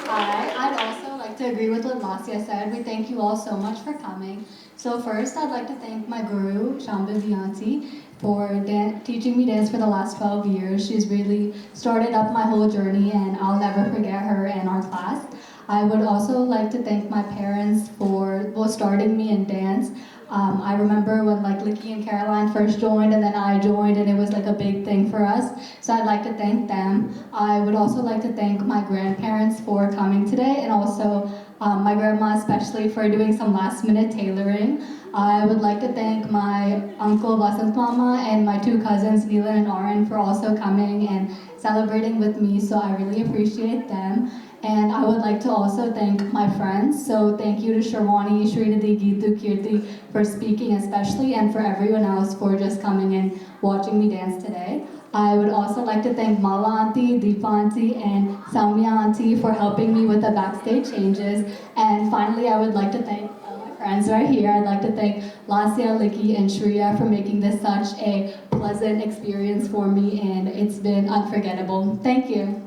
Speaker 13: Hi, I'd also like to agree with what Laasya said. We thank you all so much for coming. So first, I'd like to thank my guru, Shambhavi Auntie, for teaching me dance for the last 12 years. She's really started up my whole journey, and I'll never forget her and our class. I would also like to thank my parents for both starting me in dance. I remember when Likhi and Caroline first joined, and then I joined, and it was like a big thing for us. So I'd like to thank them. I would also like to thank my grandparents for coming today, and also my grandma especially for doing some last-minute tailoring. I would like to thank my uncle Vasant Mama and my 2 cousins Neelan and Aran for also coming and celebrating with me. So I really appreciate them. And I would like to also thank my friends. So thank you to Sharwani, Srinidhi, Geetu, Kirti for speaking especially, and for everyone else for just coming and watching me dance today. I would also like to thank Mala Auntie, Deepa Auntie, and Soumya Auntie for helping me with the backstage changes. And finally, I would like to thank all my friends right here. I'd like to thank Laasya, Likhi, and Shreeya for making this such a pleasant experience for me, and it's been unforgettable. Thank you.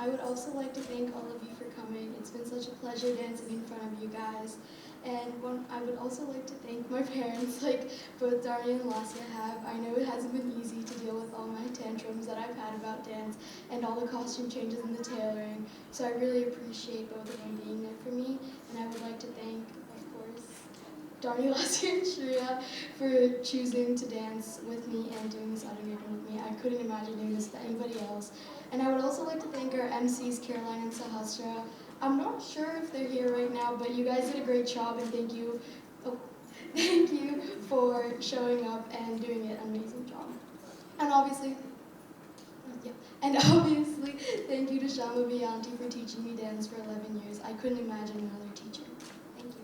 Speaker 11: I would also like to thank all of you for coming. It's been such a pleasure dancing in front of you guys. And I would also like to thank my parents, like both Dharini and Laasya have. I know it hasn't been easy to deal with all my tantrums that I've had about dance and all the costume changes and the tailoring. So I really appreciate both of them being there for me. And I would like to thank, of course, Dharini, Laasya, and Shreeya for choosing to dance with me and doing this ARANGETRAM with me. I couldn't imagine doing this with anybody else. And I would also like to thank our MCs, Caroline and Sahasra. I'm not sure if they're here right now, but you guys did a great job, and thank you for showing up and doing an amazing job. And obviously, thank you to Shambhavi Auntie for teaching me dance for 11 years. I couldn't imagine another teacher. Thank you.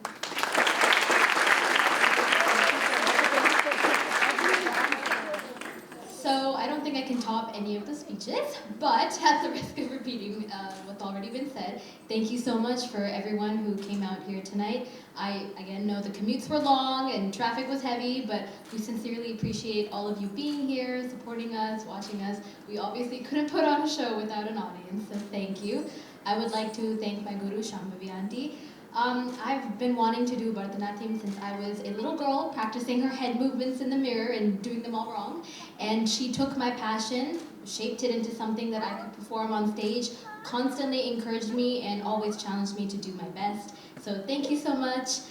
Speaker 5: So I don't think I can top any of the speeches, but at the risk of repeating what's already been said, thank you so much for everyone who came out here tonight. I, again, know the commutes were long and traffic was heavy, but we sincerely appreciate all of you being here, supporting us, watching us. We obviously couldn't put on a show without an audience, so thank you. I would like to thank my guru, Shambhavi Auntie. I've been wanting to do Bharatanatyam since I was a little girl, practicing her head movements in the mirror and doing them all wrong. And she took my passion, shaped it into something that I could perform on stage, constantly encouraged me and always challenged me to do my best. So thank you so much.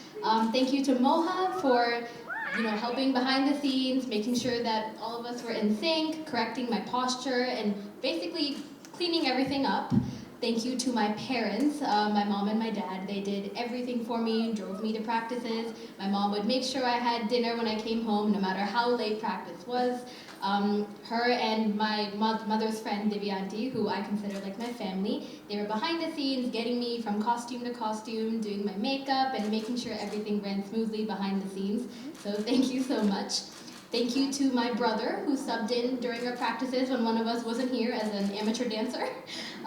Speaker 5: Thank you to Moha for helping behind the scenes, making sure that all of us were in sync, correcting my posture, and basically cleaning everything up.
Speaker 15: Thank you to my parents, my mom and my dad. They did everything for me, drove me to practices. My mom would make sure I had dinner when I came home, no matter how late practice was. Her and my mother's friend, Divyanti, who I consider like my family, they were behind the scenes getting me from costume to costume, doing my makeup, and making sure everything ran smoothly behind the scenes. So thank you so much. Thank you to my brother, who subbed in during our practices when one of us wasn't here as an amateur dancer.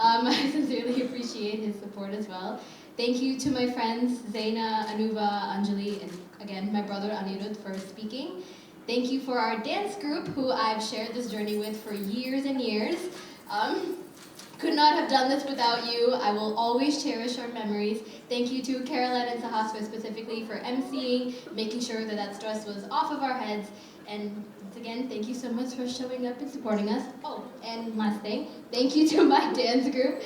Speaker 15: I sincerely appreciate his support as well. Thank you to my friends, Zaina, Anuva, Anjali, and again, my brother Anirudh for speaking. Thank you for our dance group, who I've shared this journey with for years and years. Could not have done this without you. I will always cherish our memories. Thank you to Caroline and Sahasra specifically for emceeing, making sure that that stress was off of our heads. And once again, thank you so much for showing up and supporting us. Oh, and last thing, thank you to my dance group.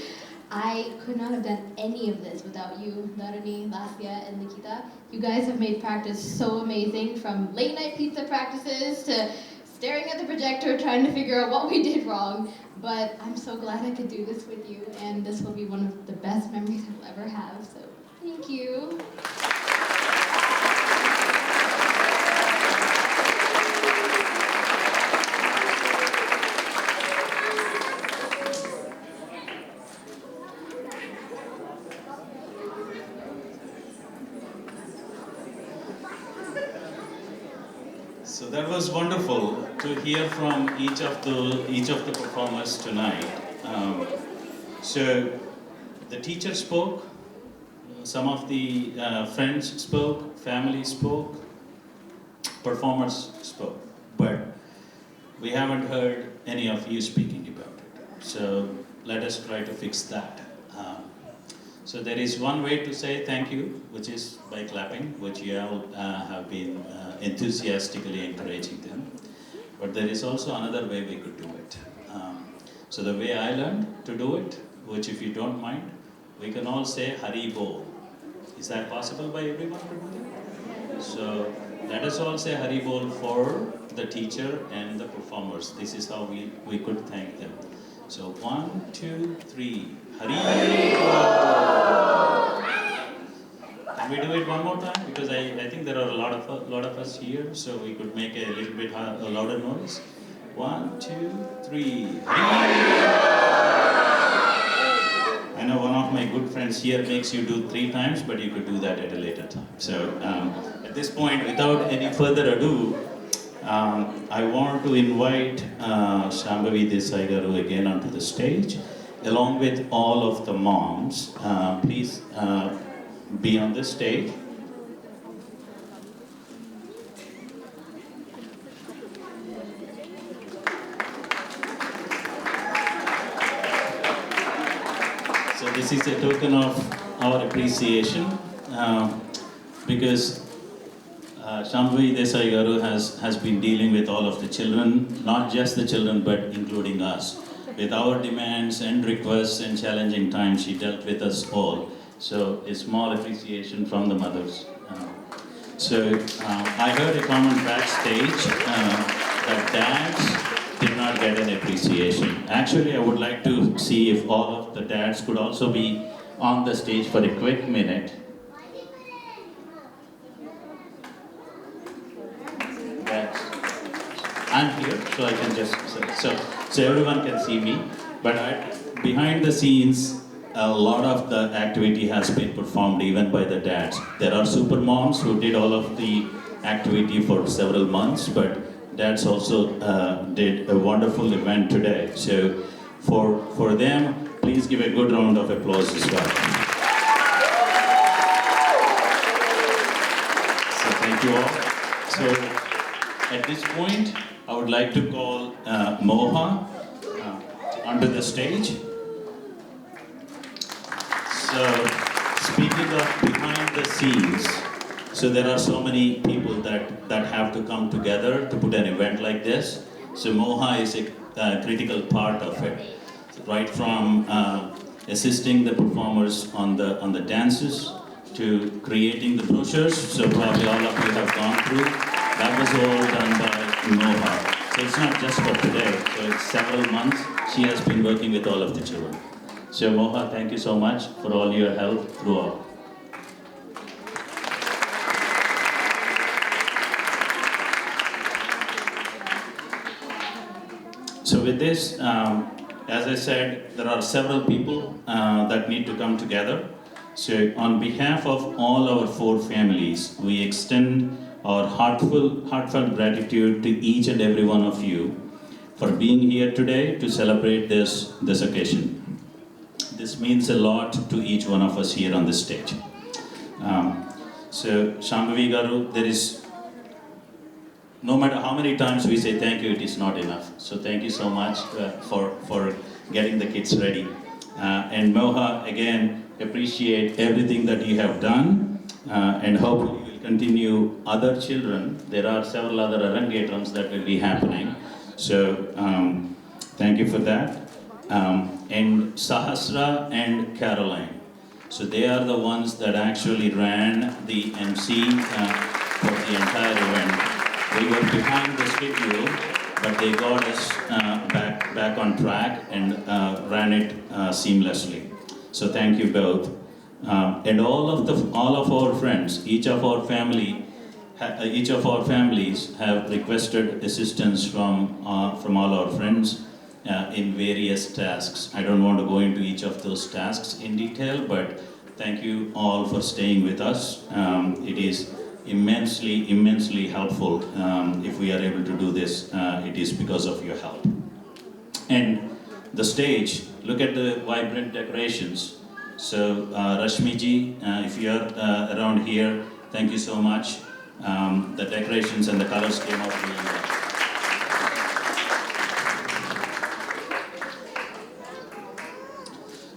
Speaker 15: I could not have done any of this without you, Dharini, Laasya, and Likhitha. You guys have made practice so amazing, from late night pizza practices to staring at the projector trying to figure out what we did wrong. But I'm so glad I could do this with you, and this will be one of the best memories I'll ever have, so thank you.
Speaker 6: So that was wonderful to hear from each of the performers tonight. So the teacher spoke, some of the friends spoke, family spoke, performers spoke, but we haven't heard any of you speaking about it. So let us try to fix that. So there is one way to say thank you, which is by clapping, which you all have been enthusiastically encouraging them. But there is also another way we could do it. So the way I learned to do it, which if you don't mind, we can all say Hari Bol. Is that possible by everyone to do that? So let us all say Hari Bol for the teacher and the performers. This is how we could thank them. So 1, 2, 3, Hari Bol. Can we do it one more time? Because I think there are a lot of us here, so we could make a little bit a louder noise. 1, 2, 3, Hari Bol. I know one of my good friends here makes you do 3 times, but you could do that at a later time. So at this point, without any further ado, I want to invite Shambhavi Desai garu again onto the stage, along with all of the moms. Please be on the stage. So this is a token of our appreciation, because Shambhavi Desai garu has been dealing with all of the children, not just the children, but including us. With our demands and requests and challenging times, she dealt with us all. So a small appreciation from the mothers. I heard a comment backstage that dads did not get an appreciation. Actually, I would like to see if all of the dads could also be on the stage for a quick minute. I'm here, so I can just so everyone can see me. But behind the scenes, a lot of the activity has been performed even by the dads. There are super moms who did all of the activity for several months, but dads also did a wonderful event today. So for them, please give a good round of applause as well. So thank you all. So at this point, I would like to call Moha onto the stage. So, speaking of behind the scenes, so there are so many people that have to come together to put an event like this. So Moha is a critical part of it, right from assisting the performers on the dances to creating the brochures. So probably all of you have gone through. That was all done by Moha. So it's not just for today. So it's several months. She has been working with all of the children. So Moha, thank you so much for all your help throughout. So with this, as I said, there are several people that need to come together. So on behalf of all our 4 families, we extend our heartfelt gratitude to each and every one of you for being here today to celebrate this occasion. This means a lot to each one of us here on this stage. So Shambhavi Garu, there is, no matter how many times we say thank you, it is not enough. So thank you so much for getting the kids ready. And Moha, again, appreciate everything that you have done, and hopefully you will continue other children. There are several other Arangetrams that will be happening. So thank you for that. And Sahasra and Caroline. So they are the ones that actually ran the MC for the entire event. We were behind the schedule, but they got us back on track and ran it seamlessly. So thank you both. And all of our friends, each of our families have requested assistance from all our friends in various tasks. I don't want to go into each of those tasks in detail, but thank you all for staying with us. It is immensely helpful. If we are able to do this, it is because of your help. And the stage, look at the vibrant decorations. So Rashmi ji, if you are around here, thank you so much. The decorations and the colors came out really well.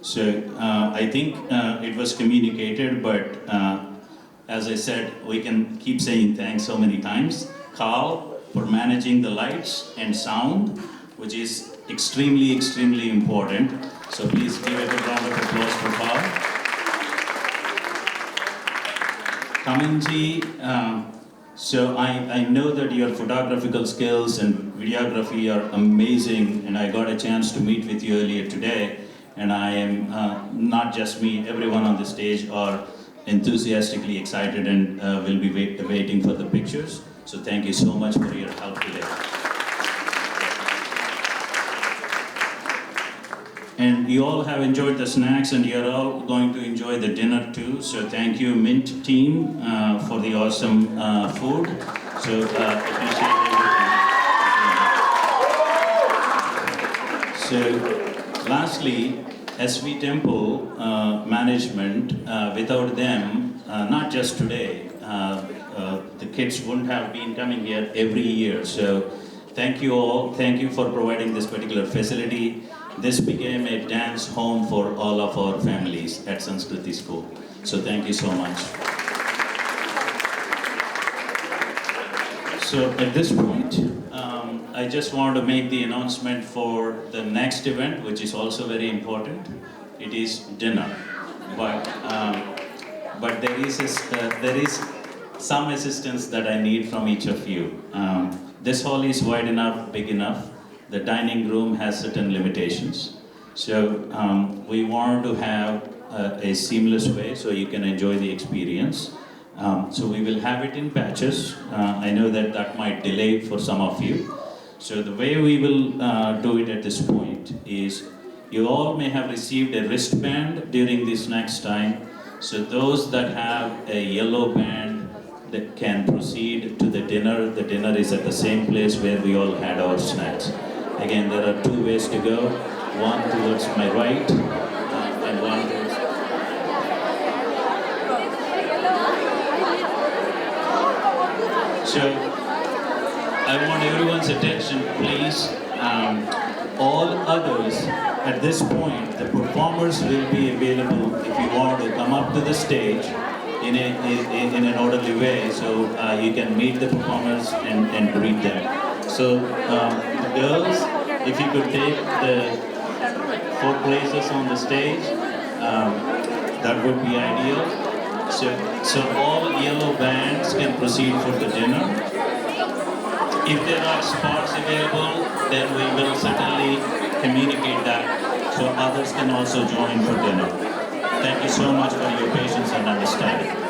Speaker 6: So I think it was communicated, but as I said, we can keep saying thanks so many times. Carl for managing the lights and sound, which is extremely important. So please give a good round of applause for Carl. Kaminji, so I know that your photographical skills and videography are amazing, and I got a chance to meet with you earlier today. And I am, not just me, everyone on the stage are enthusiastically excited and will be waiting for the pictures. So thank you so much for your help today. And you all have enjoyed the snacks, and you're all going to enjoy the dinner too. So thank you, Mint team, for the awesome food. So appreciate everything. So lastly, SV Temple management, without them, not just today, the kids wouldn't have been coming here every year. So thank you all. Thank you for providing this particular facility. This became a dance home for all of our families at Sanskriti School. So thank you so much. So at this point, I just want to make the announcement for the next event, which is also very important. It is dinner, but there is some assistance that I need from each of you. This hall is wide enough, big enough. The dining room has certain limitations. So we want to have a seamless way so you can enjoy the experience. So we will have it in batches. I know that might delay for some of you. So the way we will do it at this point is you all may have received a wristband during this next time. So those that have a yellow band that can proceed to the dinner. The dinner is at the same place where we all had our snacks. Again, there are 2 ways to go. One towards my right and one towards... So, I want everyone's attention, please. All others, at this point, the performers will be available if you want to come up to the stage in an orderly way, so you can meet the performers and greet them. So, the girls, if you could take the 4 places on the stage, that would be ideal. So all yellow bands can proceed for the dinner. If there are spots available, then we will certainly communicate that so others can also join for dinner. Thank you so much for your patience and understanding.